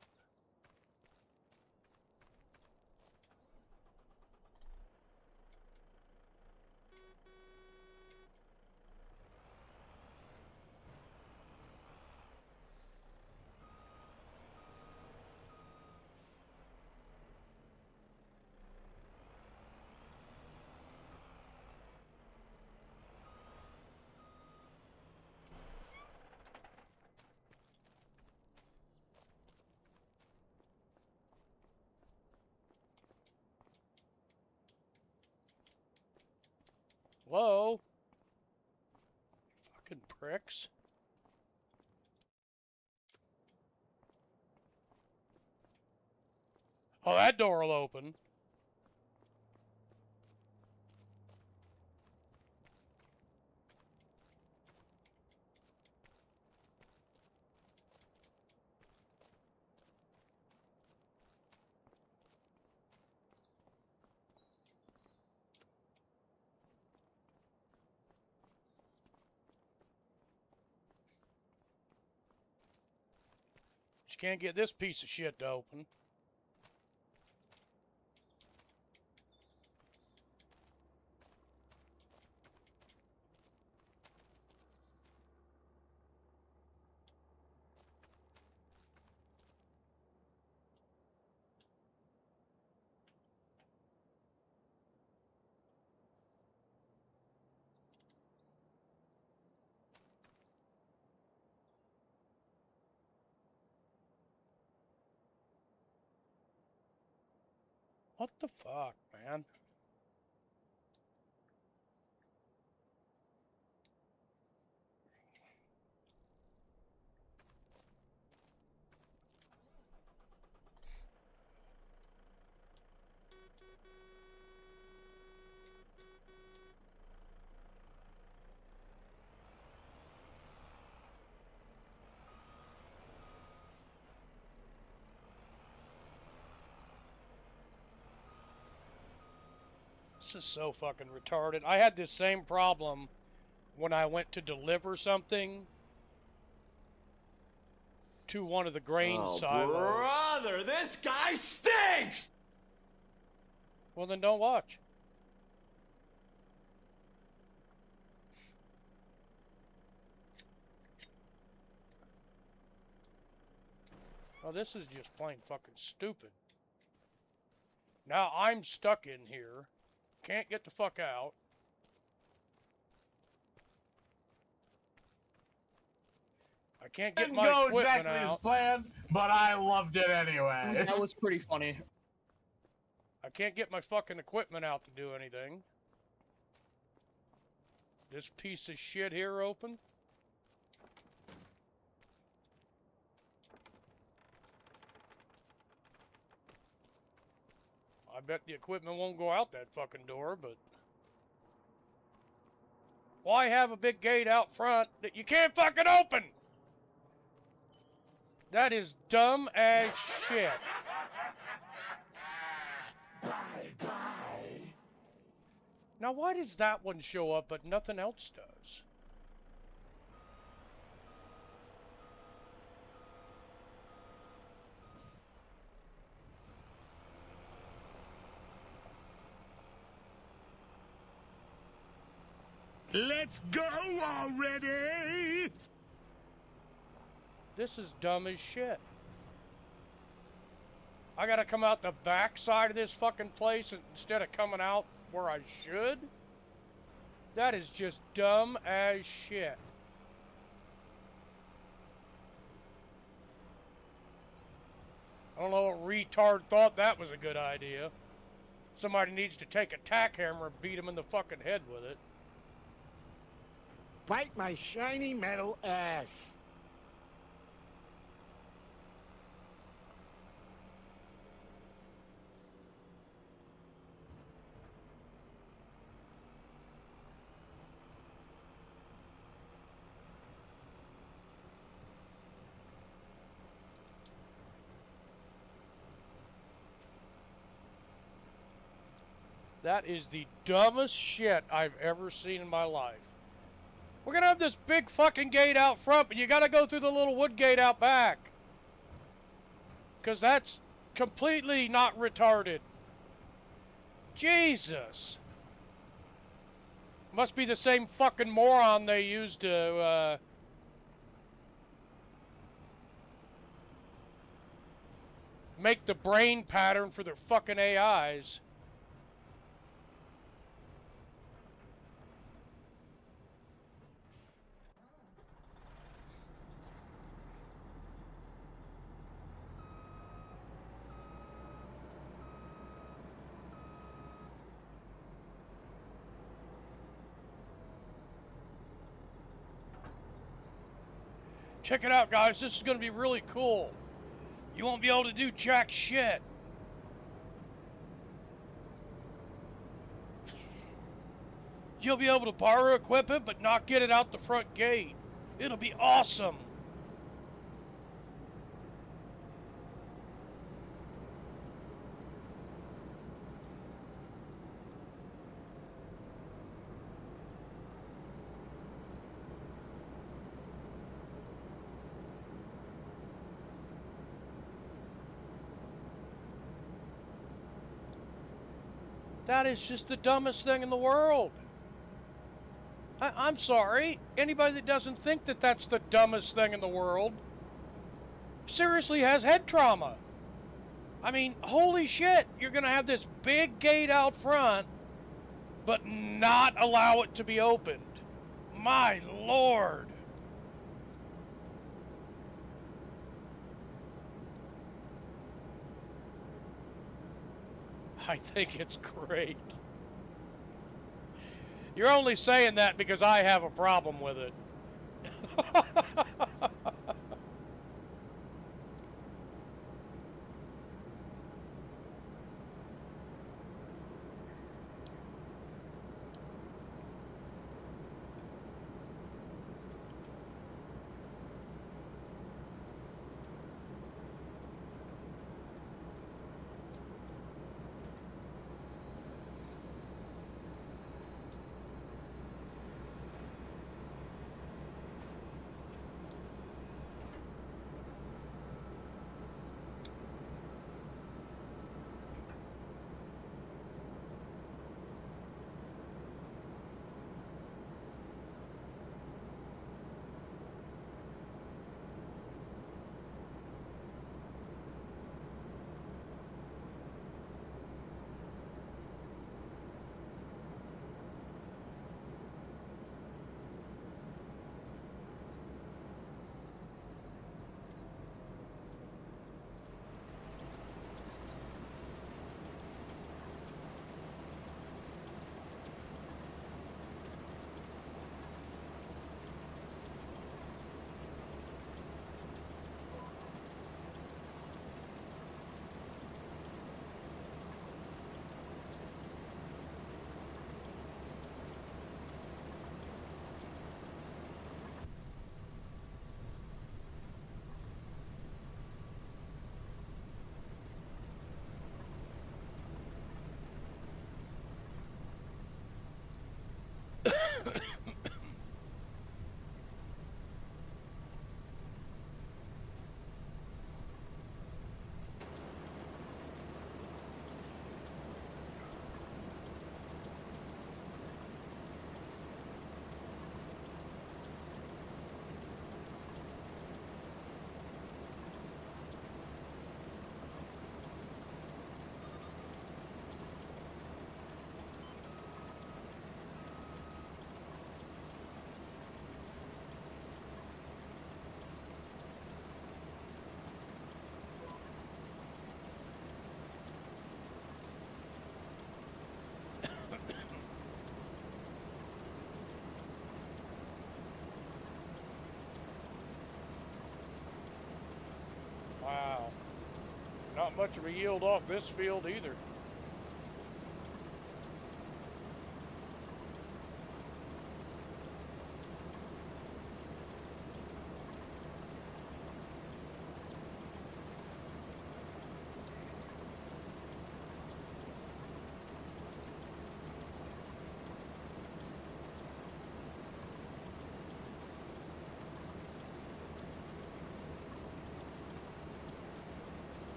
Whoa. Fucking pricks. Oh, that door will open. You can't get this piece of shit to open. What the fuck, man? This is so fucking retarded. I had this same problem when I went to deliver something to one of the grain silos.
Brother, this guy stinks!
Well, then don't watch. Well, this is just plain fucking stupid. Now I'm stuck in here. Can't get the fuck out. I can't get my
go
equipment
exactly as
out.
planned, but I loved it anyway.
That was pretty funny.
I can't get my fucking equipment out to do anything. This piece of shit here open. I bet the equipment won't go out that fucking door, but... Why have a big gate out front that you can't fucking open? That is dumb as shit.
Bye-bye.
Now why does that one show up but nothing else does?
Let's go already!
This is dumb as shit. I gotta come out the back side of this fucking place instead of coming out where I should? That is just dumb as shit. I don't know what retard thought that was a good idea. Somebody needs to take a tack hammer and beat him in the fucking head with it.
Bite my shiny metal ass.
That is the dumbest shit I've ever seen in my life. We're gonna have this big fucking gate out front, but you gotta go through the little wood gate out back. 'Cause that's completely not retarded. Jesus. Must be the same fucking moron they used to, make the brain pattern for their fucking AIs. Check it out, guys. This is going to be really cool. You won't be able to do jack shit. You'll be able to borrow equipment, but not get it out the front gate. It'll be awesome. That is just the dumbest thing in the world. I'm sorry. Anybody that doesn't think that that's the dumbest thing in the world seriously has head trauma. I mean, holy shit. You're going to have this big gate out front, but not allow it to be opened. My Lord. I think it's great. You're only saying that because I have a problem with it. much of a yield off this field either.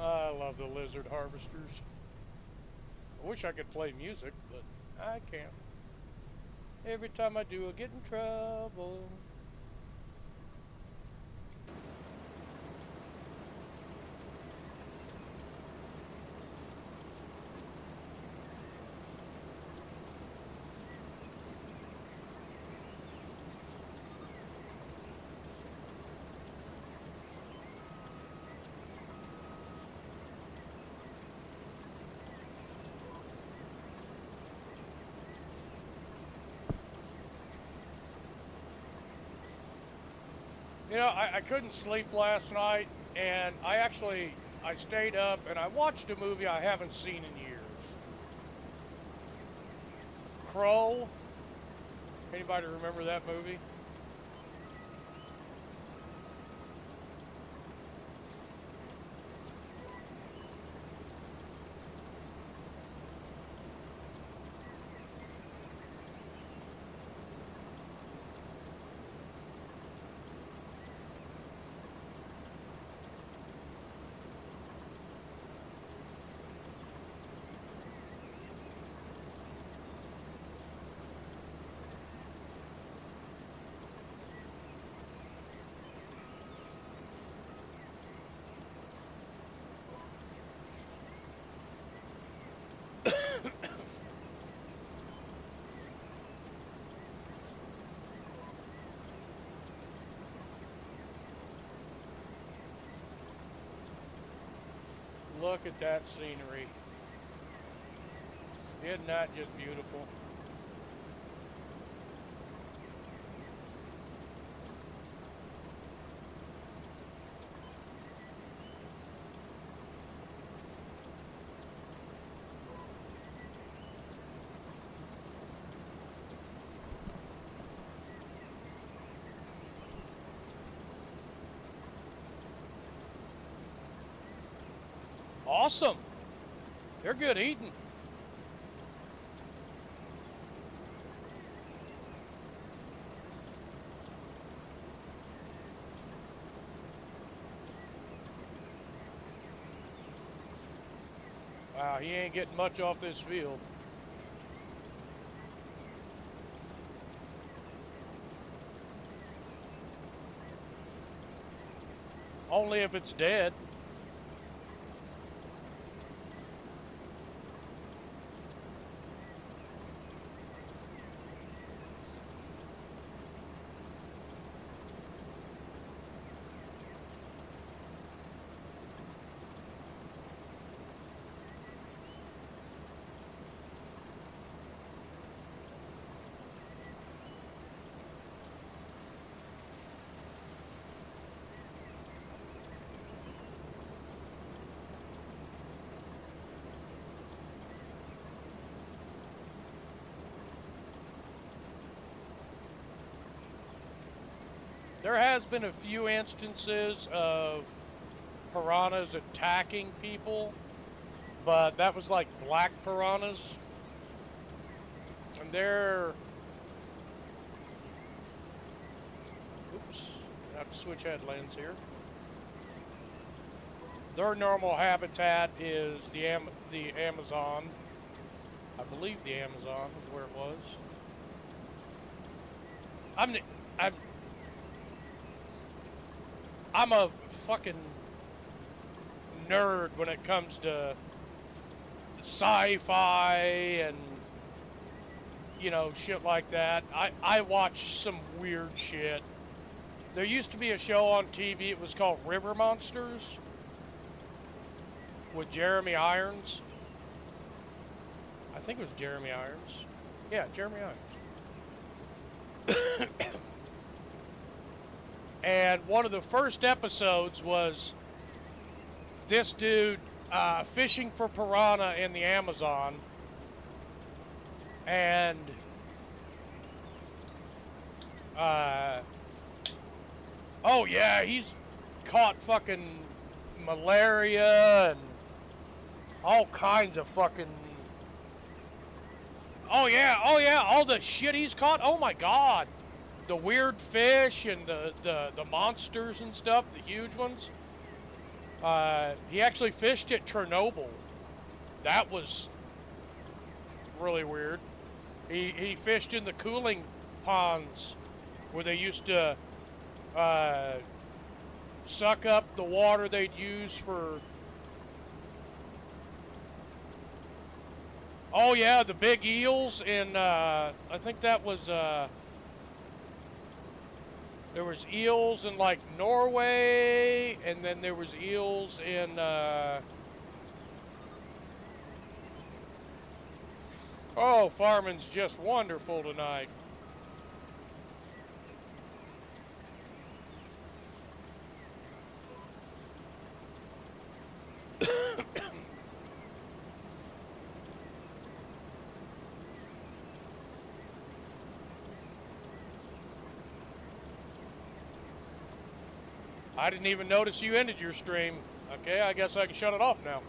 I love the lizard harvesters. I wish I could play music, but I can't. Every time I do, I get in trouble. You know, I couldn't sleep last night, and I stayed up and I watched a movie I haven't seen in years. Crow. Anybody remember that movie? Look at that scenery. Isn't that just beautiful? Awesome. They're good eating. Wow, he ain't getting much off this field. Only if it's dead. There has been a few instances of piranhas attacking people, but that was like black piranhas. And they're... Oops, I have to switch headlands here. Their normal habitat is the Amazon. I believe the Amazon is where it was. I'm a fucking nerd when it comes to sci-fi and you know, shit like that. I watch some weird shit. There used to be a show on TV, it was called River Monsters with Jeremy Irons. I think it was Jeremy Irons. Yeah, Jeremy Irons. And one of the first episodes was this dude fishing for piranha in the Amazon. And oh yeah, he's caught fucking malaria and all kinds of fucking, oh yeah, all the shit he's caught. Oh my god, the weird fish and the monsters and stuff, the huge ones. He actually fished at Chernobyl. That was really weird. He fished in the cooling ponds where they used to suck up the water they'd use for, oh yeah, the big eels in, I think that was, there was eels in like Norway, and then there was eels in, oh, farming's just wonderful tonight. I didn't even notice you ended your stream. Okay, I guess I can shut it off now.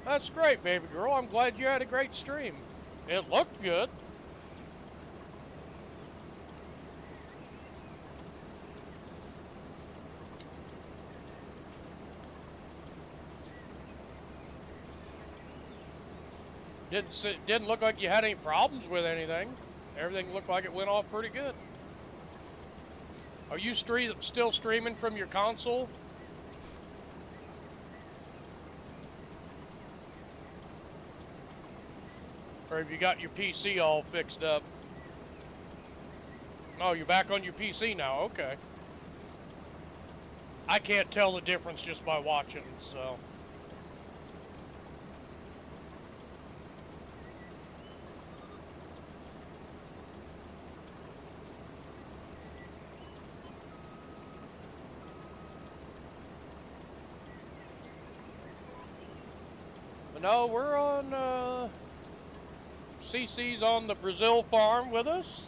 That's great, baby girl. I'm glad you had a great stream. It looked good. Didn't look like you had any problems with anything. Everything looked like it went off pretty good. Are you still streaming from your console? Or have you got your PC all fixed up? Oh, you're back on your PC now, okay. I can't tell the difference just by watching, so. But no, we're on, CC's on the Brazil farm with us.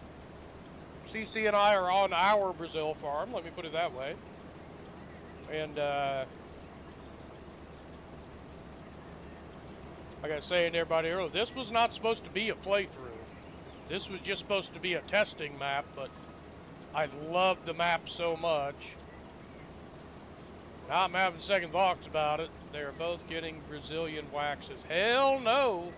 CC and I are on our Brazil farm, let me put it that way. And like I was saying to everybody earlier, this was not supposed to be a playthrough. This was just supposed to be a testing map, but I loved the map so much. Now I'm having second thoughts about it. They're both getting Brazilian waxes. Hell no!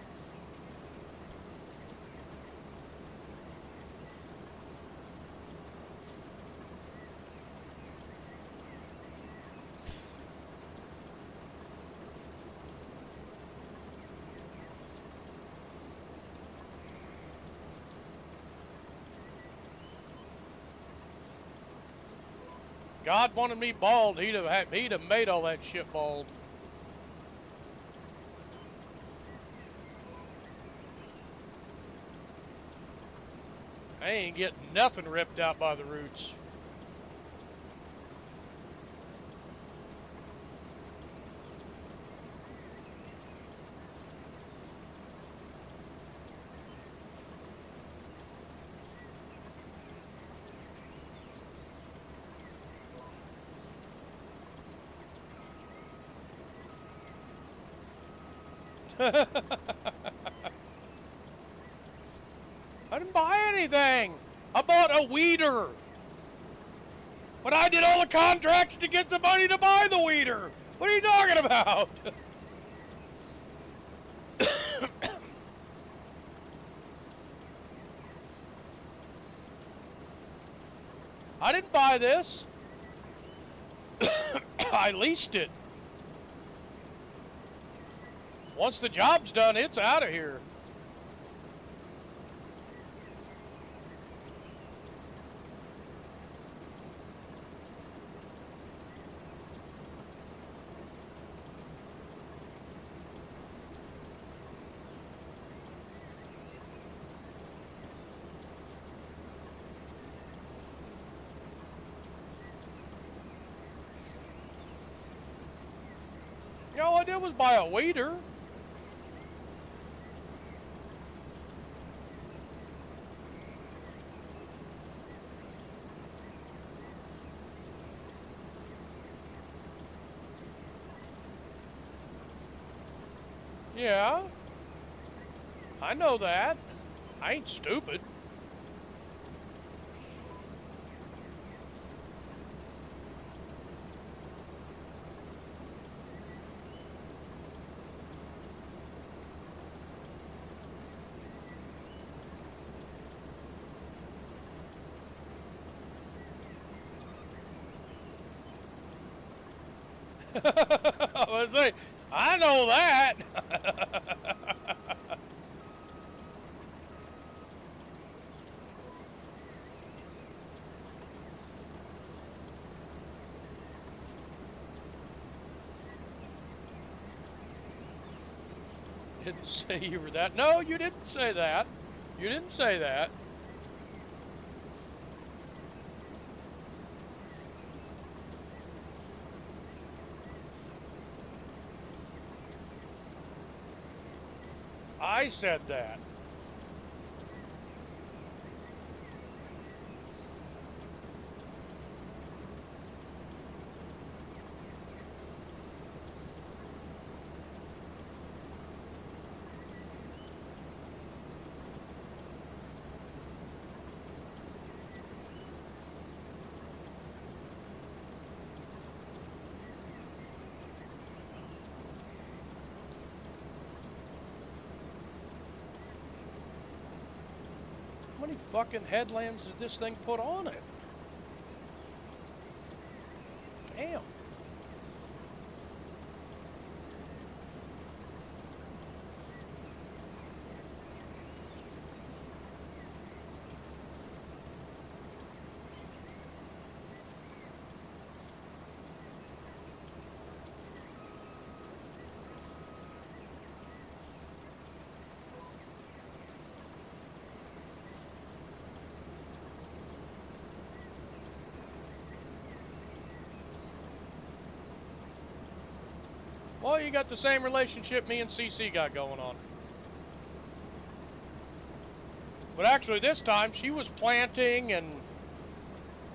God wanted me bald, he'd have made all that shit bald. I ain't getting nothing ripped out by the roots. I didn't buy anything. I bought a weeder. But I did all the contracts to get the money to buy the weeder. What are you talking about? I didn't buy this. I leased it. Once the job's done, it's out of here. All I did was buy a weeder. Yeah, I know that. I ain't stupid. I was say, I know that. Didn't say you were that. No, you didn't say that. You didn't say that. I said that. How many fucking headlamps did this thing put on it? Damn. Well, you got the same relationship me and CC got going on. But actually this time she was planting and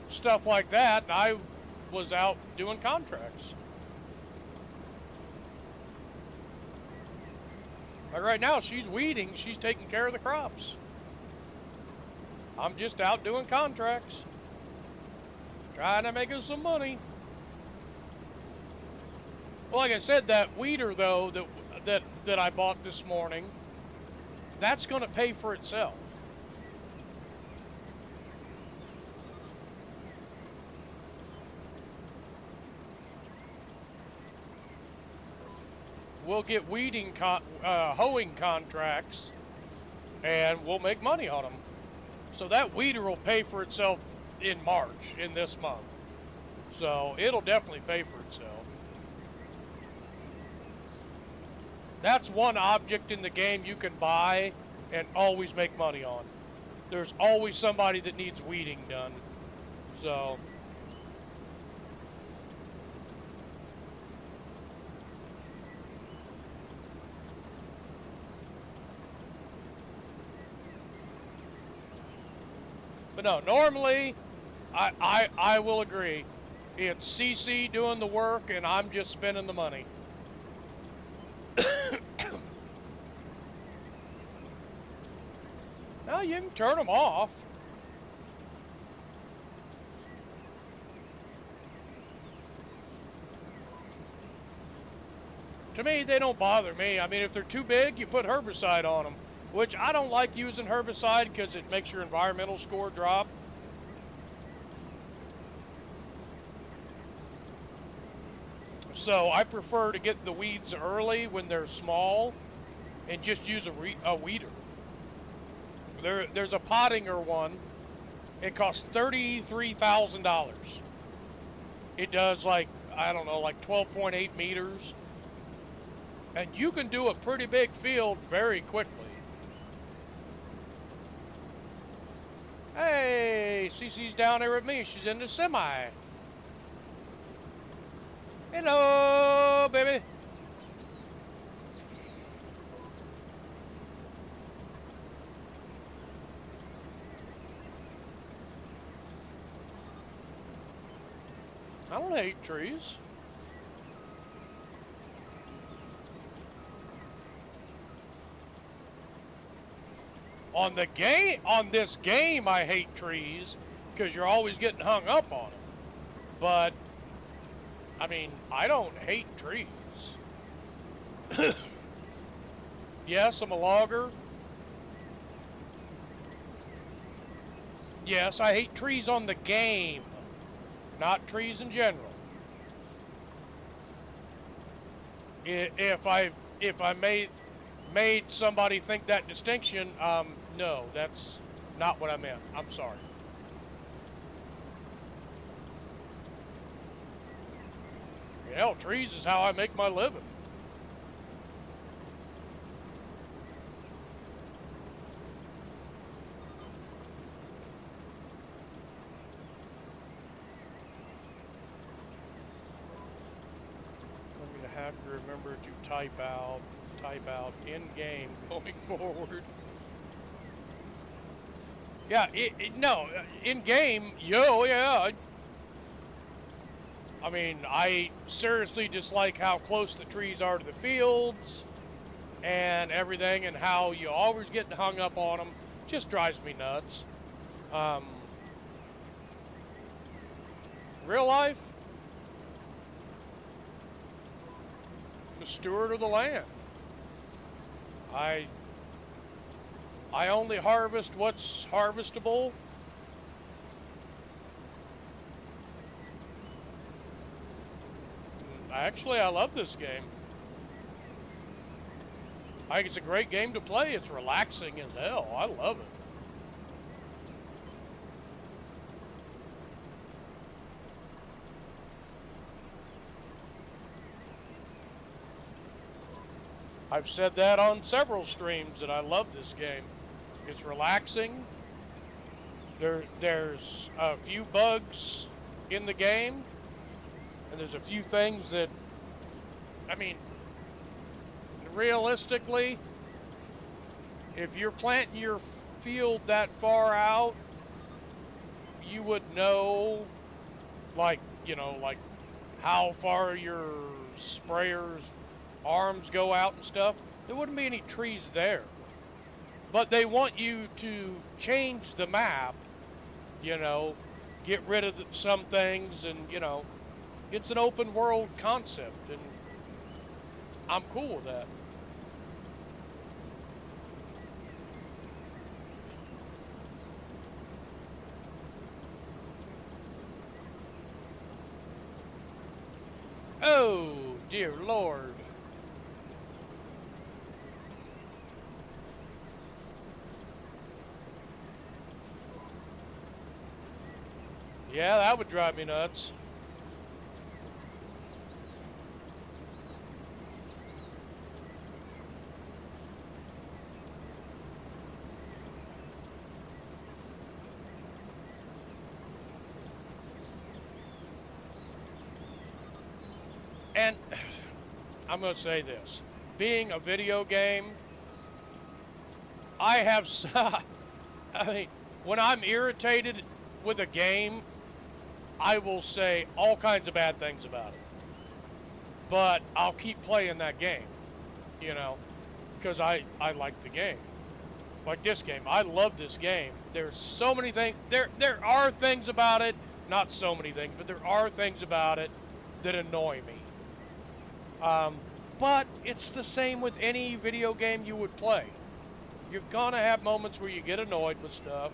stuff like that, and I was out doing contracts. Like right now she's weeding, she's taking care of the crops. I'm just out doing contracts. Trying to make us some money. Well, like I said, that weeder though that I bought this morning, that's going to pay for itself. We'll get hoeing contracts, and we'll make money on them. So that weeder will pay for itself in March, in this month. So it'll definitely pay for itself. That's one object in the game you can buy and always make money on. There's always somebody that needs weeding done. So but no, normally I will agree. It's CC doing the work and I'm just spending the money. Now you can turn them off. To me, they don't bother me. I mean, if they're too big, you put herbicide on them, which I don't like using herbicide because it makes your environmental score drop. So I prefer to get the weeds early when they're small and just use a weeder. There's a Pottinger one. It costs $33,000. It does like, I don't know, like 12.8 meters. And you can do a pretty big field very quickly. Hey, Cece's down there with me. She's in the semi. Hello, baby. I don't hate trees. On this game, I hate trees because you're always getting hung up on them. But I mean, I don't hate trees. Yes, I'm a logger. Yes, I hate trees on the game, not trees in general. If I made somebody think that distinction, no, that's not what I meant. I'm sorry. Hell, trees is how I make my living. I'm gonna have to remember to type out in game going forward. Yeah, no, in game, yeah. I mean, I seriously dislike how close the trees are to the fields and everything, and how you always get hung up on them. Just drives me nuts. Real life, the steward of the land. I only harvest what's harvestable. Actually, I love this game. I think it's a great game to play. It's relaxing as hell. I love it. I've said that on several streams that I love this game. It's relaxing. There's a few bugs in the game, and there's a few things that, I mean, realistically, if you're planting your field that far out, you would know, like, you know, like how far your sprayer's arms go out and stuff. There wouldn't be any trees there. But they want you to change the map, you know, get rid of some things, and, you know, it's an open world concept, and I'm cool with that. Oh, dear Lord. Yeah, that would drive me nuts. And I'm going to say this. Being a video game, I have, I mean, when I'm irritated with a game, I will say all kinds of bad things about it. But I'll keep playing that game, you know, because I like the game. Like this game. I love this game. There's so many things. There are things about it, not so many things, but there are things about it that annoy me. But it's the same with any video game you would play. You're gonna have moments where you get annoyed with stuff.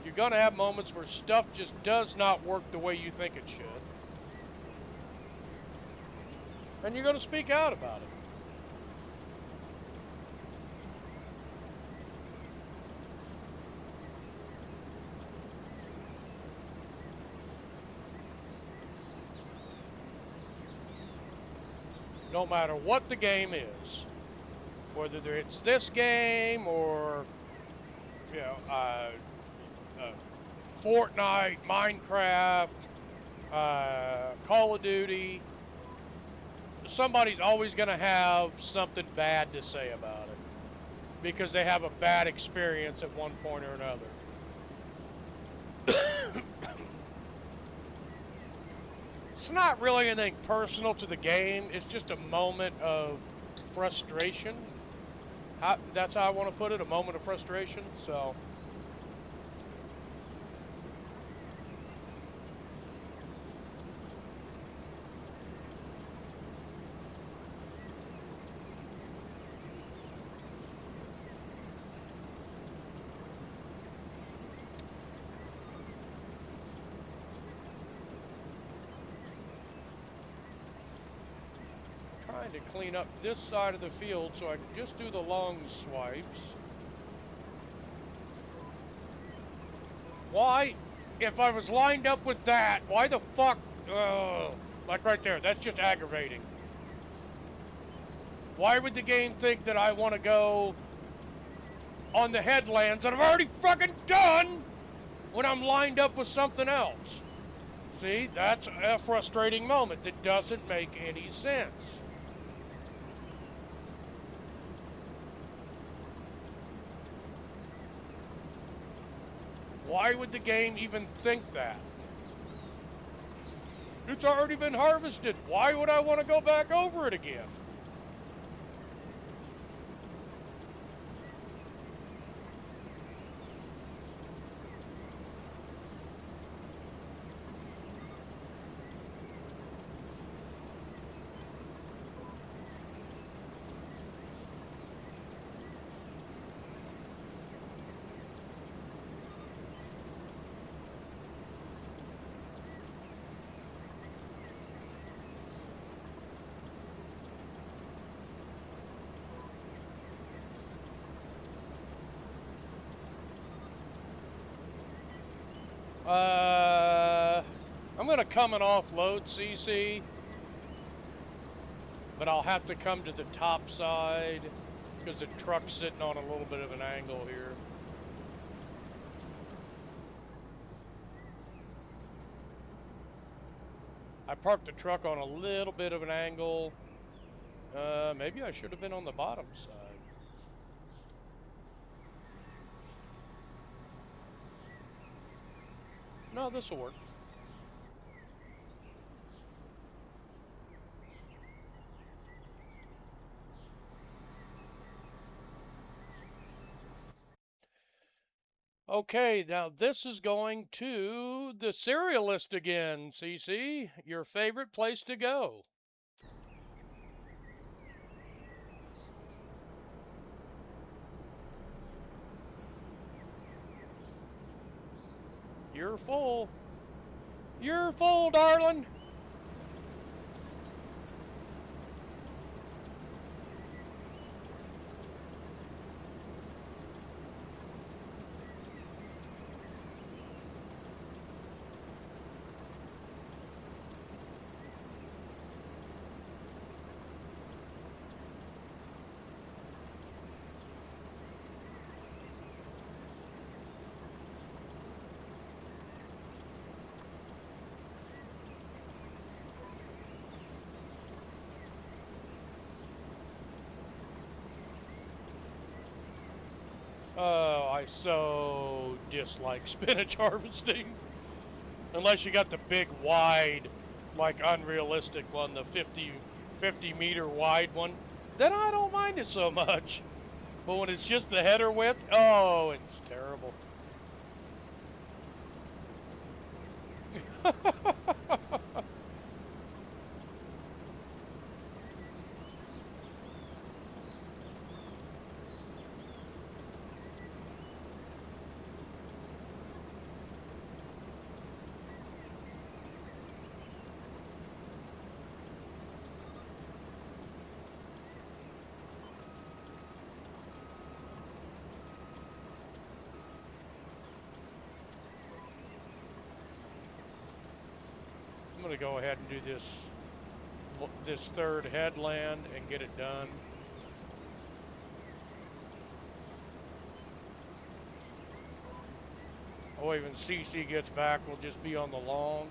You're gonna have moments where stuff just does not work the way you think it should. And you're gonna speak out about it. No matter what the game is, whether it's this game or, you know, Fortnite, Minecraft, Call of Duty, somebody's always going to have something bad to say about it because they have a bad experience at one point or another. It's not really anything personal to the game. It's just a moment of frustration. That's how I want to put it, a moment of frustration. So, to clean up this side of the field so I can just do the long swipes. Why? If I was lined up with that, why the fuck? Like right there, that's just aggravating. Why would the game think that I want to go on the headlands that I've already fucking done when I'm lined up with something else? See, that's a frustrating moment that doesn't make any sense. Why would the game even think that? It's already been harvested. Why would I want to go back over it again? I'm going to come and offload CC, but I'll have to come to the top side because the truck's sitting on a little bit of an angle here. I parked the truck on a little bit of an angle. Maybe I should have been on the bottom side. No, this will work. Okay, now this is going to the cereal list again, CC. Your favorite place to go. You're full. You're full, darling. Oh, I so dislike spinach harvesting. Unless you got the big, wide, like unrealistic one, the 50 meter wide one, then I don't mind it so much. But when it's just the header width, oh, it's terrible. going to go ahead and do this third headland and get it done. Oh, even CC gets back, we'll just be on the long.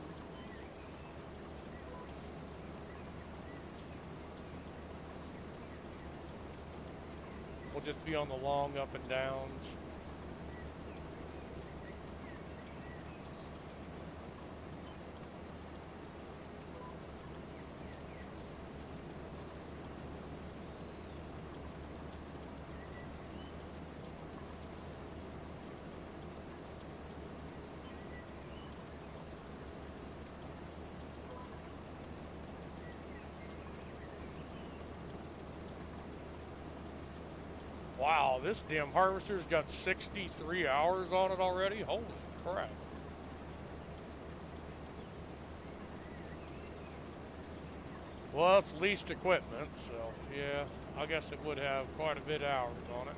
We'll just be on the long up and downs. Wow, this damn harvester's got 63 hours on it already? Holy crap. Well, it's leased equipment, so yeah, I guess it would have quite a bit of hours on it.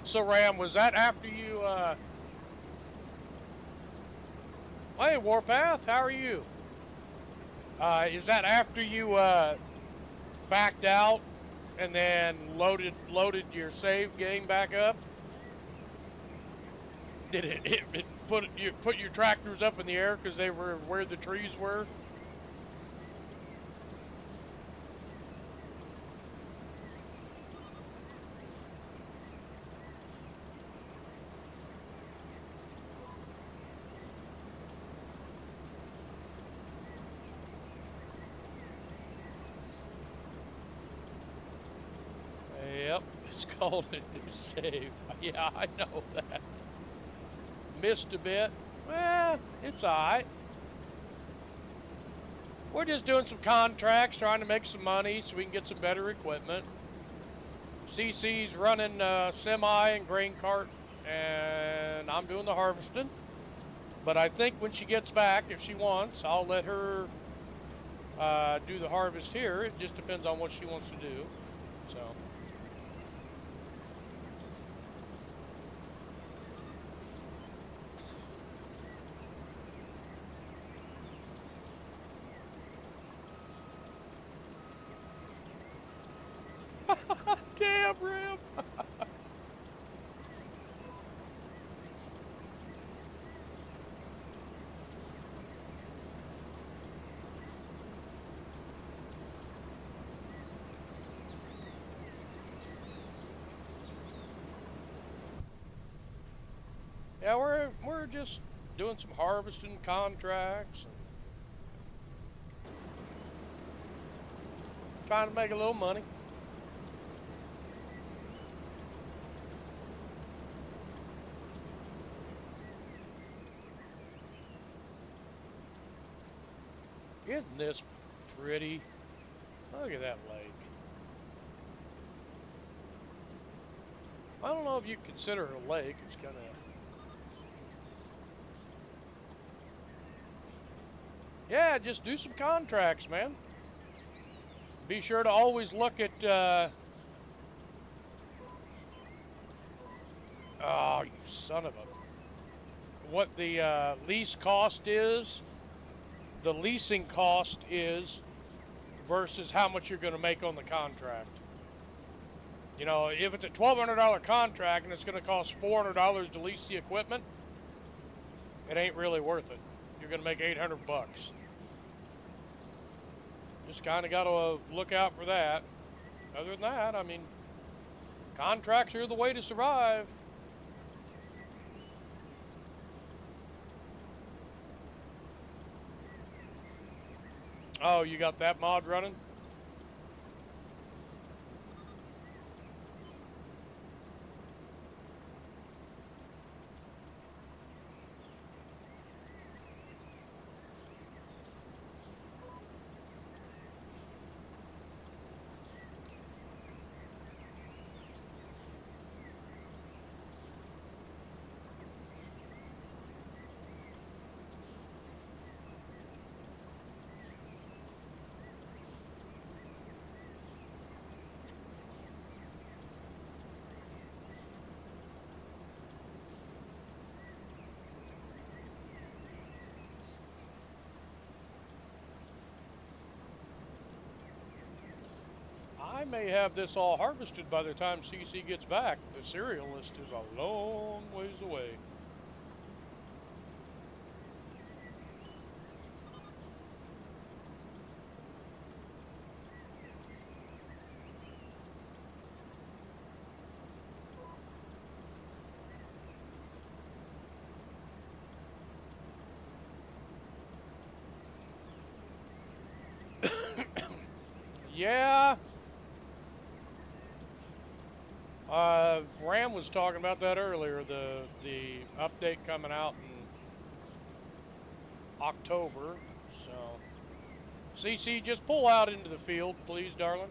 So Ram, was that after you, hey Warpath, how are you? Is that after you, backed out and then loaded your save game back up? Did it put your tractors up in the air because they were where the trees were? Yep, it's called a new save. Yeah, I know that. Missed a bit. Well, it's alright. We're just doing some contracts, trying to make some money so we can get some better equipment. CC's running semi and grain cart, and I'm doing the harvesting. But I think when she gets back, if she wants, I'll let her do the harvest here. It just depends on what she wants to do. So. Damn, Ram. Yeah, we're just doing some harvesting contracts and trying to make a little money. Isn't this pretty? Look at that lake. I don't know if you consider it a lake. It's kind of... Yeah, just do some contracts, man. Be sure to always look at... Oh, you son of a... What the lease cost is. The leasing cost is versus how much you're going to make on the contract. You know, if it's a $1,200 contract and it's going to cost $400 to lease the equipment, it ain't really worth it. You're going to make $800. Just kind of got to look out for that. Other than that, I mean, contracts are the way to survive. Oh, you got that mod running? I may have this all harvested by the time CC gets back. The cereal list is a long ways away. Yeah. Ram was talking about that earlier, the update coming out in October. So, CC, just pull out into the field, please, darling.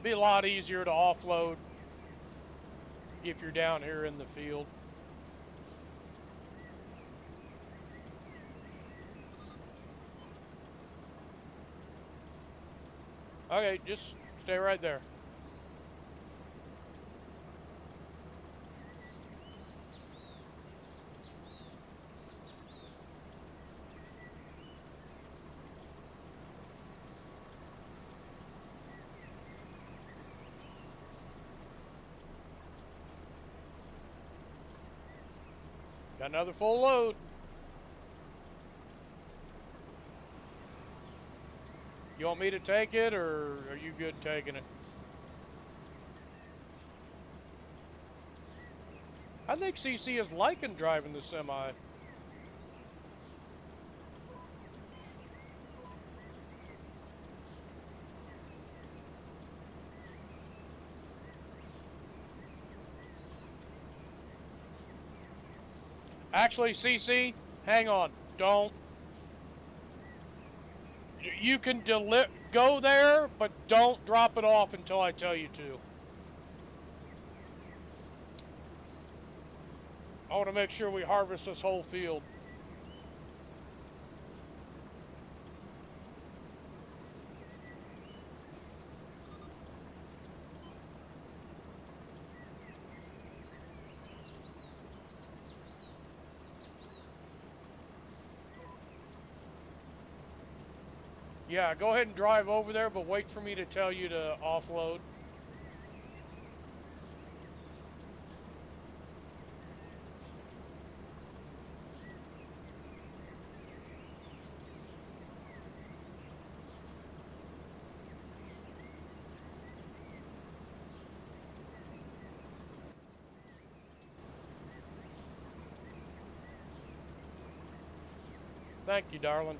Be a lot easier to offload if you're down here in the field. Okay, just stay right there. Got another full load. You want me to take it, or are you good taking it? I think CC is liking driving the semi. Actually, CC, hang on. Don't. You can go there, but don't drop it off until I tell you to. I want to make sure we harvest this whole field. Yeah, go ahead and drive over there, but wait for me to tell you to offload. Thank you, darling.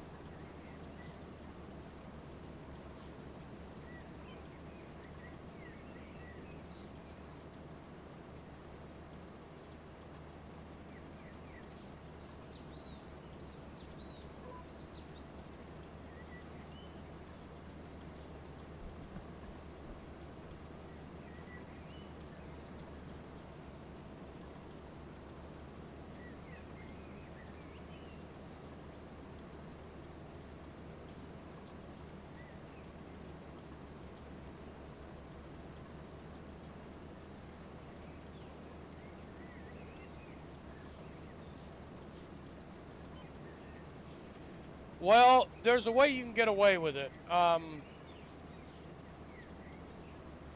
Well, there's a way you can get away with it.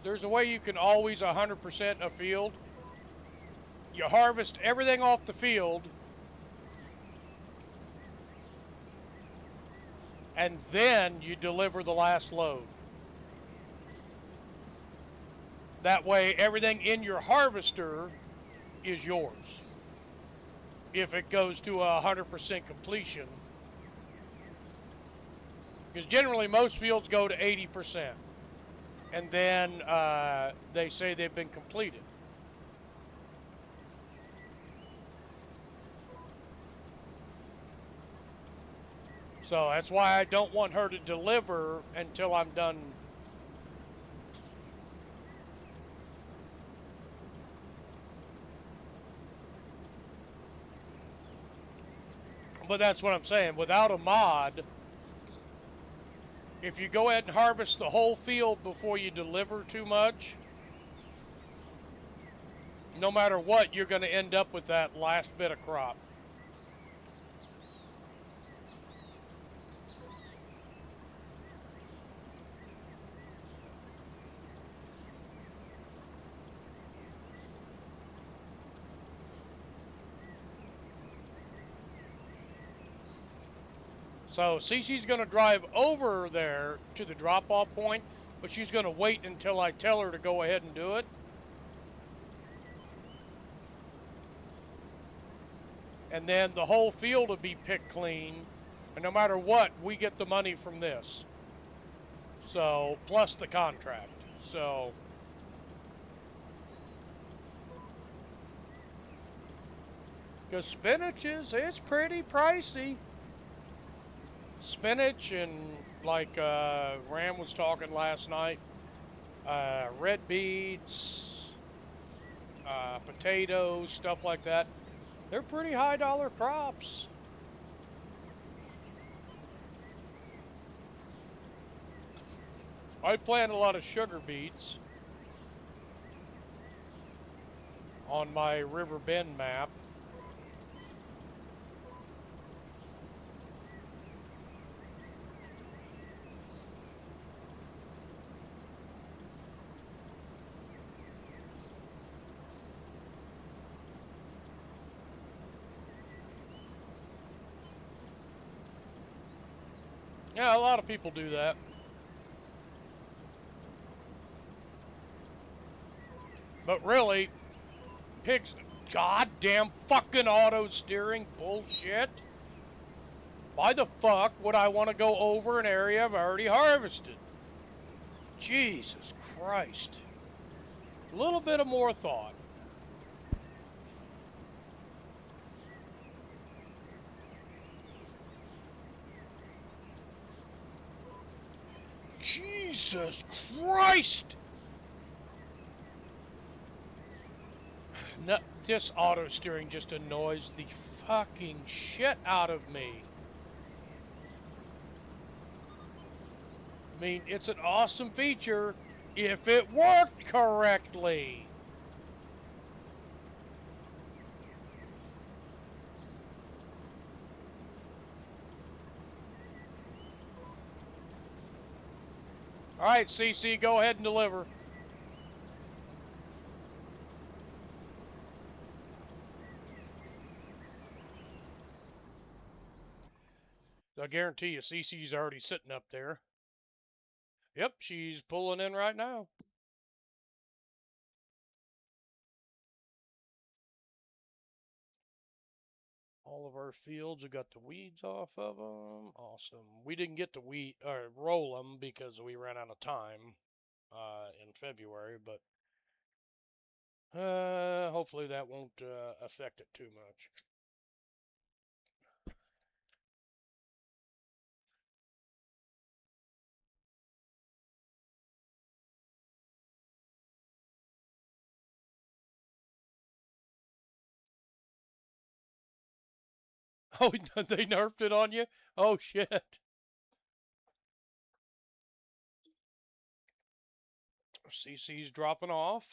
There's a way you can always 100% a field. You harvest everything off the field, and then you deliver the last load. That way, everything in your harvester is yours. If it goes to 100% completion Because generally most fields go to 80%. And then they say they've been completed. So that's why I don't want her to deliver until I'm done. But that's what I'm saying. Without a mod, if you go ahead and harvest the whole field before you deliver too much, no matter what, you're going to end up with that last bit of crop. So Cece's going to drive over there to the drop-off point, but she's going to wait until I tell her to go ahead and do it. And then the whole field will be picked clean. And no matter what, we get the money from this. So, plus the contract. So, because spinach it's pretty pricey. Spinach and like Ram was talking last night, red beets, potatoes, stuff like that. They're pretty high dollar crops. I plant a lot of sugar beets on my River Bend map. Yeah, a lot of people do that. But really, pigs, goddamn fucking auto steering bullshit. Why the fuck would I want to go over an area I've already harvested? Jesus Christ. A little bit of more thought. Jesus Christ! No, this auto steering just annoys the fucking shit out of me. I mean, it's an awesome feature if it worked correctly. All right, CC, go ahead and deliver. I guarantee you, CC's already sitting up there. Yep, she's pulling in right now. All of our fields have got the weeds off of them. Awesome. We didn't get to roll them because we ran out of time in February, but hopefully that won't affect it too much. Oh, they nerfed it on you? Oh, shit. CC's dropping off.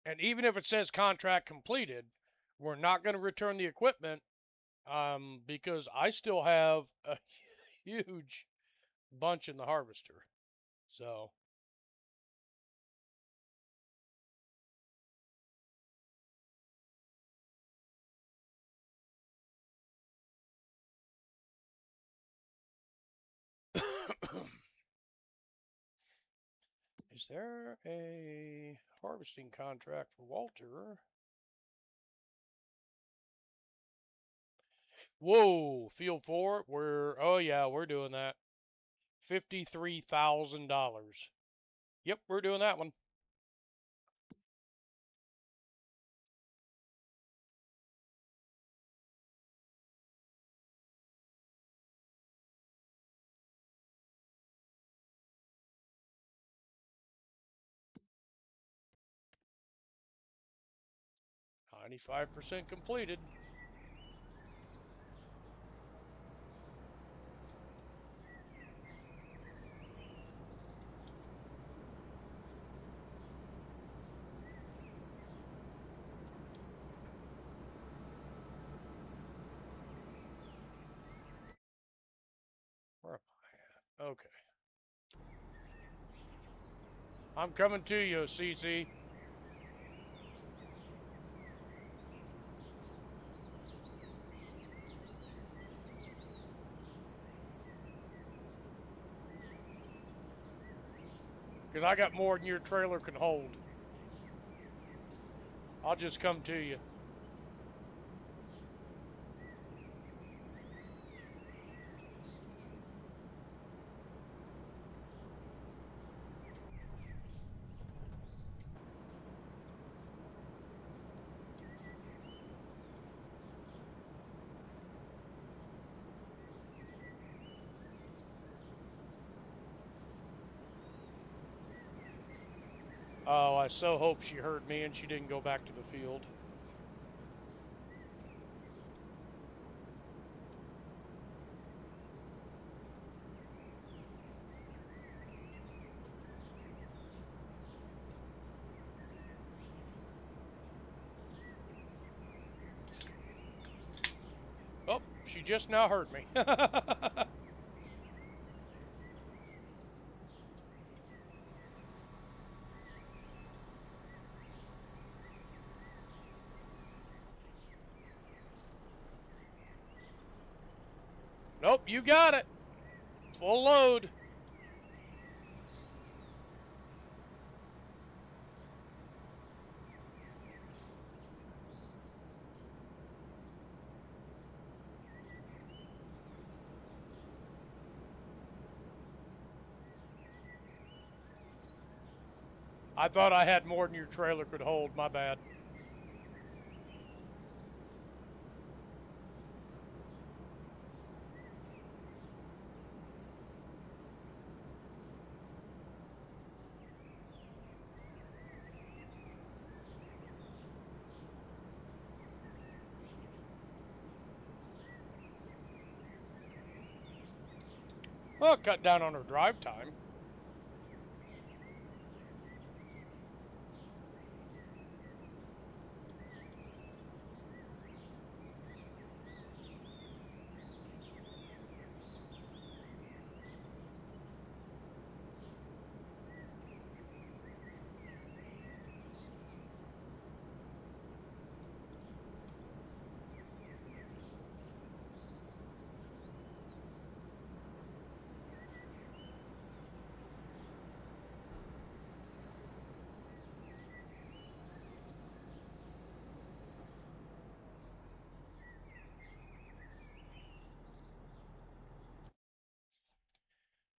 And even if it says contract completed, we're not going to return the equipment because I still have a huge bunch in the harvester. So, is there a harvesting contract for Walter? Whoa, Field 4, oh yeah, we're doing that. $53,000. Yep, we're doing that one. $95% completed. Where am I at? Okay. I'm coming to you, CC. Because I got more than your trailer can hold. I'll just come to you. Oh, I so hope she heard me and she didn't go back to the field. Oh, she just now heard me. Nope, you got it. Full load. I thought I had more than your trailer could hold. My bad. Well, cut down on her drive time.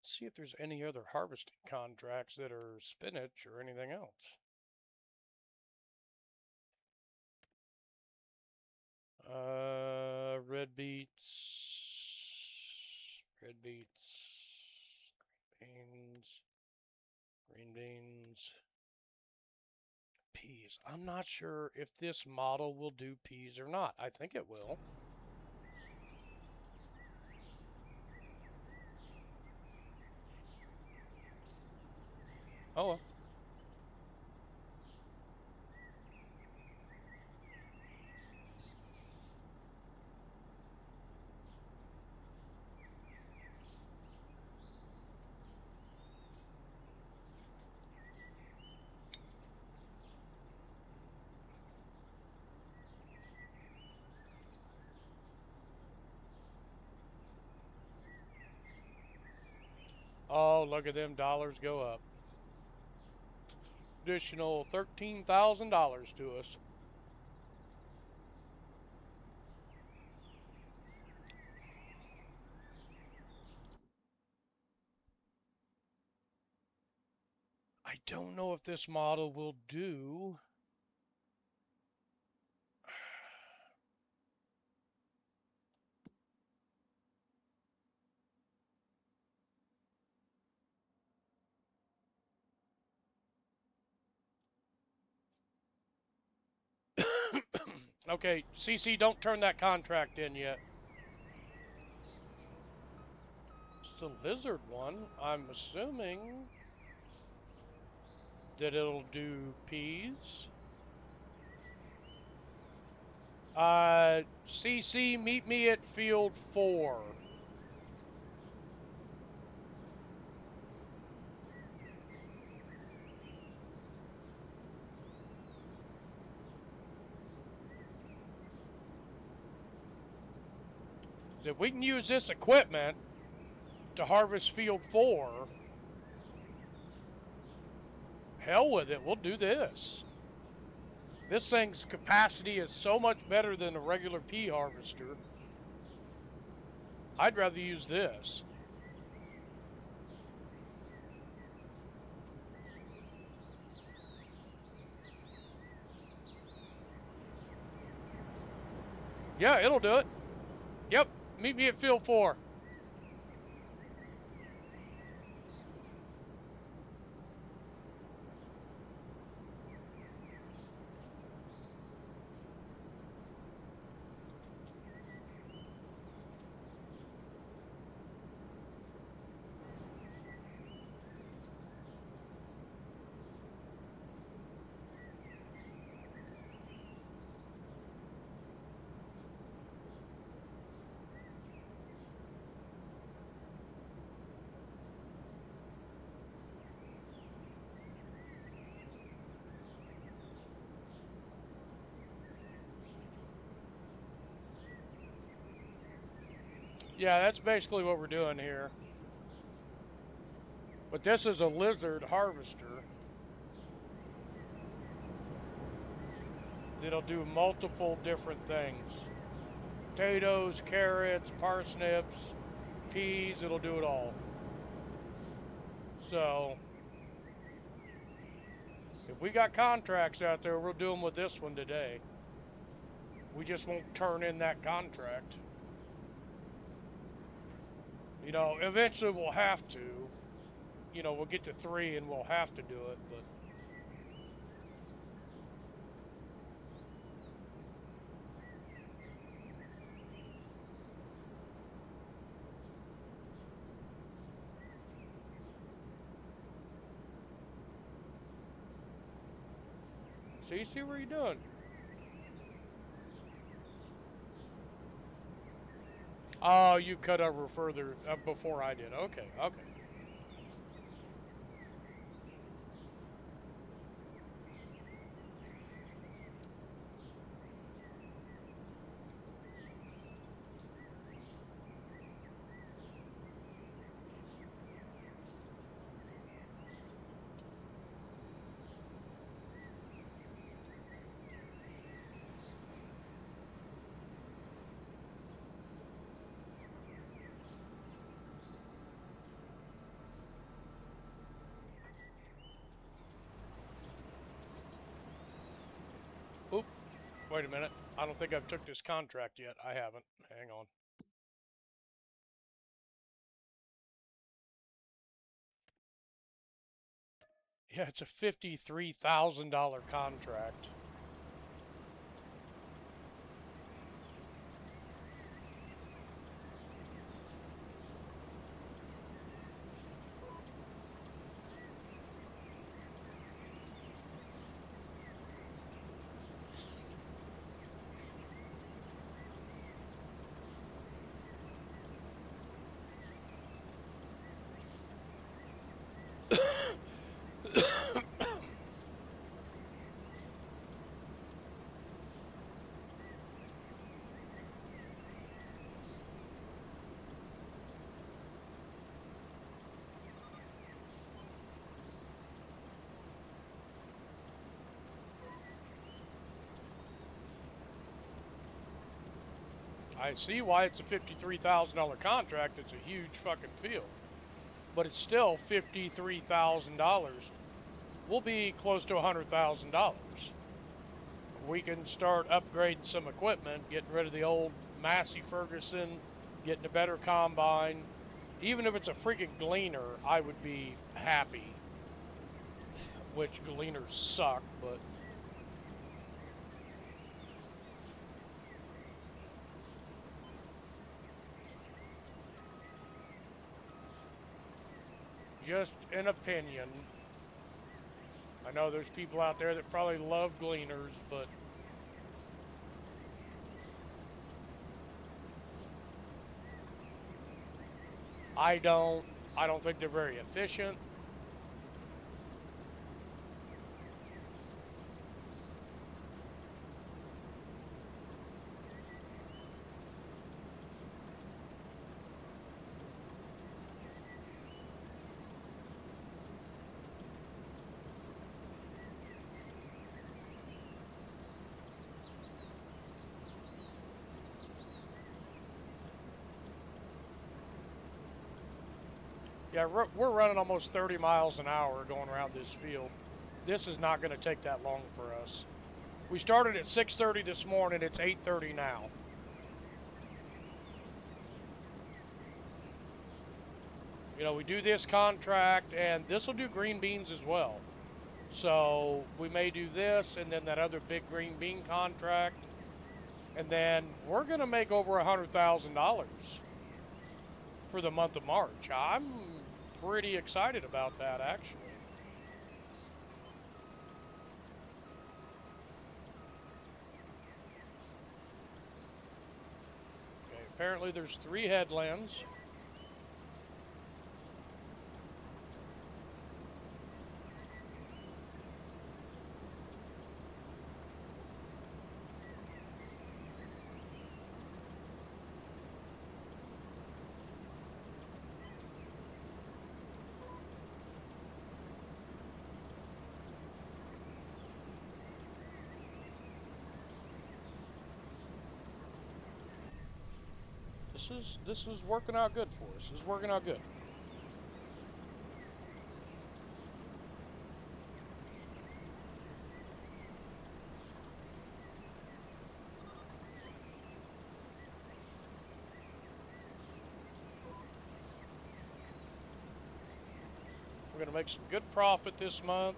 See if there's any other harvesting contracts that are spinach or anything else. Red beets, green beans, peas. I'm not sure if this model will do peas or not. I think it will. Oh well. Oh, look at them dollars go up. Additional $13,000 to us. I don't know if this model will do. Okay, CC, don't turn that contract in yet. It's the lizard one. I'm assuming that it'll do peas. CC, meet me at field 4. If we can use this equipment to harvest field 4, hell with it, we'll do this. This thing's capacity is so much better than a regular pea harvester. I'd rather use this. Yeah, it'll do it. Yep, meet me at field 4. Yeah, that's basically what we're doing here. But this is a lizard harvester. It'll do multiple different things. Potatoes, carrots, parsnips, peas, it'll do it all. So, if we got contracts out there, we'll do them with this one today. We just won't turn in that contract. You know, eventually we'll have to. You know, we'll get to 3 and we'll have to do it, but... CC, what are you doing? Oh, you cut over further before I did. Okay, okay. Oop, wait a minute. I don't think I've took this contract yet. I haven't. Hang on. Yeah, it's a $53,000 contract. I see why it's a $53,000 contract. It's a huge fucking field. But it's still $53,000 we'll be close to $100,000. We can start upgrading some equipment, getting rid of the old Massey Ferguson, getting a better combine. Even if it's a freaking Gleaner, I would be happy. Which Gleaners suck, but just an opinion. I know there's people out there that probably love Gleaners, but I don't think they're very efficient. Yeah, we're running almost 30 miles an hour going around this field. This is not going to take that long for us. We started at 6:30 this morning. It's 8:30 now. You know, we do this contract, and this will do green beans as well. So we may do this, and then that other big green bean contract, and then we're going to make over $100,000 for the month of March. I'm pretty excited about that, actually. Okay, apparently there's 3 headlands. This is working out good for us. This is working out good. We're going to make some good profit this month.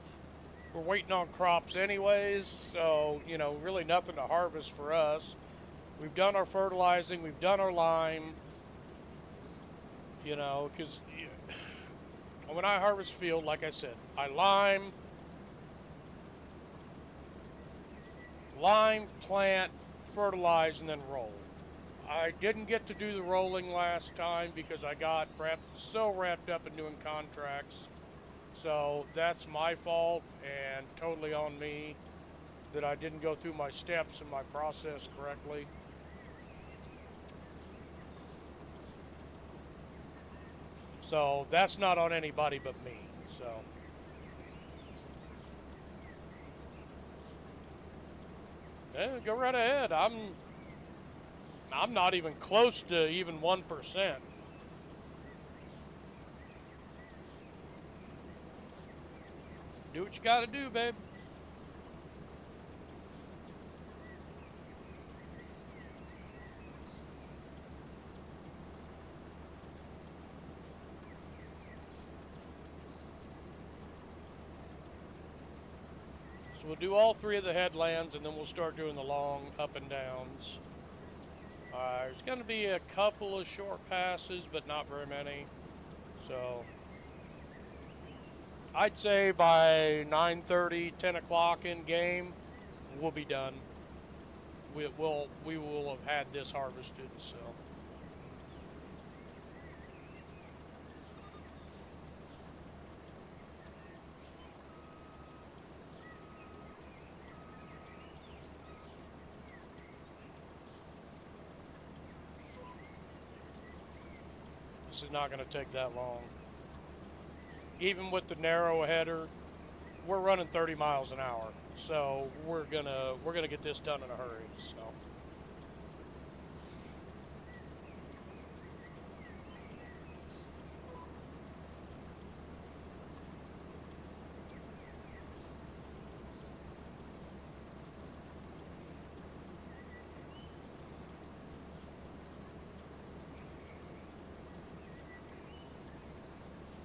We're waiting on crops anyways, so, you know, really nothing to harvest for us. We've done our fertilizing, we've done our lime, you know, because when I harvest field, like I said, I lime, plant, fertilize, and then roll. I didn't get to do the rolling last time because I got so wrapped up in doing contracts. So that's my fault and totally on me that I didn't go through my steps and my process correctly. So that's not on anybody but me. So yeah, go right ahead. I'm not even close to even 1%. Do what you gotta do, babe. So we'll do all 3 of the headlands, and then we'll start doing the long up and downs. There's going to be a couple of short passes, but not very many. So I'd say by 9:30, 10 o'clock in game, we'll be done. We will have had this harvested. So. This is not going to take that long. Even with the narrow header, we're running 30 miles an hour, so we're gonna get this done in a hurry. So.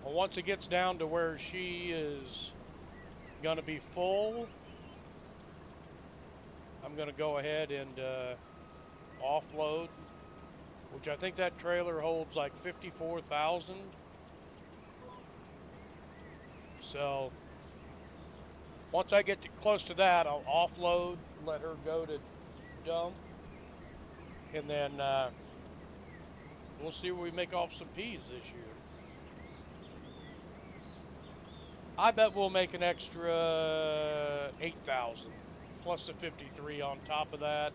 But once it gets down to where she is going to be full, I'm going to go ahead and offload, which I think that trailer holds like 54,000. So once I get close to that, I'll offload, let her go to dump, and then we'll see where we make off some peas this year. I bet we'll make an extra 8,000 plus the 53 on top of that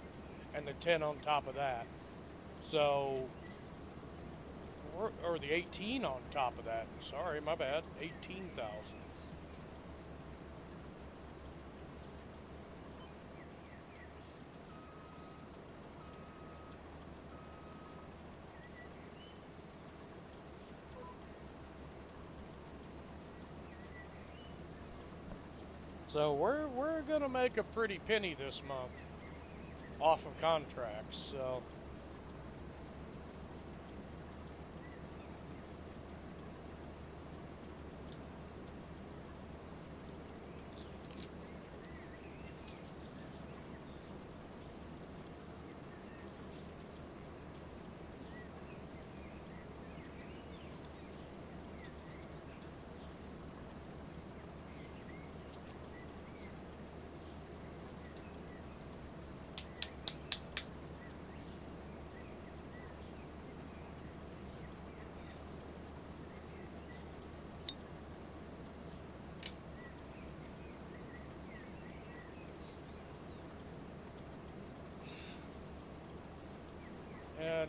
and the 10 on top of that. So, or the 18 on top of that. Sorry, my bad. 18,000. So we're gonna make a pretty penny this month off of contracts. So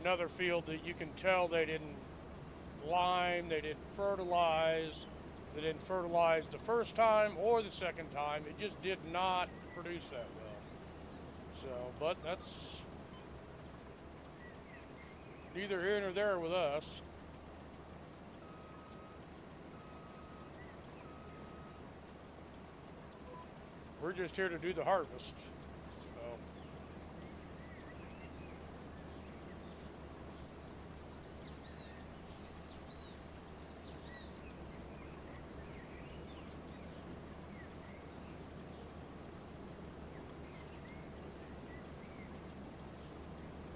another field that you can tell they didn't lime, they didn't fertilize, they didn't fertilize the first time or the second time. It just did not produce that well. So, but that's neither here nor there with us. We're just here to do the harvest. So.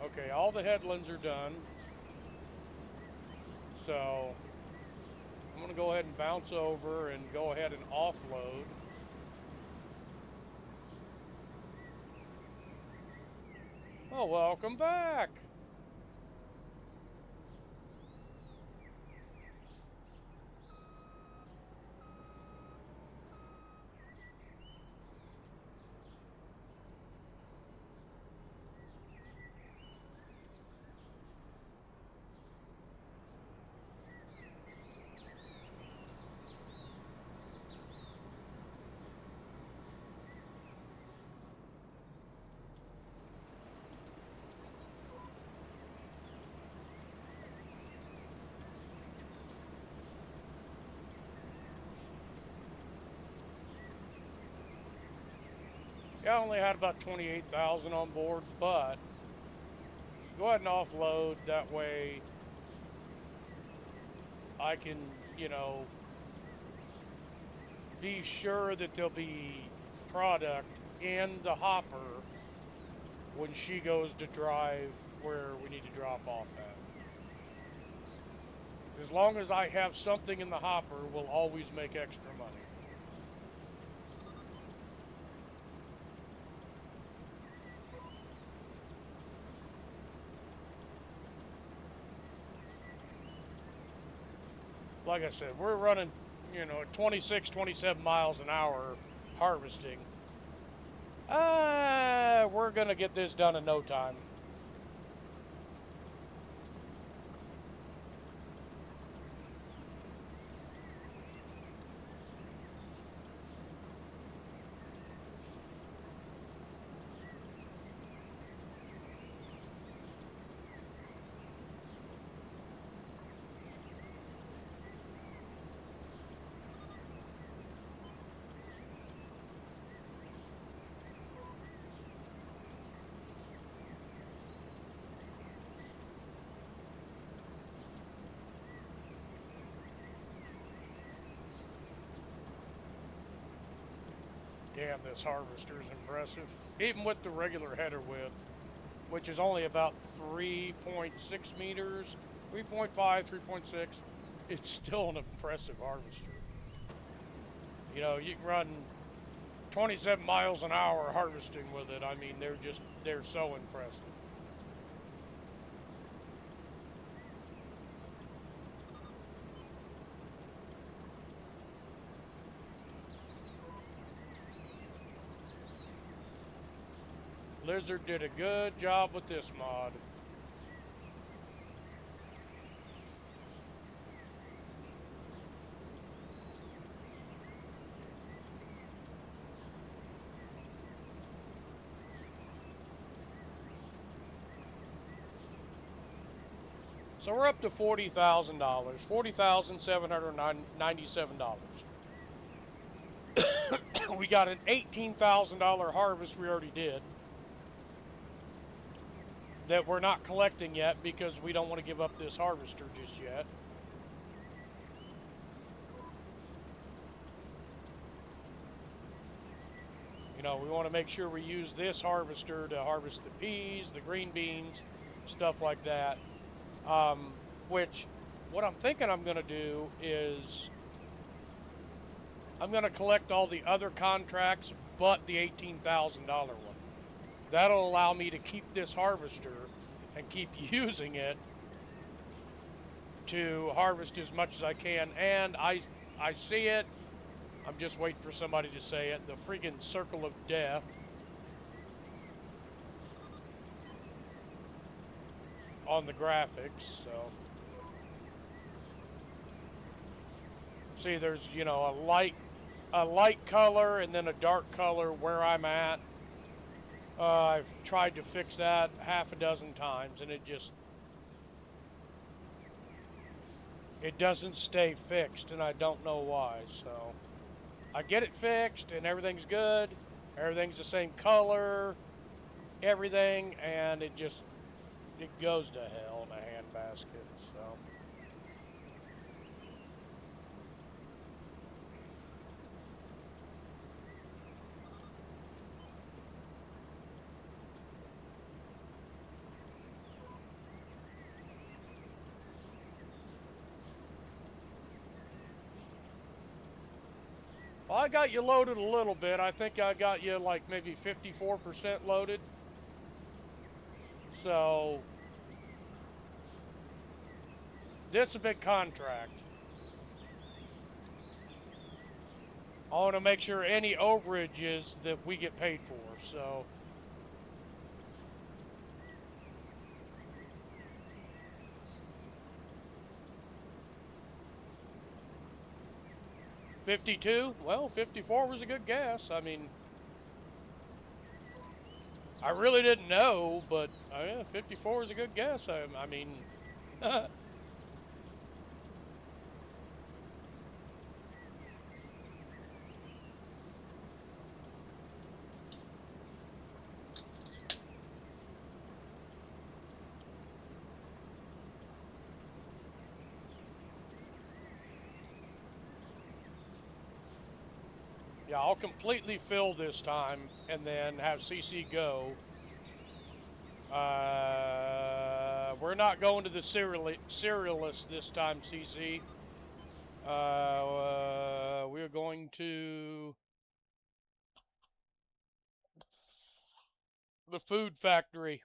Okay, all the headlands are done. So I'm going to go ahead and bounce over and go ahead and offload. Oh, welcome back. I only had about 28,000 on board, but go ahead and offload. That way I can, you know, be sure that there'll be product in the hopper when she goes to drive where we need to drop off at. As long as I have something in the hopper, we'll always make extra money. Like I said, we're running, you know, 26, 27 miles an hour harvesting. We're gonna get this done in no time. Damn, this harvester's impressive. Even with the regular header width, which is only about 3.6 meters, 3.5, 3.6, it's still an impressive harvester. You know, you can run 27 miles an hour harvesting with it. I mean, they're so impressive. Lizard did a good job with this mod. So we're up to $40,000, $40,797. We got an $18,000 harvest we already did that we're not collecting yet because we don't want to give up this harvester just yet. You know, we want to make sure we use this harvester to harvest the peas, the green beans, stuff like that. Which, what I'm thinking I'm going to do is I'm going to collect all the other contracts but the $18,000 one. That'll allow me to keep this harvester and keep using it to harvest as much as I can. And I see it. I'm just waiting for somebody to say it. The freaking circle of death. On the graphics, so. See, there's, you know, a light color and then a dark color where I'm at. I've tried to fix that half a dozen times and it doesn't stay fixed and I don't know why. So I get it fixed and everything's good. Everything's the same color, everything, and it goes to hell in a handbasket, so. Well, I got you loaded a little bit. I think I got you like maybe 54% loaded. So, this is a big contract. I want to make sure any overages that we get paid for, so. $52? Well, 54 was a good guess. I mean, I really didn't know, but 54 is a good guess. I mean, yeah, I'll completely fill this time and then have CC go. We're not going to the serialist this time, CC. We're going to the food factory.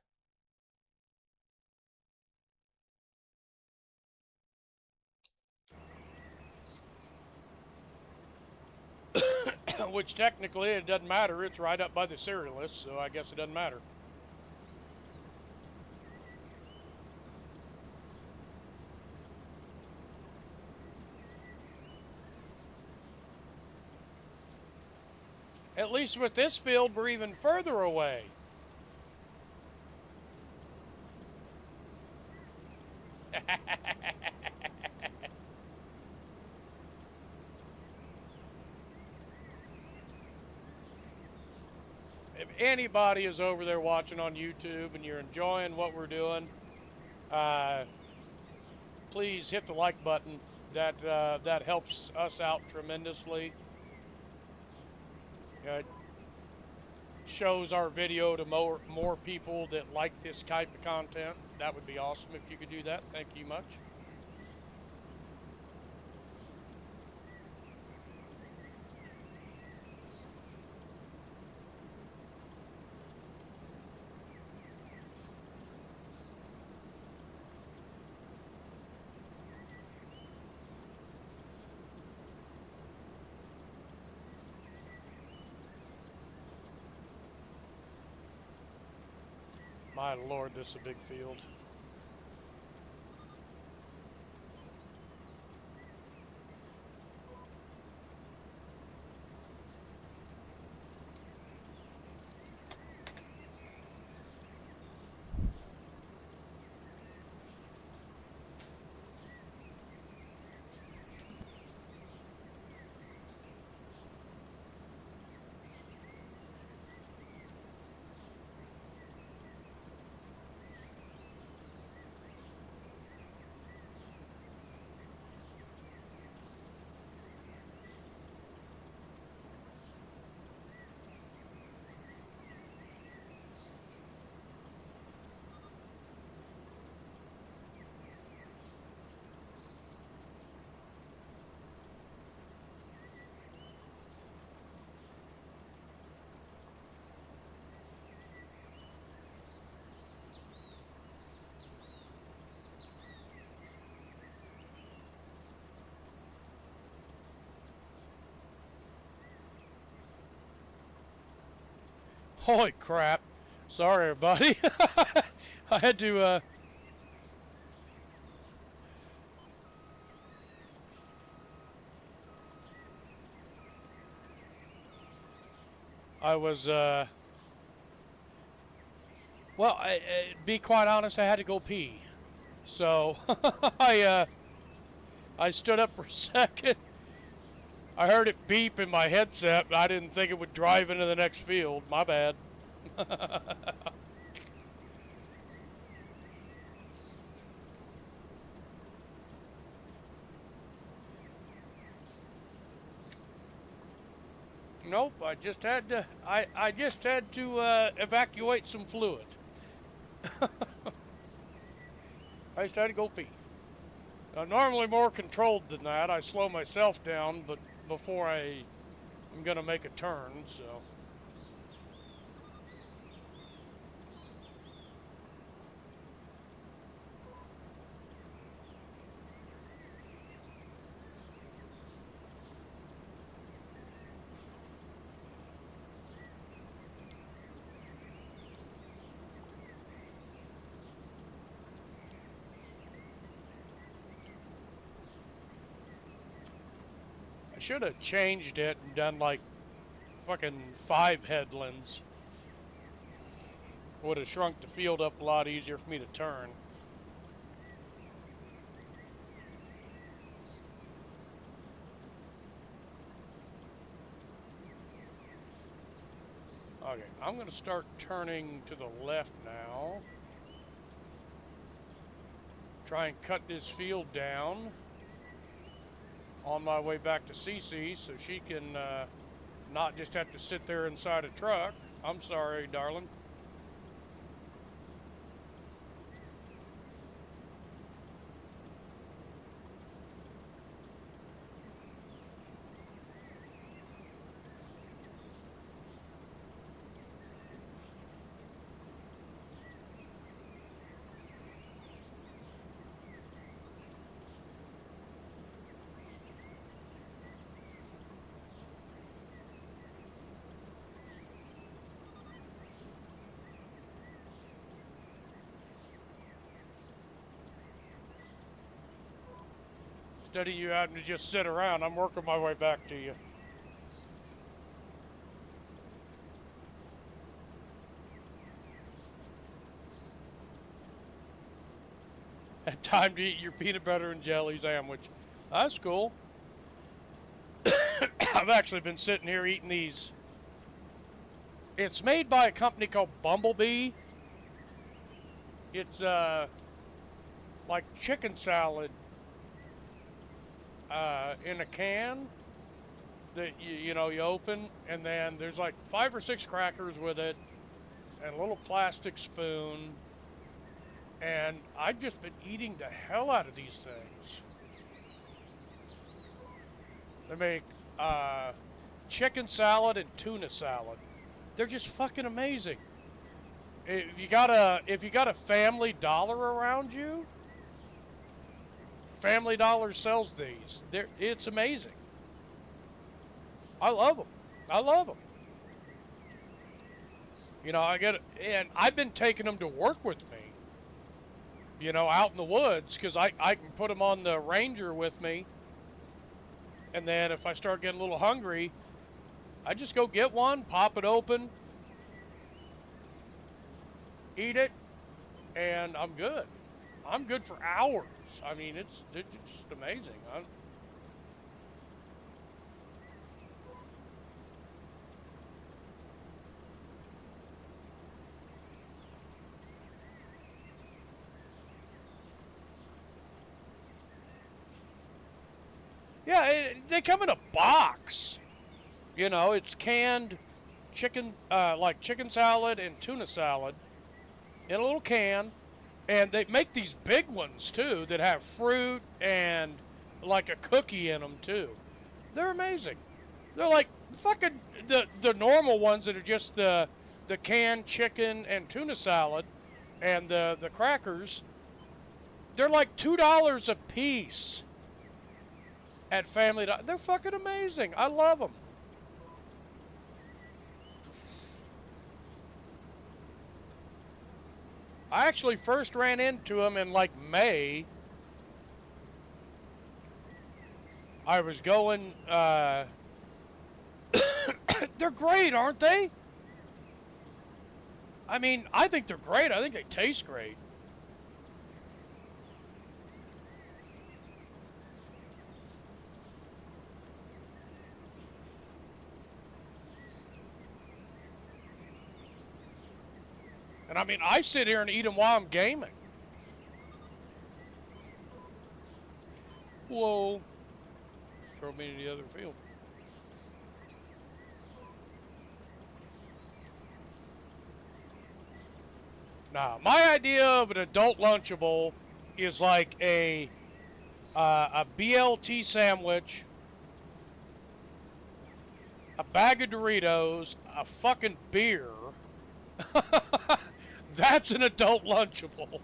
Which technically it doesn't matter. It's right up by the serialist, so I guess it doesn't matter. At least with this field, we're even further away. If anybody is over there watching on YouTube and you're enjoying what we're doing, please hit the like button. That helps us out tremendously. shows our video to more people that like this type of content. That would be awesome if you could do that. Thank you much. My lord, this is a big field. Holy crap. Sorry, everybody. I had to, I was, well, be quite honest, I had to go pee. So, I stood up for a second. I heard it beep in my headset, but I didn't think it would drive into the next field. My bad. Nope, I just had to, I just had to, evacuate some fluid. I just had to go pee. I'm normally more controlled than that. I slow myself down, but before I'm gonna make a turn, so. I should have changed it and done like fucking 5 headlands. Would have shrunk the field up a lot easier for me to turn. Okay, I'm going to start turning to the left now. Try and cut this field down on my way back to Cece so she can not just have to sit there inside a truck. I'm sorry, darling. Instead of you having to just sit around, I'm working my way back to you. Had time to eat your peanut butter and jelly sandwich. That's cool. I've actually been sitting here eating these. It's made by a company called Bumblebee. It's like chicken salad in a can. that you know, you open, and then there's like 5 or 6 crackers with it, and a little plastic spoon. And I've just been eating the hell out of these things. They make chicken salad and tuna salad. They're just fucking amazing. If you got a Family Dollar around you, Family Dollar sells these. It's amazing. I love them. I love them. You know, and I've been taking them to work with me. You know, out in the woods, because I can put them on the Ranger with me. And then if I start getting a little hungry, I just go get one, pop it open, eat it, and I'm good. I'm good for hours. I mean, it's just amazing. Yeah, they come in a box. You know, it's canned chicken, like chicken salad and tuna salad in a little can. And they make these big ones, too, that have fruit and like a cookie in them, too. They're amazing. They're like fucking the normal ones that are just the canned chicken and tuna salad and the crackers. They're like $2 a piece at Family Dollar. They're fucking amazing. I love them. I actually first ran into them in like May. I was going, they're great, aren't they? I mean, I think they're great. I think they taste great. And I mean, I sit here and eat them while I'm gaming. Whoa. Throw me to the other field. Now, my idea of an adult Lunchable is like a BLT sandwich, a bag of Doritos, a fucking beer. That's an adult Lunchable.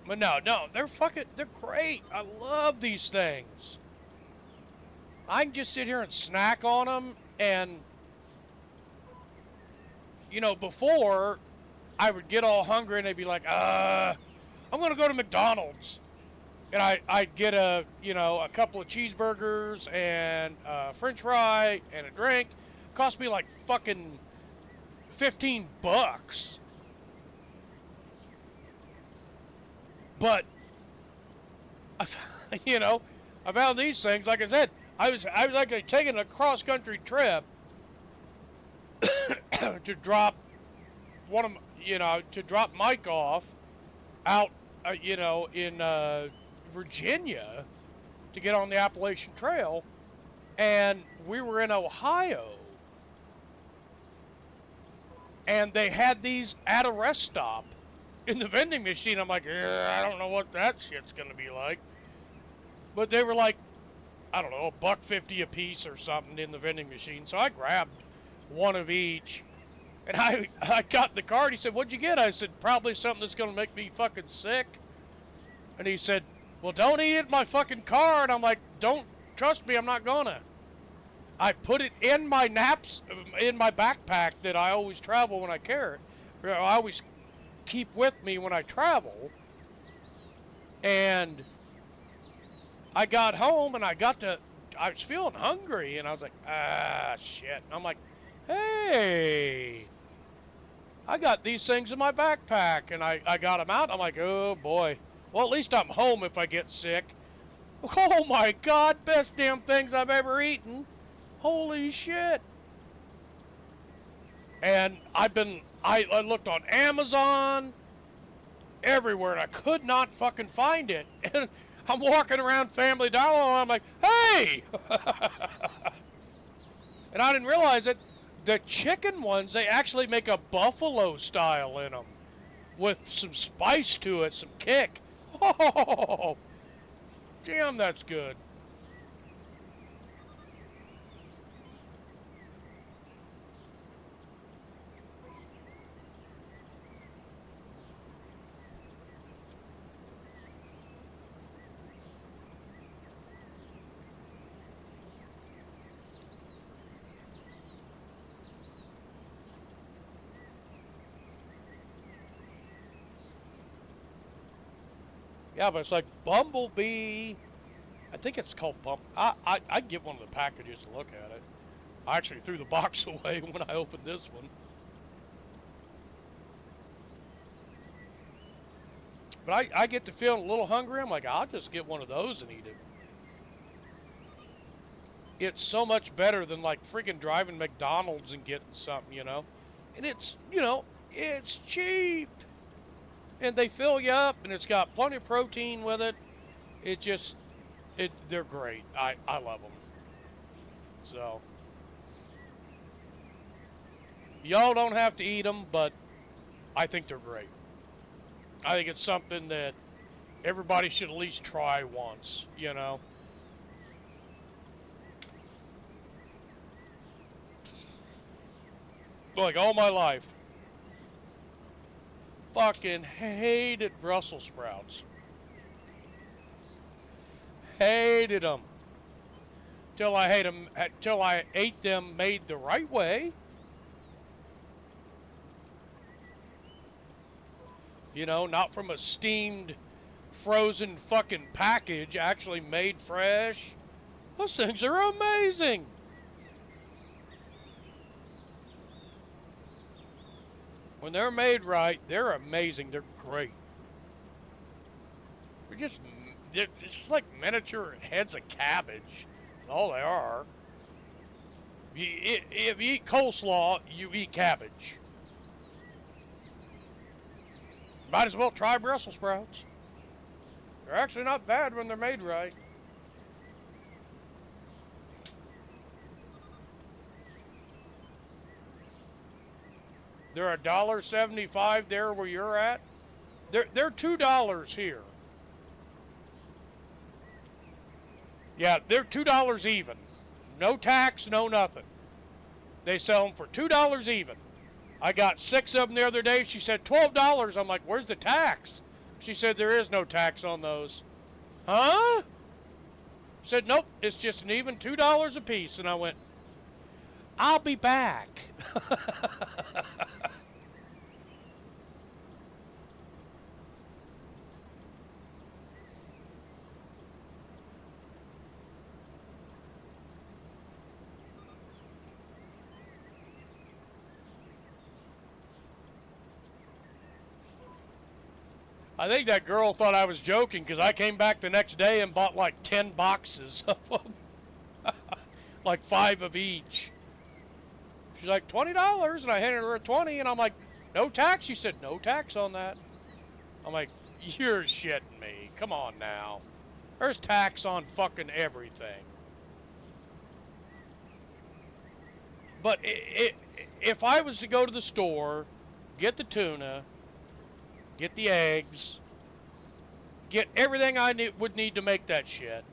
But no, they're great. I love these things. I can just sit here and snack on them, and, you know, before, I would get all hungry and they'd be like, I'm going to go to McDonald's. And I'd get a couple of cheeseburgers and a french fry and a drink. It cost me like fucking $15. But, you know, I found these things, like I said, I was like taking a cross-country trip to drop to drop Mike off out, in Virginia to get on the Appalachian Trail, and we were in Ohio, and they had these at a rest stop in the vending machine. I'm like, I don't know what that shit's gonna be like, but they were like, I don't know, $1.50 a piece or something in the vending machine. So I grabbed one of each. And I got in the car, and he said, what'd you get? I said, probably something that's going to make me fucking sick. And he said, well, don't eat it in my fucking car. And I'm like, don't, trust me, I'm not gonna. I put it in my in my backpack that I always travel when I carry it. I always keep with me when I travel. And I got home, and I was feeling hungry, and I was like, shit. And I'm like, hey, I got these things in my backpack, and I got them out. I'm like, oh boy. Well, at least I'm home if I get sick. Oh my God, best damn things I've ever eaten. Holy shit. And I looked on Amazon, everywhere, and I could not fucking find it. And I'm walking around Family Dollar, and I'm like, hey! And I didn't realize it. The chicken ones, they actually make a buffalo style in them with some spice to it, some kick. Oh, damn, that's good. Yeah, but it's like Bumblebee. I think it's called I'd get one of the packages to look at it. I actually threw the box away when I opened this one. But I get to feeling a little hungry. I'm like, I'll just get one of those and eat it. It's so much better than like freaking driving McDonald's and getting something, you know. And it's, you know, it's cheap. And they fill you up, and it's got plenty of protein with it. They're great. I love them. So, y'all don't have to eat them, but I think they're great. I think it's something that everybody should at least try once, you know. Like all my life, fucking hated Brussels sprouts. Hated them. Till I ate them made the right way. You know, not from a steamed, frozen fucking package, actually made fresh. Those things are amazing. When they're made right, they're amazing. They're great. They're just like miniature heads of cabbage. That's all they are. If you eat coleslaw, you eat cabbage. Might as well try Brussels sprouts. They're actually not bad when they're made right. They're $1.75 there where you're at. They're $2 here. Yeah, they're $2 even. No tax, no nothing. They sell them for $2 even. I got 6 of them the other day. She said $12. I'm like, where's the tax? She said there is no tax on those. Huh? Said, nope, it's just an even $2 a piece. And I went, I'll be back. I think that girl thought I was joking because I came back the next day and bought like 10 boxes of them. Like 5 of each. She's like, $20, and I handed her a 20, and I'm like, no tax? She said, no tax on that. I'm like, you're shitting me. Come on now. There's tax on fucking everything. But if I was to go to the store, get the tuna, get the eggs, get everything I would need to make that shit,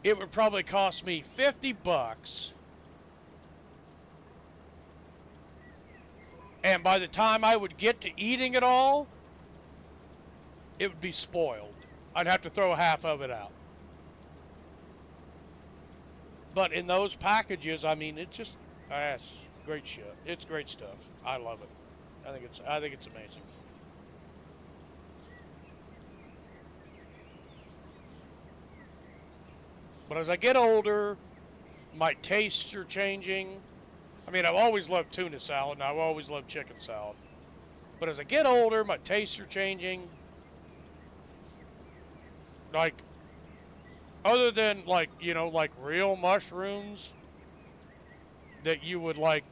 it would probably cost me $50. And by the time I would get to eating it all, it would be spoiled. I'd have to throw half of it out. But in those packages, I mean, it's just, that's great shit. It's great stuff. I love it. I think it's amazing. But as I get older, my tastes are changing. I mean, I've always loved tuna salad, and I've always loved chicken salad. But as I get older, my tastes are changing. Like, Other than like, you know, like real mushrooms that you would like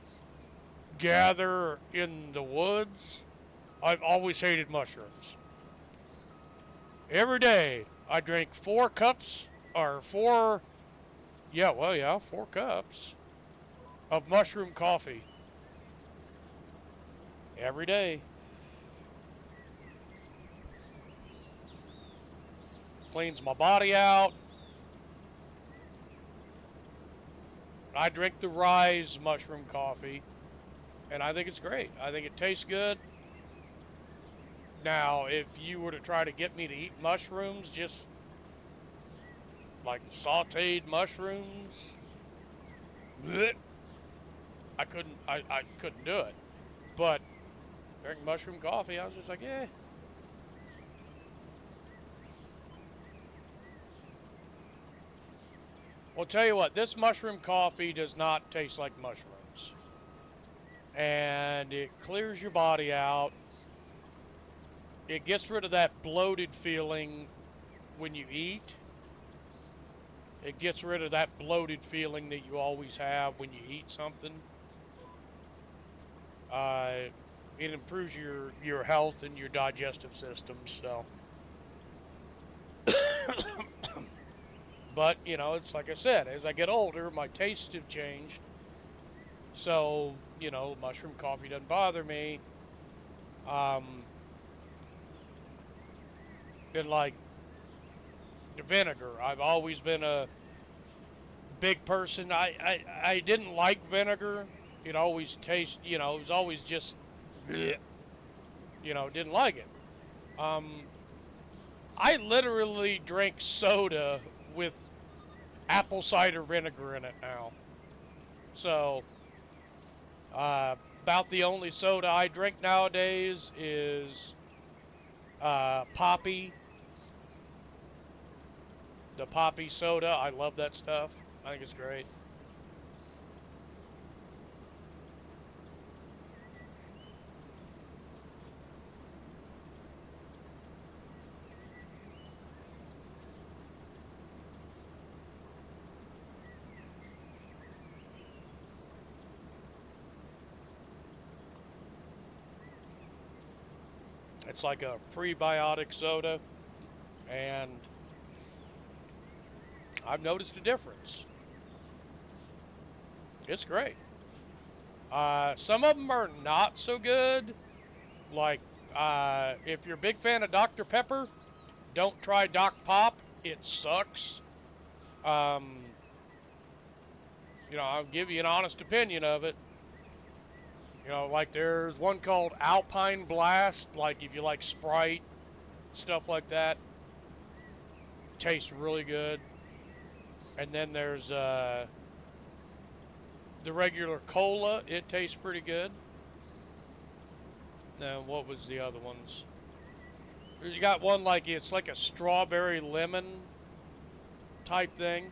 gather in the woods, I've always hated mushrooms. Every day I drink 4 cups or 4 cups of mushroom coffee every day. Cleans my body out. I drink the Rise mushroom coffee, and I think it's great. I think it tastes good. Now, if you were to try to get me to eat mushrooms, just like sauteed mushrooms, bleh, I couldn't do it. But drinking mushroom coffee, I was just like, yeah. Well, tell you what, this mushroom coffee does not taste like mushrooms. And it clears your body out. It gets rid of that bloated feeling when you eat. It gets rid of that bloated feeling that you always have when you eat something. It improves your health and your digestive system, so. But, you know, it's like I said, as I get older, my tastes have changed. So, you know, mushroom coffee doesn't bother me. And like the vinegar, I've always been a big person. I didn't like vinegar. It always tastes, you know, it was always just, bleh, you know, didn't like it. I literally drink soda with apple cider vinegar in it now. So, about the only soda I drink nowadays is Poppy. The Poppy soda. I love that stuff. I think it's great. It's like a prebiotic soda, and I've noticed a difference. It's great. Some of them are not so good. Like, if you're a big fan of Dr. Pepper, don't try Doc Pop. It sucks. You know, I'll give you an honest opinion of it. You know, like there's one called Alpine Blast. Like if you like Sprite, stuff like that, tastes really good. And then there's the regular cola. It tastes pretty good. Now, what was the other ones? You got one like it's like a strawberry lemon type thing.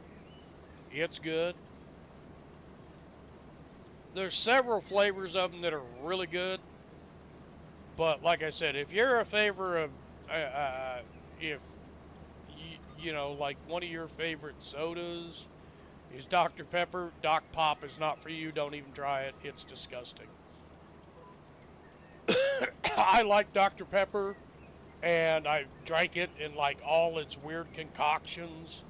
It's good. There's several flavors of them that are really good. But like I said, if you're a favor of, if you know, like one of your favorite sodas is Dr. Pepper, Doc Pop is not for you. Don't even try it. It's disgusting. I like Dr. Pepper, and I drank it in like all its weird concoctions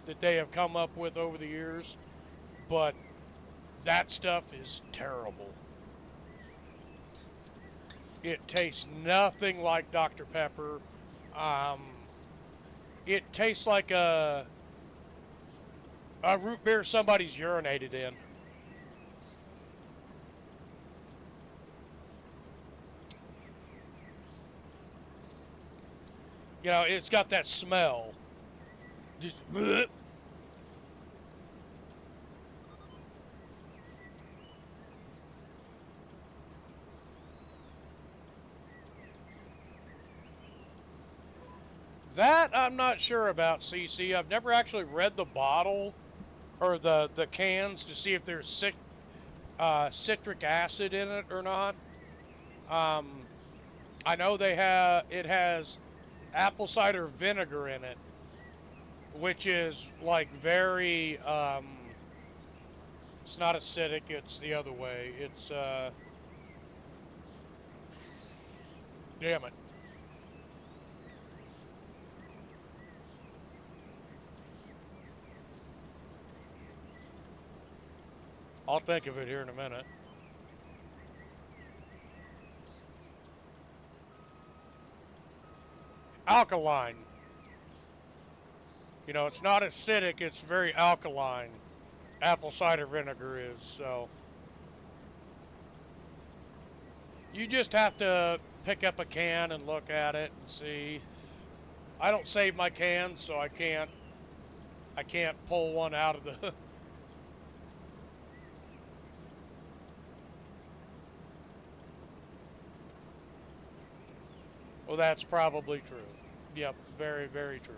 that they have come up with over the years. But that stuff is terrible. It tastes nothing like Dr. Pepper. It tastes like a root beer somebody's urinated in. You know, it's got that smell. Just bleh. That I'm not sure about, CC. I've never actually read the bottle or the cans to see if there's citric acid in it or not. I know it has apple cider vinegar in it, which is like very, it's not acidic, it's the other way. It's, damn it. I'll think of it here in a minute. Alkaline. You know, it's not acidic, it's very alkaline. Apple cider vinegar is, so. You just have to pick up a can and look at it and see. I don't save my cans, so I can't pull one out of the Well, that's probably true. Yep, very, very true.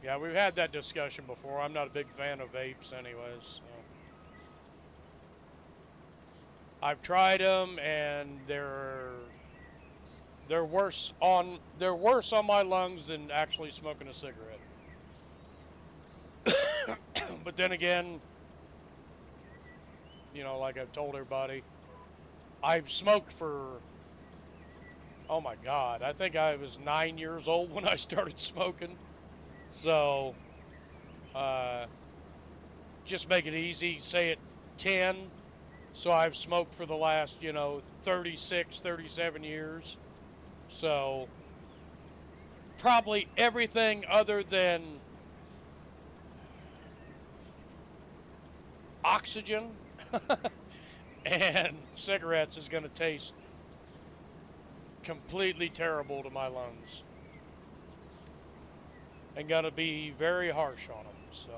Yeah, we've had that discussion before. I'm not a big fan of vapes anyways. So. I've tried them and they're worse on my lungs than actually smoking a cigarette. But then again, you know, like I've told everybody, I've smoked for, oh my God, I think I was 9 years old when I started smoking. So, just make it easy, say it 10. So I've smoked for the last, 36, 37 years. So, probably everything other than oxygen and cigarettes is going to taste completely terrible to my lungs. And going to be very harsh on them, so.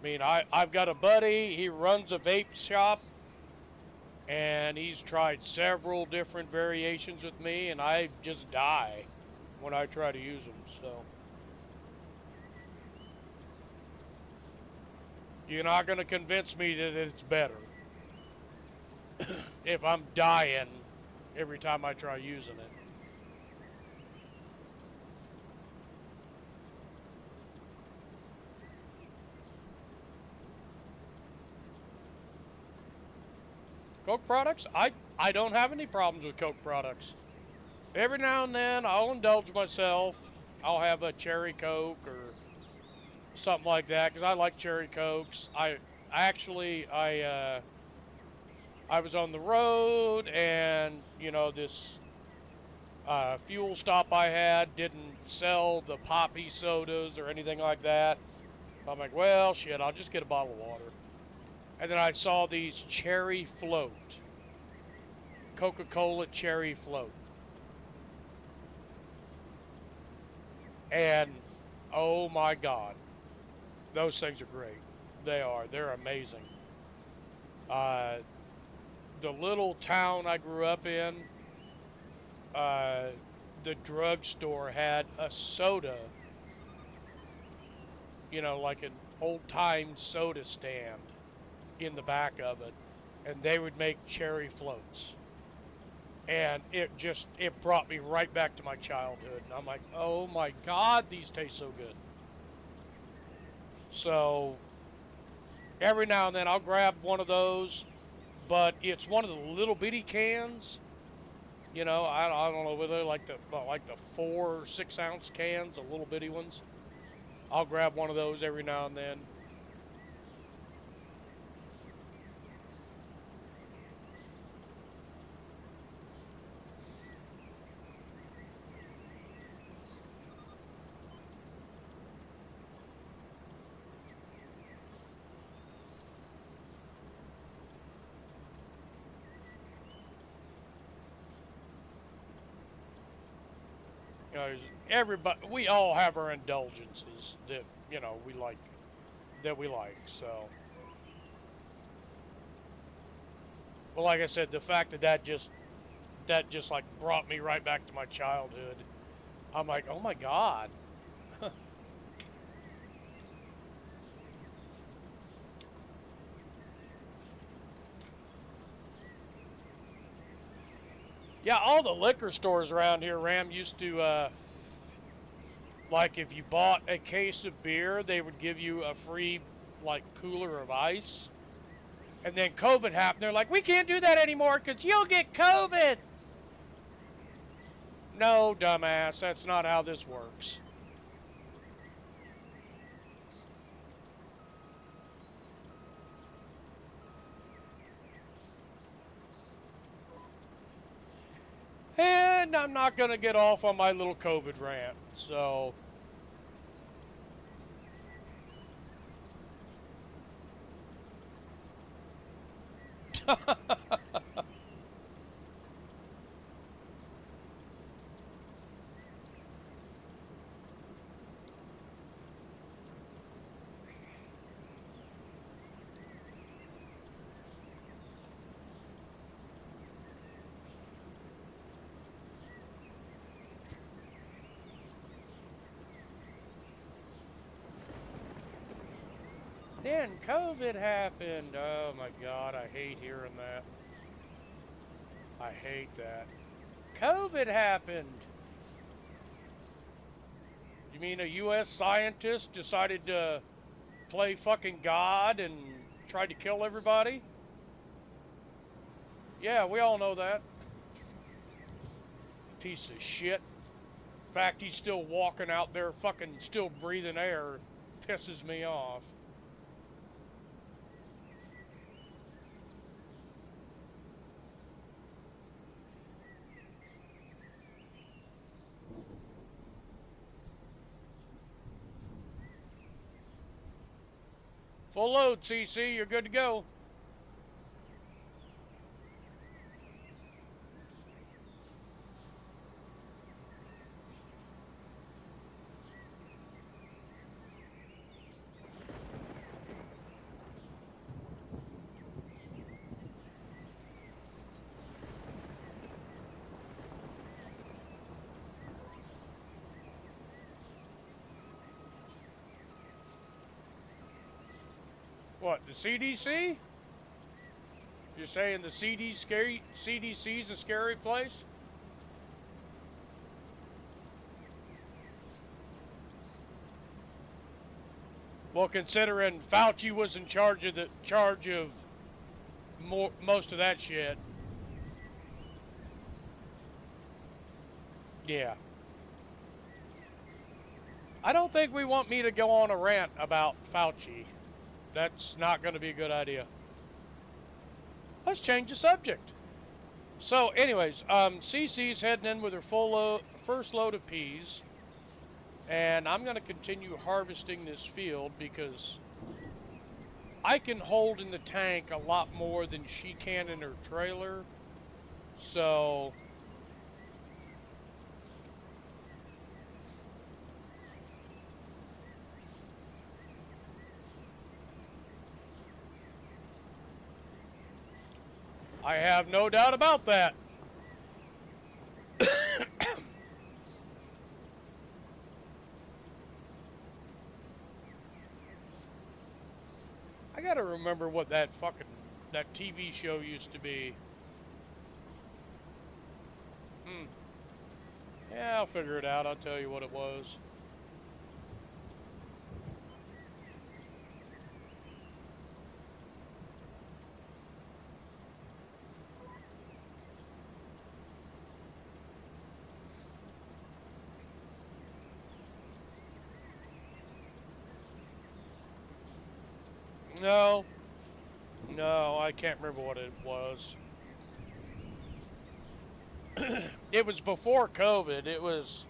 I mean, I've got a buddy, he runs a vape shop, and he's tried several different variations with me, and I just die when I try to use them, so. You're not going to convince me that it's better if I'm dying every time I try using it. Coke products? I don't have any problems with Coke products. Every now and then I'll indulge myself. I'll have a cherry Coke or something like that because I like cherry Cokes. I was on the road and this fuel stop I had didn't sell the poppy sodas or anything like that. I'm like, well, shit, I'll just get a bottle of water. And then I saw these cherry float. Coca-Cola cherry float. And, oh my God. Those things are great. They are. They're amazing. The little town I grew up in, the drugstore had a soda, like an old-time soda stand in the back of it, and they would make cherry floats. And it brought me right back to my childhood. And I'm like, oh my God, these taste so good. So, every now and then I'll grab one of those, but it's one of the little bitty cans. I don't know whether like the 4 or 6 ounce cans, the little bitty ones. I'll grab one of those every now and then. Everybody, we all have our indulgences that we like, so. Well, like I said, the fact that that just like brought me right back to my childhood. I'm like, oh my God. Yeah, all the liquor stores around here, Ram, used to, like, if you bought a case of beer, they would give you a free, like, cooler of ice. And then COVID happened. They're like, we can't do that anymore because you'll get COVID. No, dumbass, that's not how this works. And I'm not going to get off on my little COVID rant, so... Then COVID happened. Oh my God, I hate hearing that. I hate that. COVID happened. You mean a U.S. scientist decided to play fucking God and tried to kill everybody? Yeah, we all know that. Piece of shit. In fact, he's still walking out there fucking still breathing air. Pisses me off. Full load, CC. You're good to go. What, the CDC? You're saying the CDC's a scary place? Well, considering Fauci was in charge of most of that shit. Yeah. I don't think we want me to go on a rant about Fauci. That's not going to be a good idea. Let's change the subject. So, anyways, CC's heading in with her first load of peas. And I'm going to continue harvesting this field because I can hold in the tank a lot more than she can in her trailer. So... I have no doubt about that. I gotta remember what that TV show used to be. Yeah, I'll figure it out. I'll tell you what it was. No, I can't remember what it was. It was before COVID. It was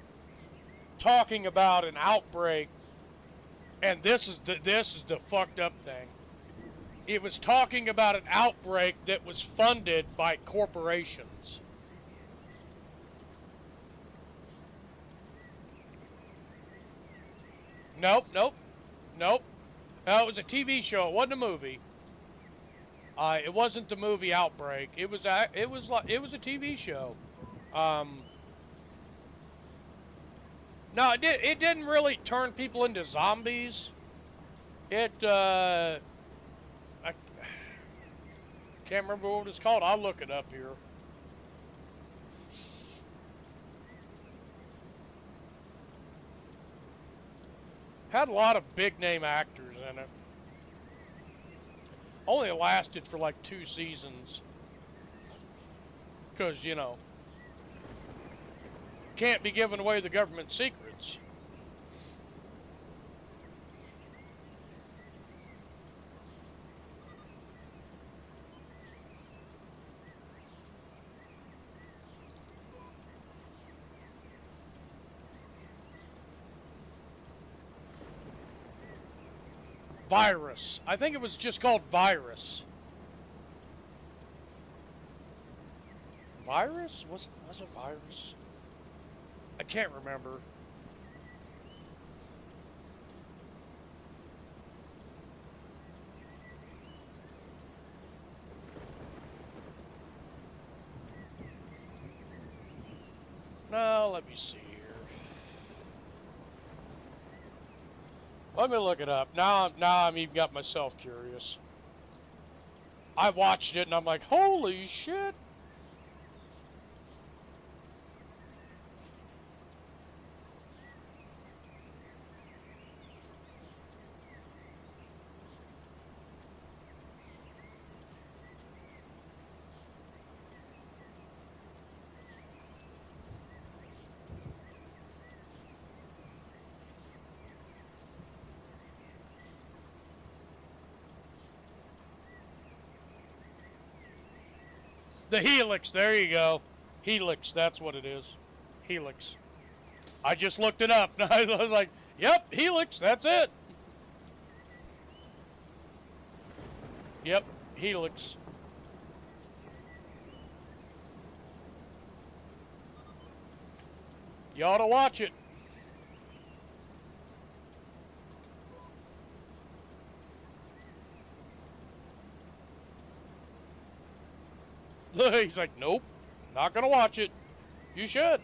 talking about an outbreak, and this is the fucked up thing. It was talking about an outbreak that was funded by corporations. Nope. No, it was a TV show. It wasn't a movie. It wasn't the movie Outbreak. It was a TV show. No, it didn't really turn people into zombies. I can't remember what it's called. I'll look it up here. Had a lot of big name actors in it. Only lasted for like 2 seasons. Because, you know, can't be giving away the government secrets. Virus. I think it was just called Virus. Virus? Was it Virus? I can't remember. No, let me see here. Let me look it up. Now I'm even got myself curious. I watched it and I'm like, holy shit. The Helix, there you go. Helix, that's what it is. Helix. I just looked it up. I was like, yep, Helix, that's it. Yep, Helix. You ought to watch it. He's like, nope, not gonna watch it. You should.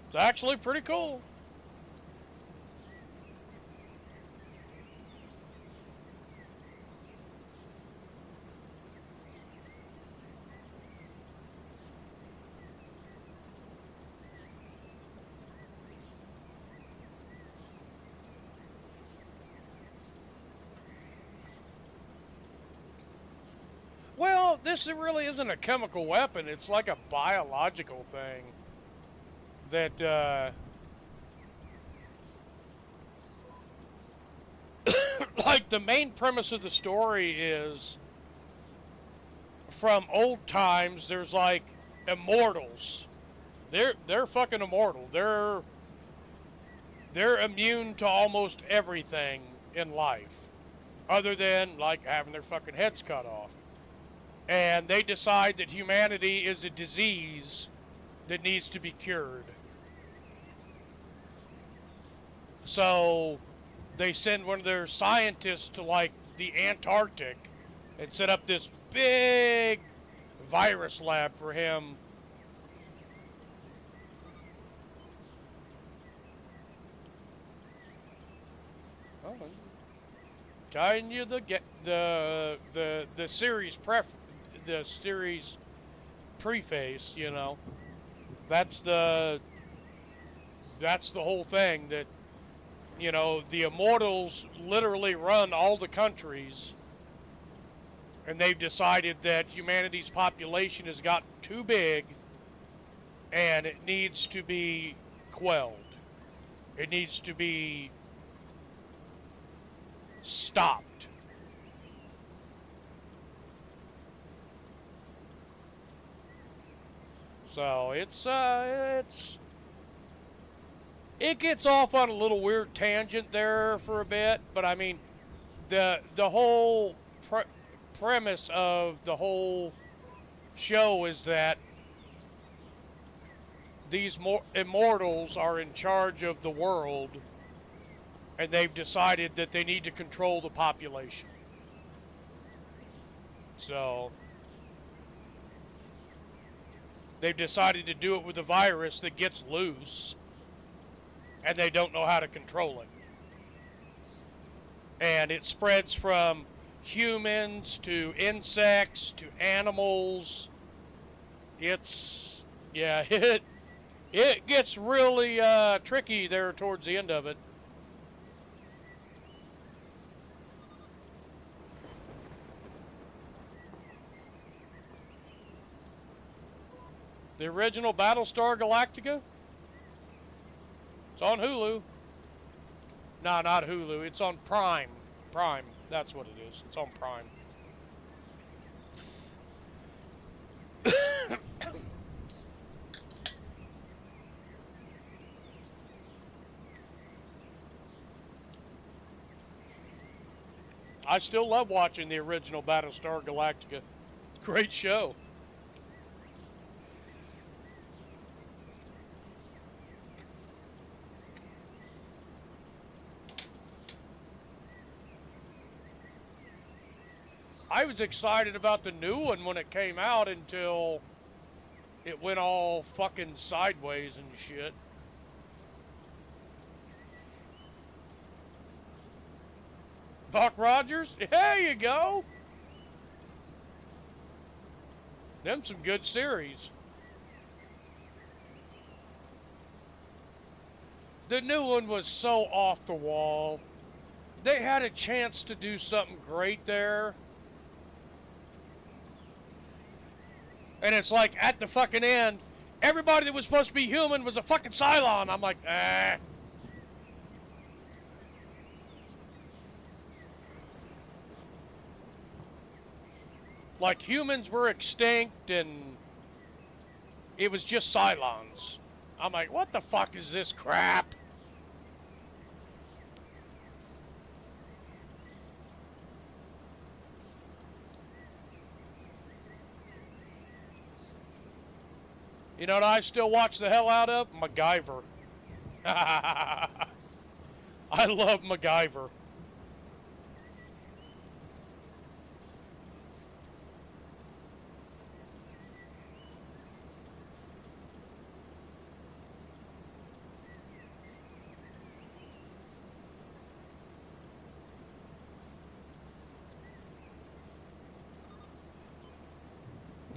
It's actually pretty cool. Well, this really isn't a chemical weapon. It's like a biological thing that, like the main premise of the story is from old times, there's like immortals. They're fucking immortal. They're immune to almost everything in life, other than like having their fucking heads cut off. And they decide that humanity is a disease that needs to be cured. So they send one of their scientists to like the Antarctic and set up this big virus lab for him. Oh, telling you the series the series preface, you know, that's the whole thing, that, you know, the immortals literally run all the countries, and they've decided that humanity's population has gotten too big and it needs to be quelled. It needs to be stopped. So it gets off on a little weird tangent there for a bit, but I mean, the whole premise of the whole show is that these immortals are in charge of the world, and they've decided that they need to control the population. So they've decided to do it with a virus that gets loose, and they don't know how to control it. And it spreads from humans to insects to animals. It's, yeah, it gets really tricky there towards the end of it. The original Battlestar Galactica? It's on Hulu. No, not Hulu. It's on Prime. Prime. That's what it is. It's on Prime. I still love watching the original Battlestar Galactica. Great show. I was excited about the new one when it came out until it went all fucking sideways and shit. Buck Rogers? There you go! Them some good series. The new one was so off the wall. They had a chance to do something great there. And it's like, at the fucking end, everybody that was supposed to be human was a fucking Cylon. I'm like, eh. Like, humans were extinct and it was just Cylons. I'm like, what the fuck is this crap? You know what I still watch the hell out of? MacGyver. I love MacGyver.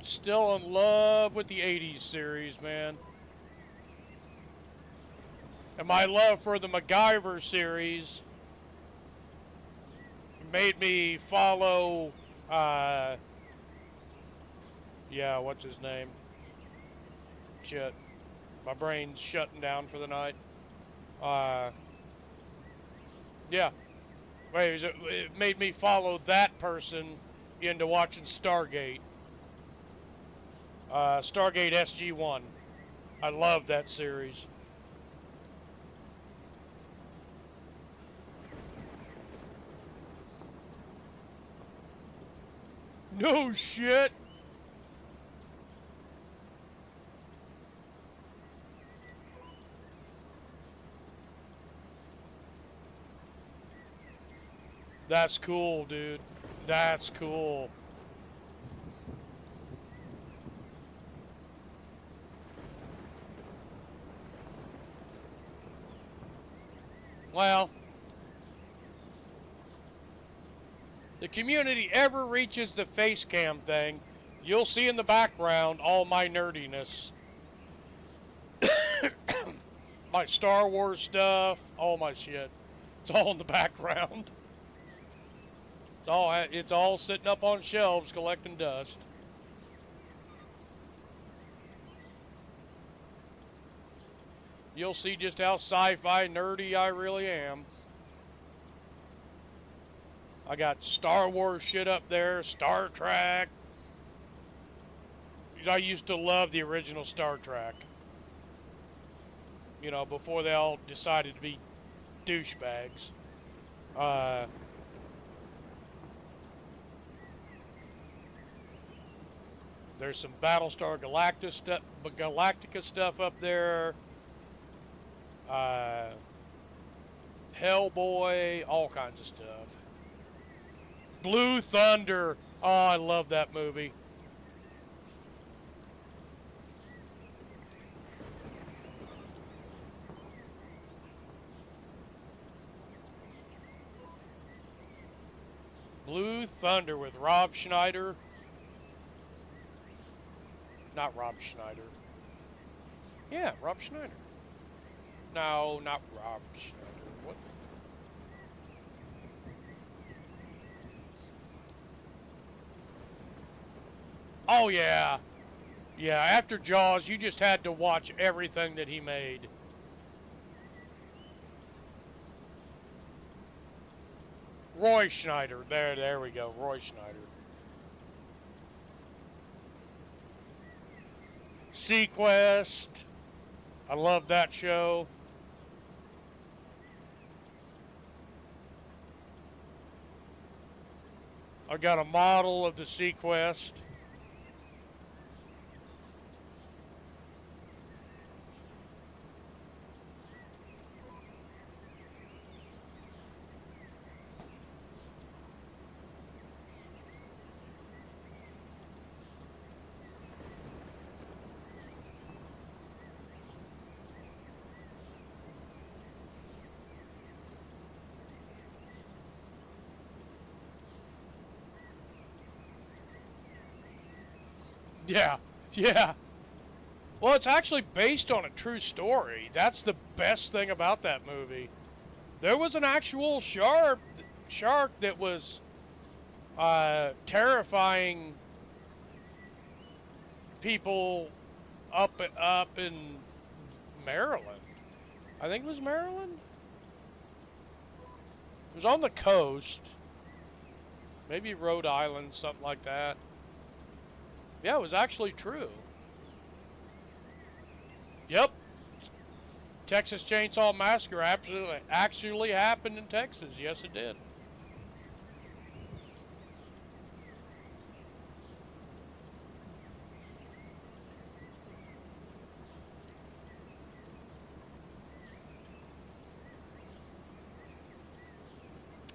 Still in love with the 80s series, man. And my love for the MacGyver series made me follow, yeah, what's his name? Shit. My brain's shutting down for the night. Yeah. Wait, it made me follow that person into watching Stargate. Stargate SG-1. I love that series. No shit. That's cool, dude. That's cool. Well, the community ever reaches the face cam thing, you'll see in the background all my nerdiness. My Star Wars stuff, all my shit. It's all in the background. It's all sitting up on shelves collecting dust. You'll see just how sci-fi nerdy I really am. I got Star Wars shit up there, Star Trek. I used to love the original Star Trek. You know, before they all decided to be douchebags. There's some Battlestar Galactica stuff up there. Hellboy, all kinds of stuff. Blue Thunder. Oh, I love that movie. Blue Thunder with Rob Schneider. Not Rob Schneider. Yeah, Rob Schneider. No, not Rob Schneider. What? Oh, yeah. Yeah, after Jaws, you just had to watch everything that he made. Roy Schneider. There we go. Roy Schneider. Sequest. I love that show. I got a model of the Sequest. Yeah, yeah. Well, it's actually based on a true story. That's the best thing about that movie. There was an actual shark that was terrifying people up in Maryland. I think it was Maryland. It was on the coast. Maybe Rhode Island, something like that. Yeah, it was actually true. Yep. Texas Chainsaw Massacre actually happened in Texas. Yes, it did.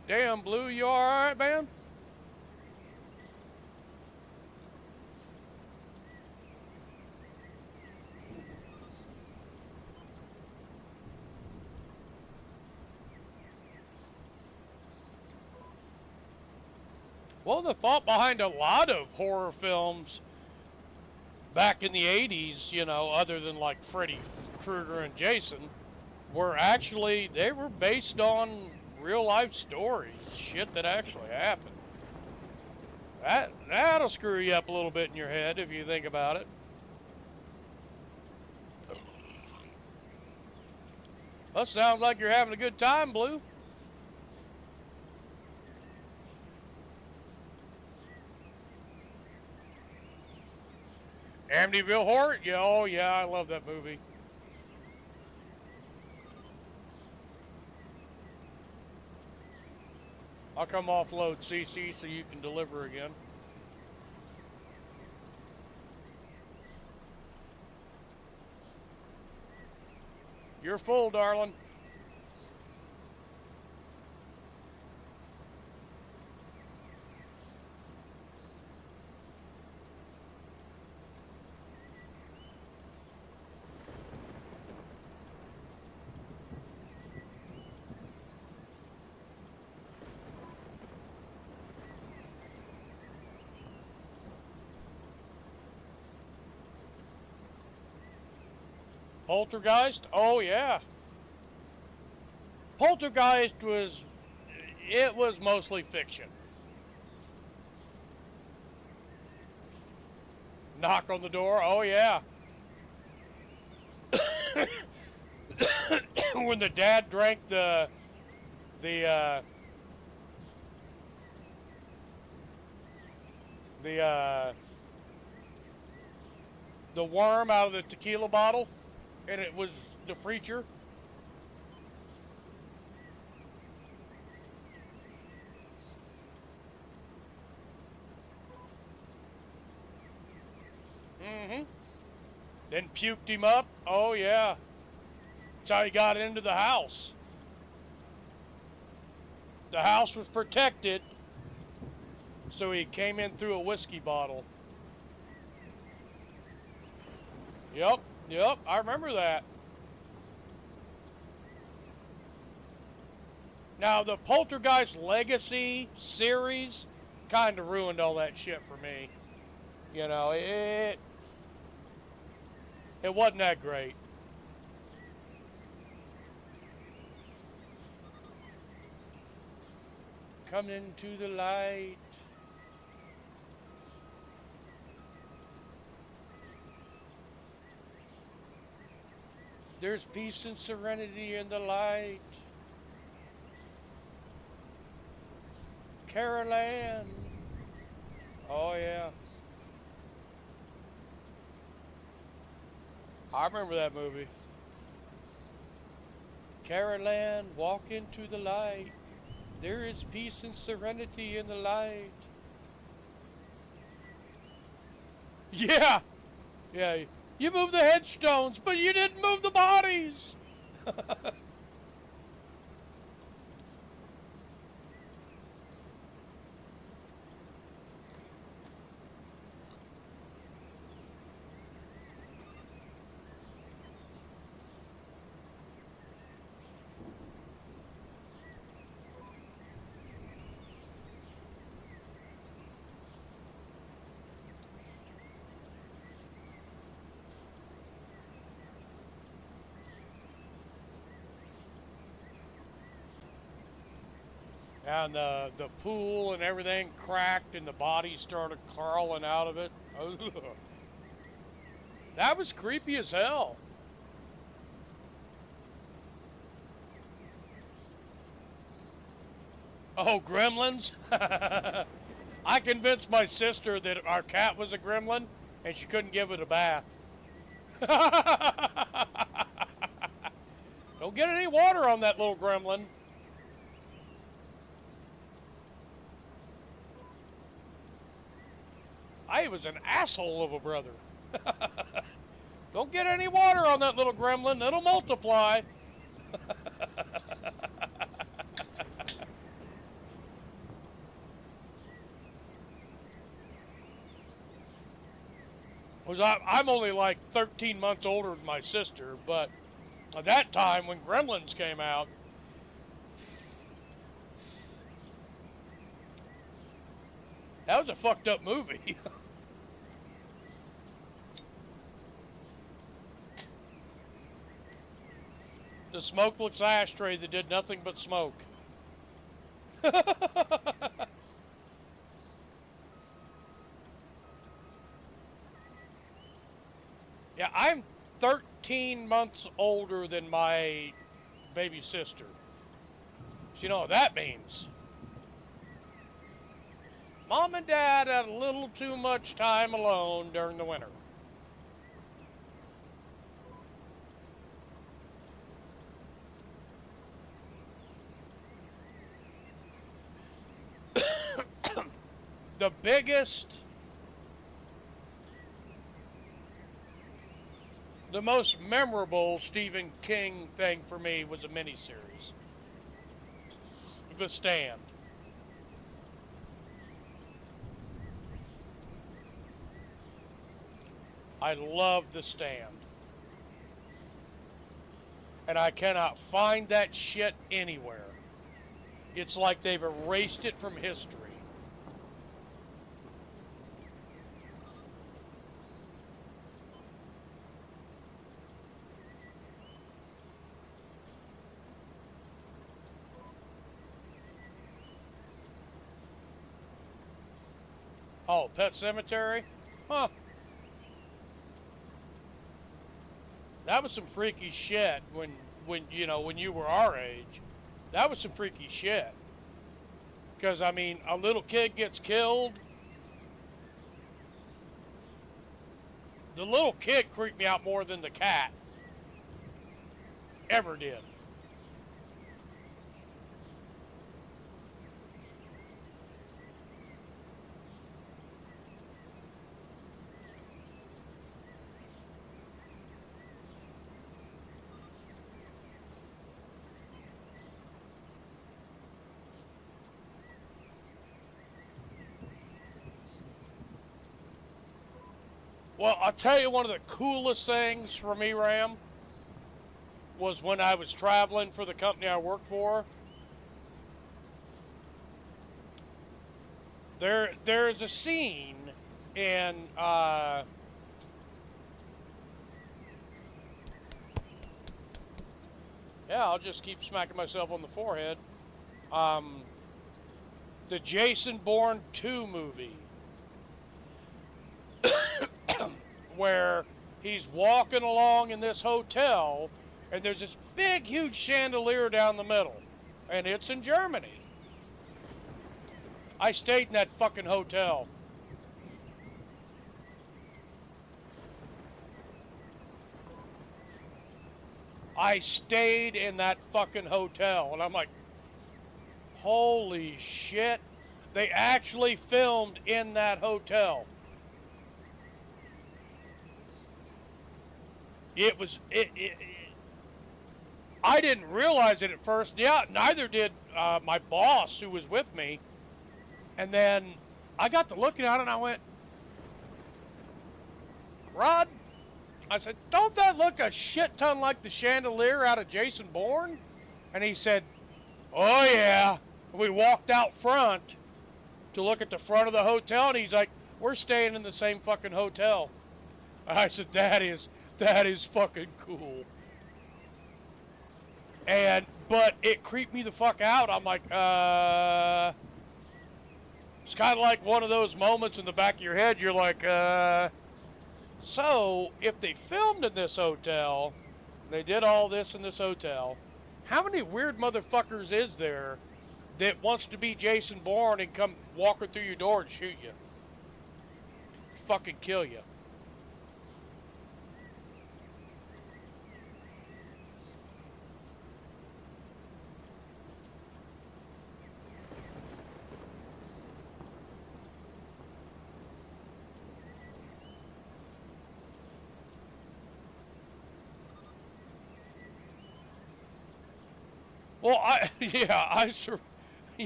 Damn, Blue, you alright, man? Well, the thought behind a lot of horror films back in the 80s, you know, other than like Freddy Krueger and Jason, they were based on real life stories, shit that actually happened. That'll screw you up a little bit in your head if you think about it. Well, sounds like you're having a good time, Blue. Amityville Horror? Yeah, oh yeah, I love that movie. I'll come offload CC so you can deliver again. You're full, darling. Poltergeist? Oh yeah. Poltergeist was mostly fiction. Knock on the door? Oh yeah. When the dad drank the uh, the worm out of the tequila bottle, and it was the preacher. Mm-hmm. Then puked him up. Oh yeah. That's how he got into the house. The house was protected, So he came in through a whiskey bottle. Yep, yep, I remember that. Now, the Poltergeist Legacy series kind of ruined all that shit for me. You know, it wasn't that great. Come into the light. There's peace and serenity in the light. Carol Ann. Oh, yeah. I remember that movie. Carol Ann, walk into the light. There is peace and serenity in the light. Yeah. Yeah. You moved the headstones, but you didn't move the bodies. And the pool and everything cracked and the body started crawling out of it. Ugh. That was creepy as hell. Oh, gremlins? I convinced my sister that our cat was a gremlin and she couldn't give it a bath. Don't get any water on that little gremlin. I was an asshole of a brother. Don't get any water on that little gremlin. It'll multiply. I'm only like 13 months older than my sister, but at that time when Gremlins came out, that was a fucked up movie. The smokeless ashtray that did nothing but smoke. Yeah, I'm 13 months older than my baby sister. So you know what that means. Mom and Dad had a little too much time alone during the winter. The biggest, the most memorable Stephen King thing for me was a miniseries, The Stand. I love The Stand. And I cannot find that shit anywhere. It's like they've erased it from history. Oh, Pet Sematary? Huh. That was some freaky shit when you were our age. That was some freaky shit. Because, I mean, a little kid gets killed. The little kid creeped me out more than the cat ever did. Well, I'll tell you one of the coolest things for me, Ram, was when I was traveling for the company I worked for. There's a scene in yeah, I'll just keep smacking myself on the forehead. The Jason Bourne 2 movie, where he's walking along in this hotel, and there's this big, huge chandelier down the middle, and it's in Germany. I stayed in that fucking hotel. I stayed in that fucking hotel, and I'm like, holy shit. They actually filmed in that hotel. I didn't realize it at first. Yeah, neither did my boss who was with me. And then I got to looking at it and I went, Rod, I said, don't that look a shit ton like the chandelier out of Jason Bourne? And he said, oh yeah. And we walked out front to look at the front of the hotel, and he's like, we're staying in the same fucking hotel. And I said, that is fucking cool. But it creeped me the fuck out. I'm like, it's kind of like one of those moments in the back of your head, you're like, so if they filmed in this hotel, they did all this in this hotel, how many weird motherfuckers is there that wants to be Jason Bourne and come walking through your door and shoot you? Fucking kill you. Well, you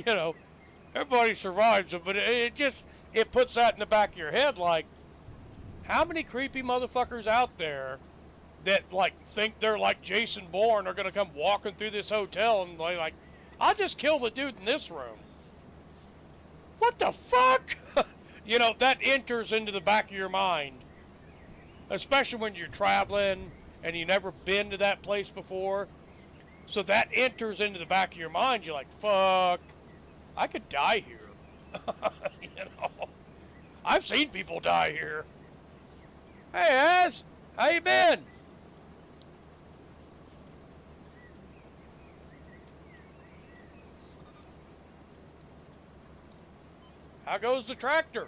know, everybody survives it, but it puts that in the back of your head, like, how many creepy motherfuckers out there that, like, think they're like Jason Bourne are gonna come walking through this hotel and like, I'll just kill the dude in this room. What the fuck? You know, that enters into the back of your mind, especially when you're traveling and you never been to that place before. So that enters into the back of your mind. You're like, fuck, I could die here. You know, I've seen people die here. Hey, Az, how you been? How goes the tractor?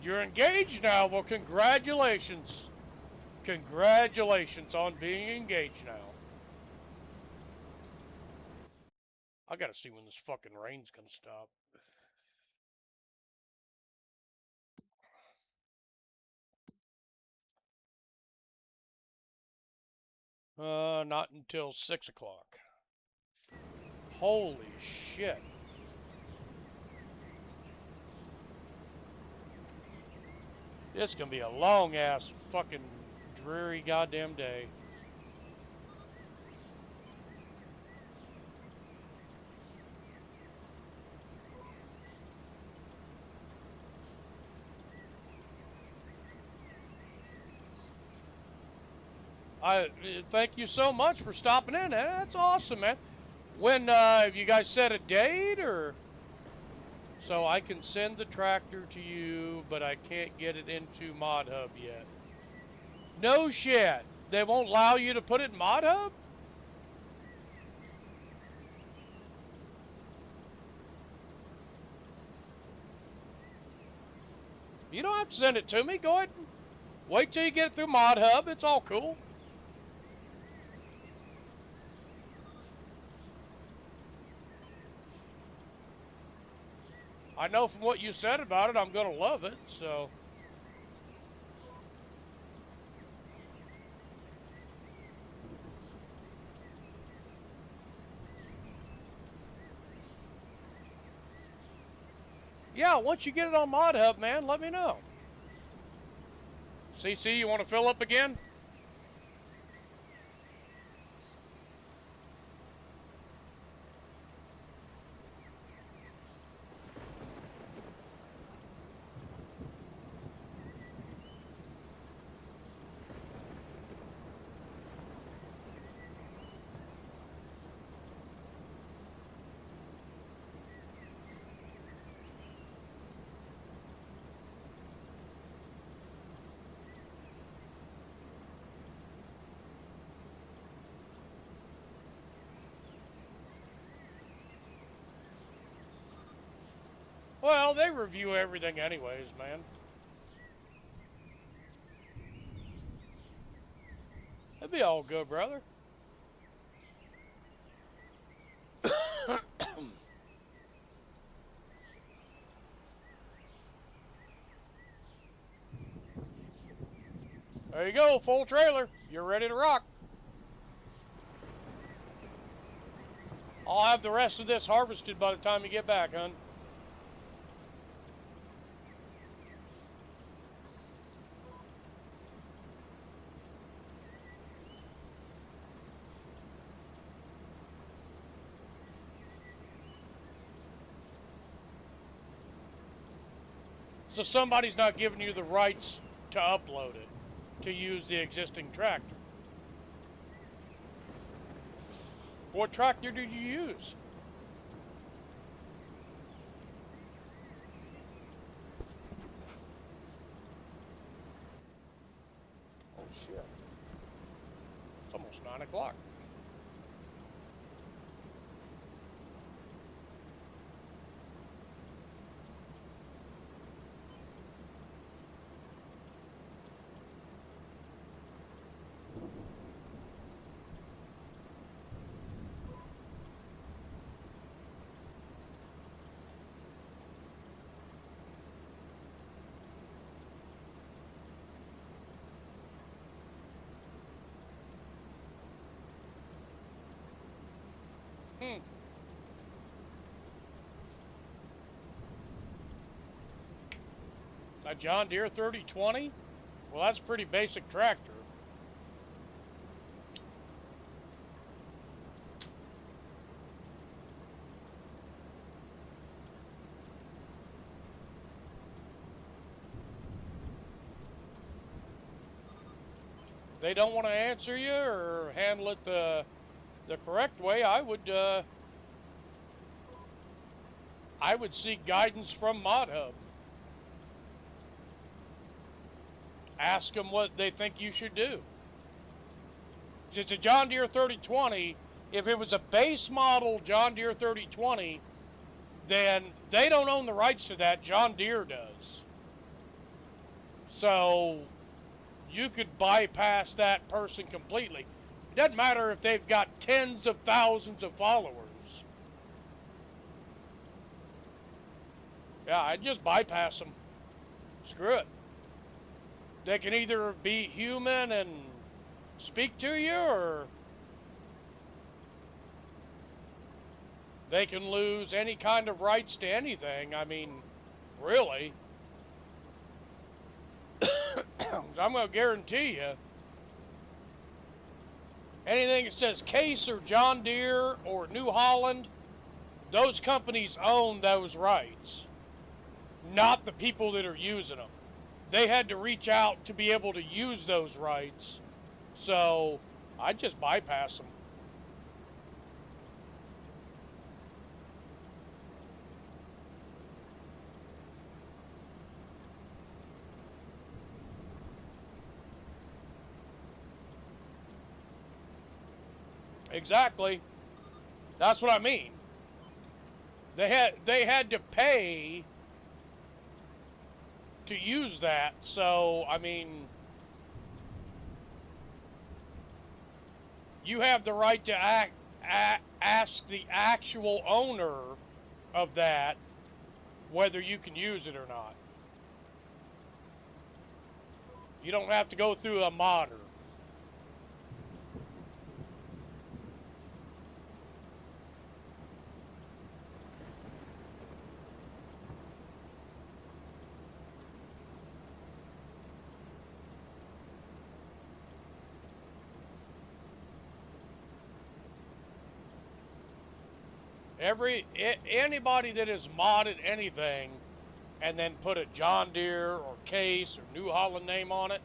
You're engaged now. Well, congratulations. Congratulations on being engaged now. I gotta see when this fucking rain's gonna stop. Not until 6 o'clock. Holy shit. This is gonna be a long ass fucking dreary goddamn day. I thank you so much for stopping in. That's awesome, man. When have you guys set a date, or so I can send the tractor to you, but I can't get it into Mod Hub yet? No shit. They won't allow you to put it in Mod Hub? You don't have to send it to me. Go ahead and wait till you get it through Mod Hub. It's all cool. I know from what you said about it, I'm going to love it, so. Yeah, once you get it on Mod Hub, man, let me know. CC, you want to fill up again? Well, they review everything anyways, man. It'll be all good, brother. There you go, full trailer. You're ready to rock. I'll have the rest of this harvested by the time you get back, hon. So somebody's not giving you the rights to upload it, to use the existing tractor. What tractor did you use? Oh shit. It's almost 9 o'clock. A John Deere 3020? Well, that's a pretty basic tractor. They don't want to answer you or handle it the correct way. I would seek guidance from Mod Hub. Ask them what they think you should do. It's a John Deere 3020. If it was a base model John Deere 3020, then they don't own the rights to that. John Deere does. So you could bypass that person completely. It doesn't matter if they've got tens of thousands of followers. Yeah, I'd just bypass them. Screw it. They can either be human and speak to you, or they can lose any kind of rights to anything. I mean, really. I'm going to guarantee you, anything that says Case or John Deere or New Holland, those companies own those rights, not the people that are using them. They had to reach out to be able to use those rights, so I just bypass them. Exactly. That's what I mean. They had to pay to use that, so I mean, you have the right to ask the actual owner of that whether you can use it or not. You don't have to go through a modder. Anybody that has modded anything and then put a John Deere or Case or New Holland name on it,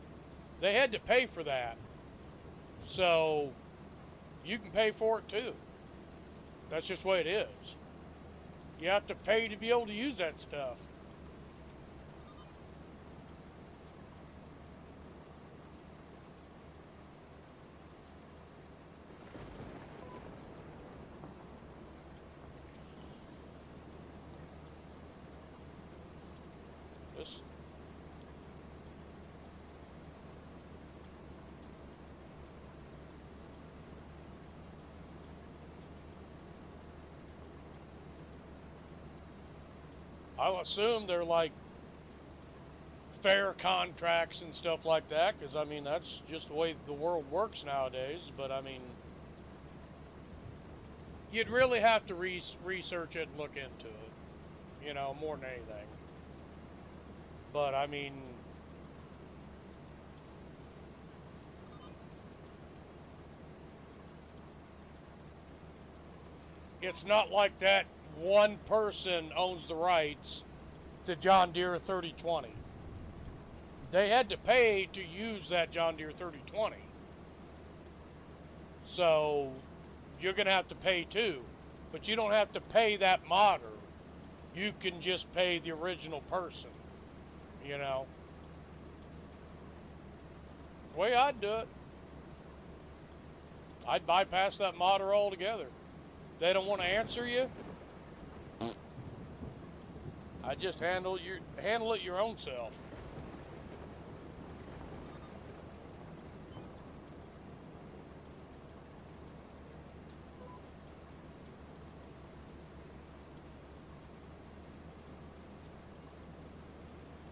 they had to pay for that. So you can pay for it too. That's just the way it is. You have to pay to be able to use that stuff. This. I'll assume they're like fair contracts and stuff like that, because I mean that's just the way the world works nowadays. But I mean, you'd really have to research it and look into it, you know, more than anything. But I mean, it's not like that one person owns the rights to John Deere 3020. They had to pay to use that John Deere 3020. So you're going to have to pay too. But you don't have to pay that modder. You can just pay the original person, you know. The way I'd do it, I'd bypass that modder altogether. They don't want to answer you, I just handle it your own self.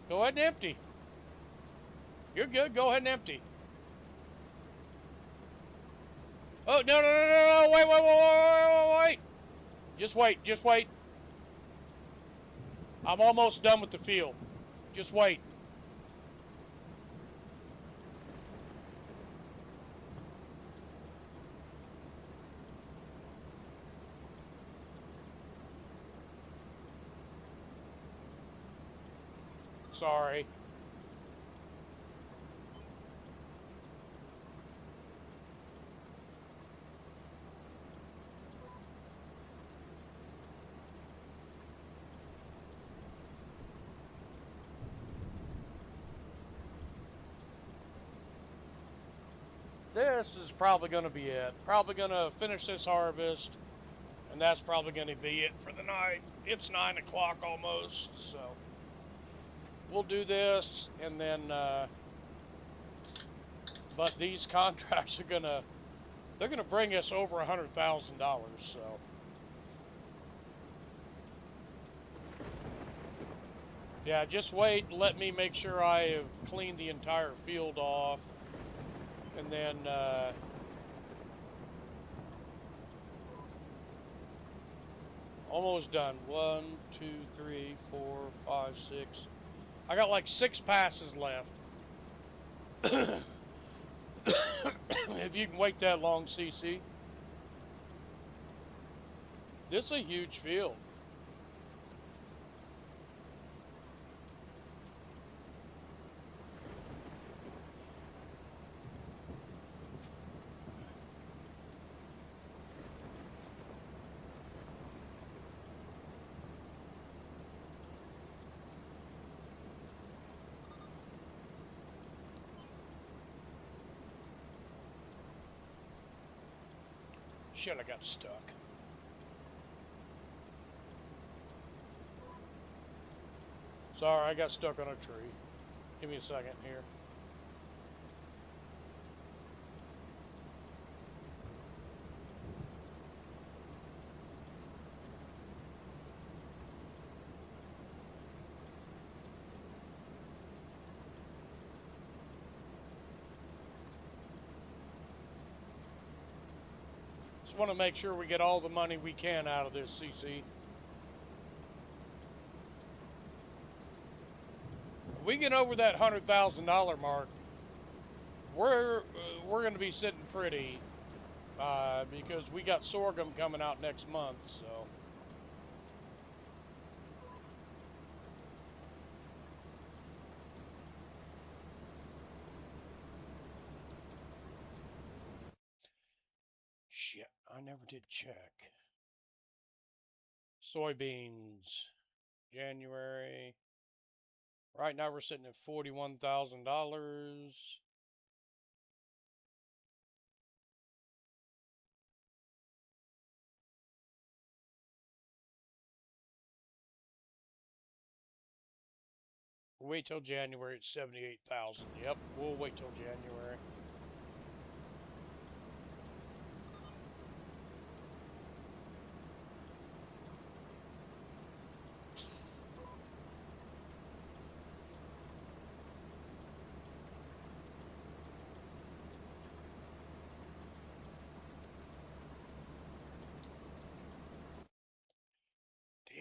Go ahead and empty. You're good. Go ahead and empty. Oh, no. Wait. Just wait. I'm almost done with the field. Just wait. Sorry. This is probably going to be it. Probably going to finish this harvest, and that's probably going to be it for the night. It's 9 o'clock almost, so we'll do this, and then, but these contracts are they're gonna bring us over $100,000, so. Yeah, just wait, let me make sure I have cleaned the entire field off, and then, almost done. 1, 2, 3, 4, 5, 6. I got like 6 passes left. If you can wait that long, CC. This is a huge field. Shit, I got stuck. Sorry, I got stuck on a tree. Give me a second here. Just want to make sure we get all the money we can out of this, CC. If we get over that $100,000 mark, we're going to be sitting pretty, because we got sorghum coming out next month. So shit, I never did check. Soybeans, January. Right now we're sitting at $41,000. Wait till January, it's 78,000. Yep, we'll wait till January.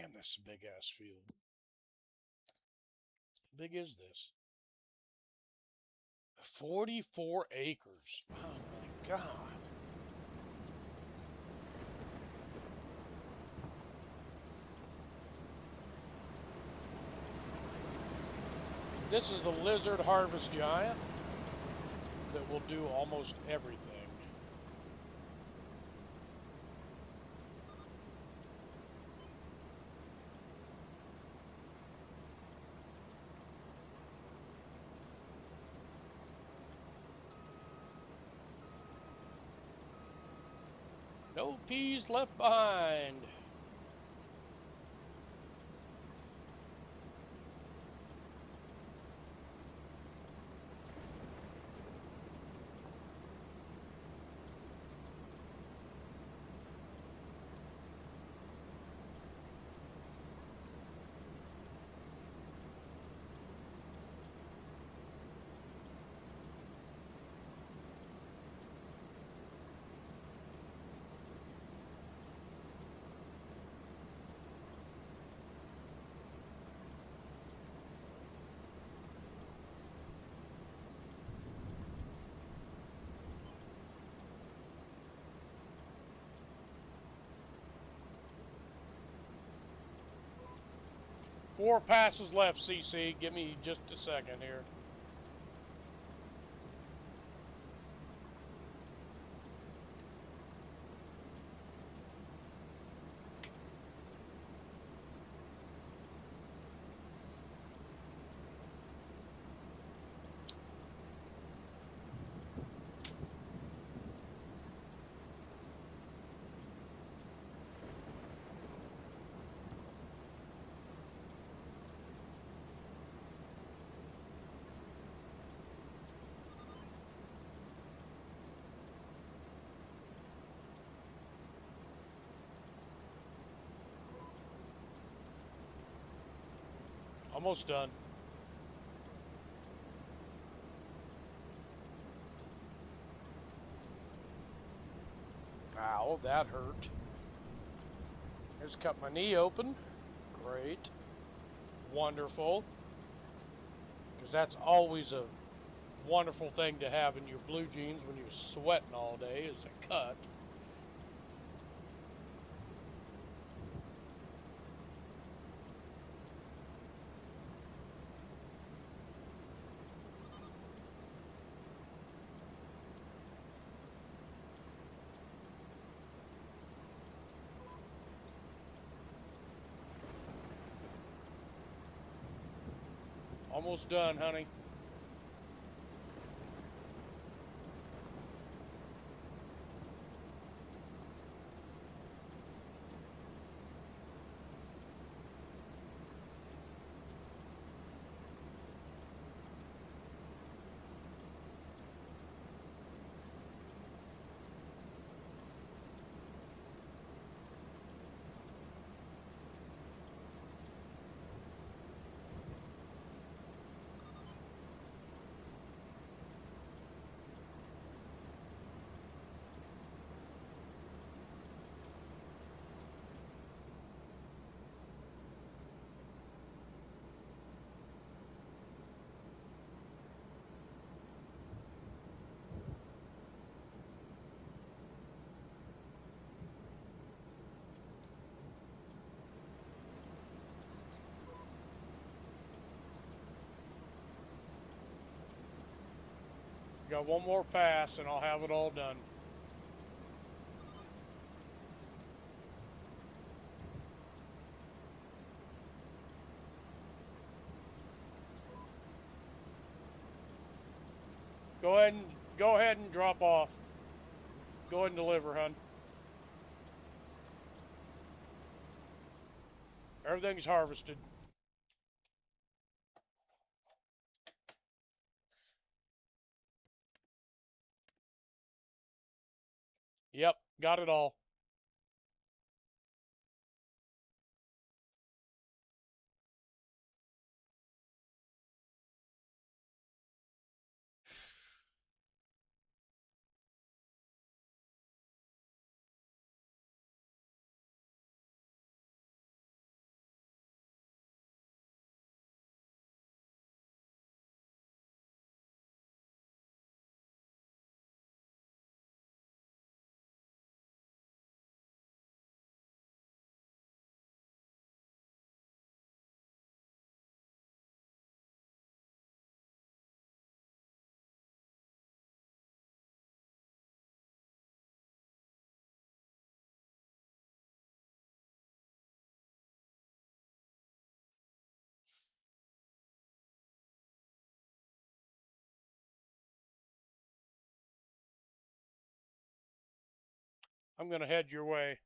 Damn, this is a big ass field. How big is this? 44 acres. Oh my god. This is the Lizard Harvest Giant that will do almost everything. No peas left behind. Four passes left, CC. Give me just a second here. Almost done. Ow, that hurt. Just cut my knee open. Great. Wonderful. Because that's always a wonderful thing to have in your blue jeans when you're sweating all day is a cut. Almost done, honey. Got one more pass and I'll have it all done. Go ahead and drop off. Go ahead and deliver, hun. Everything's harvested. Yep, got it all. I'm going to head your way.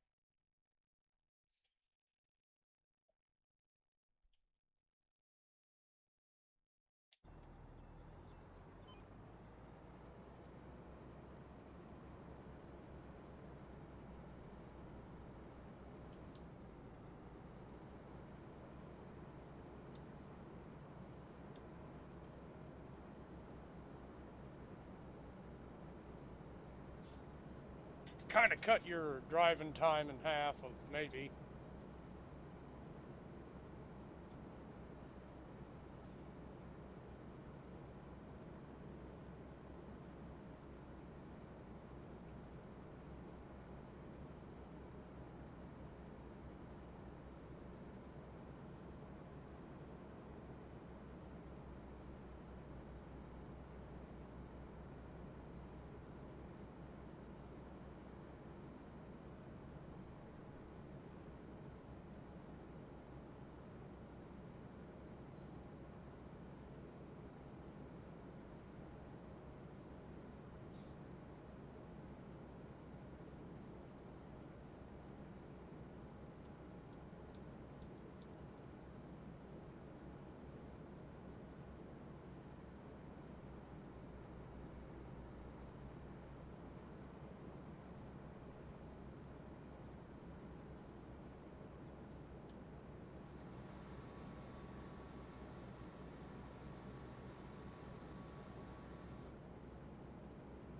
Kind of cut your driving time in half, maybe.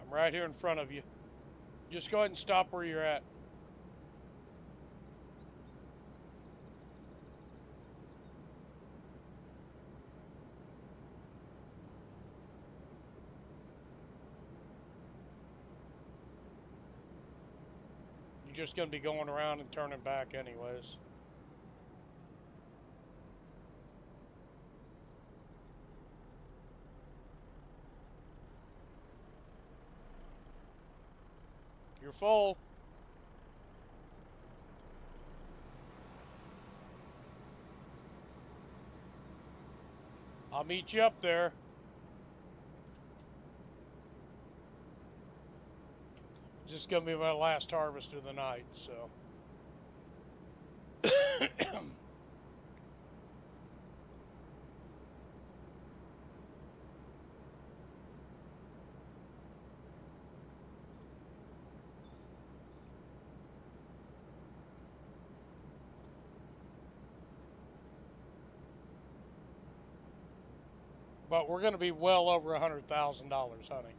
I'm right here in front of you. Just go ahead and stop where you're at. You're just going to be going around and turning back anyways. You're full. I'll meet you up there. This is going to be my last harvest of the night, so. But we're going to be well over $100,000 hunting.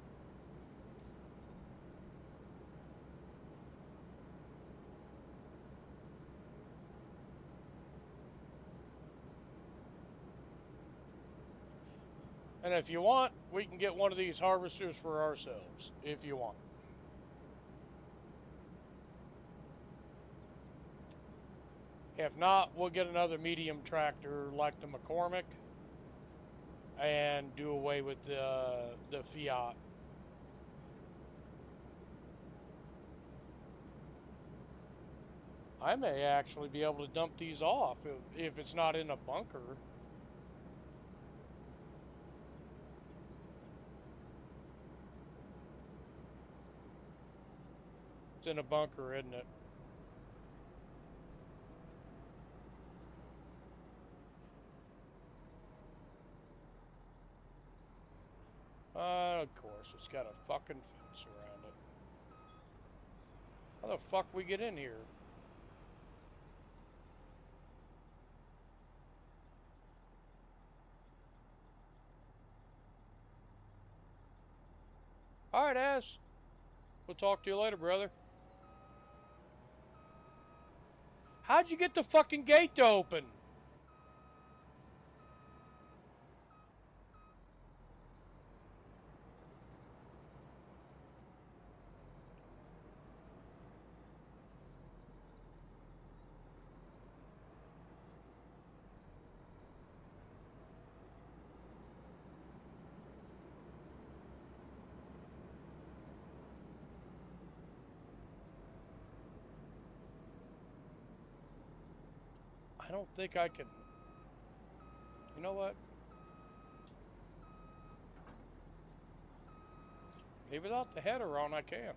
And if you want, we can get one of these harvesters for ourselves, if you want. If not, we'll get another medium tractor like the McCormick and do away with the Fiat. I may actually be able to dump these off if it's not in a bunker. It's in a bunker, isn't it? Of course, it's got a fucking fence around it. How the fuck we get in here? Alright, Az. We'll talk to you later, brother. How'd you get the fucking gate to open? I don't think I can... You know what? Maybe without the header on, I can.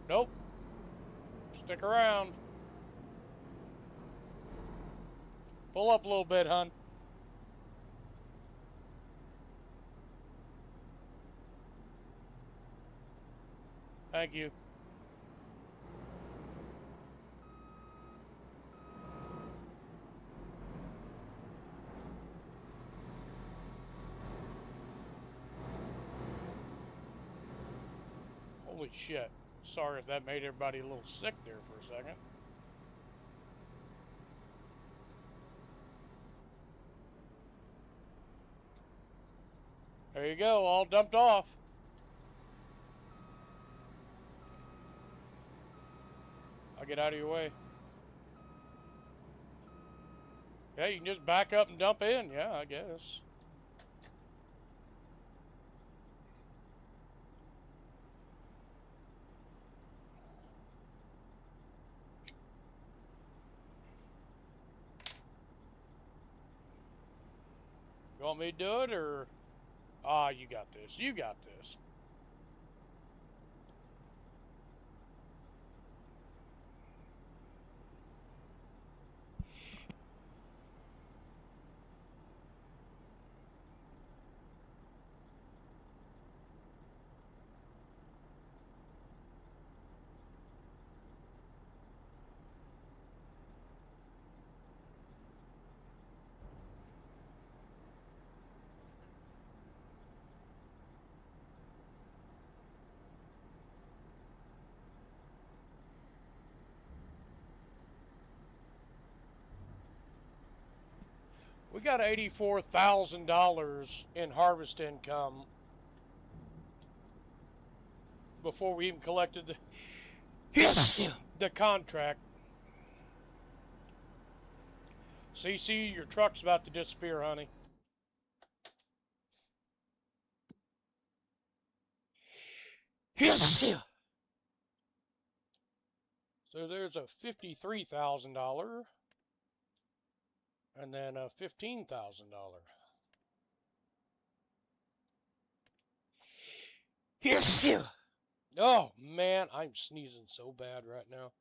Nope. Stick around. Pull up a little bit, hun. Thank you. Holy shit. Sorry if that made everybody a little sick there for a second. There you go, all dumped off. I'll get out of your way. Yeah, you can just back up and dump in. Yeah, I guess. You want me to do it, or... Ah, you got this. You got this. We got $84,000 in harvest income before we even collected the contract. CC, your truck's about to disappear, honey. So there's a $53,000 and then a $15,000. Oh man, I'm sneezing so bad right now.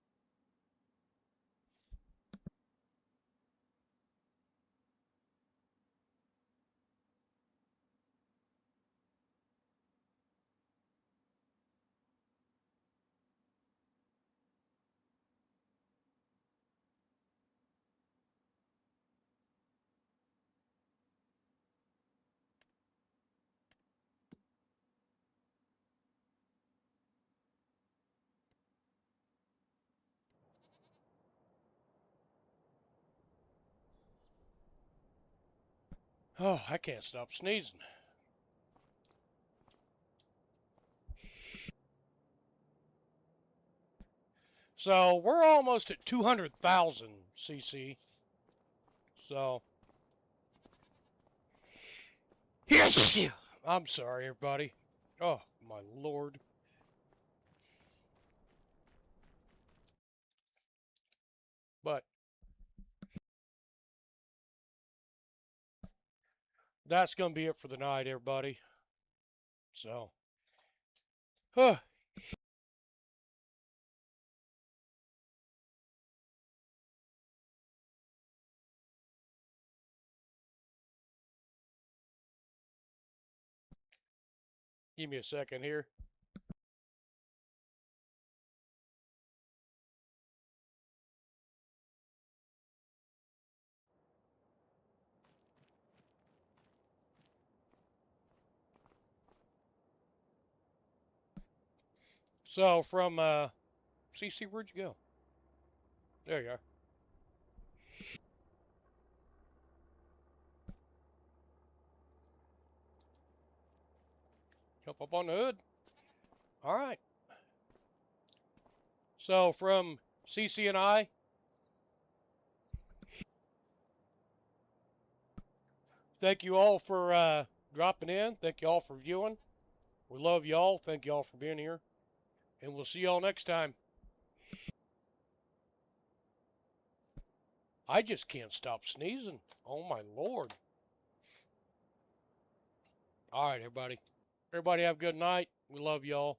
Oh, I can't stop sneezing. So we're almost at 200,000 CC. So I'm sorry, everybody. Oh, my lord. But that's going to be it for the night, everybody. So, huh. Give me a second here. So, from, CC, where'd you go? There you are. Jump up on the hood. All right. So, from CC and I, thank you all for dropping in. Thank you all for viewing. We love y'all. Thank y'all for being here. And we'll see y'all next time. I just can't stop sneezing. Oh my lord. All right, everybody. Everybody have a good night. We love y'all.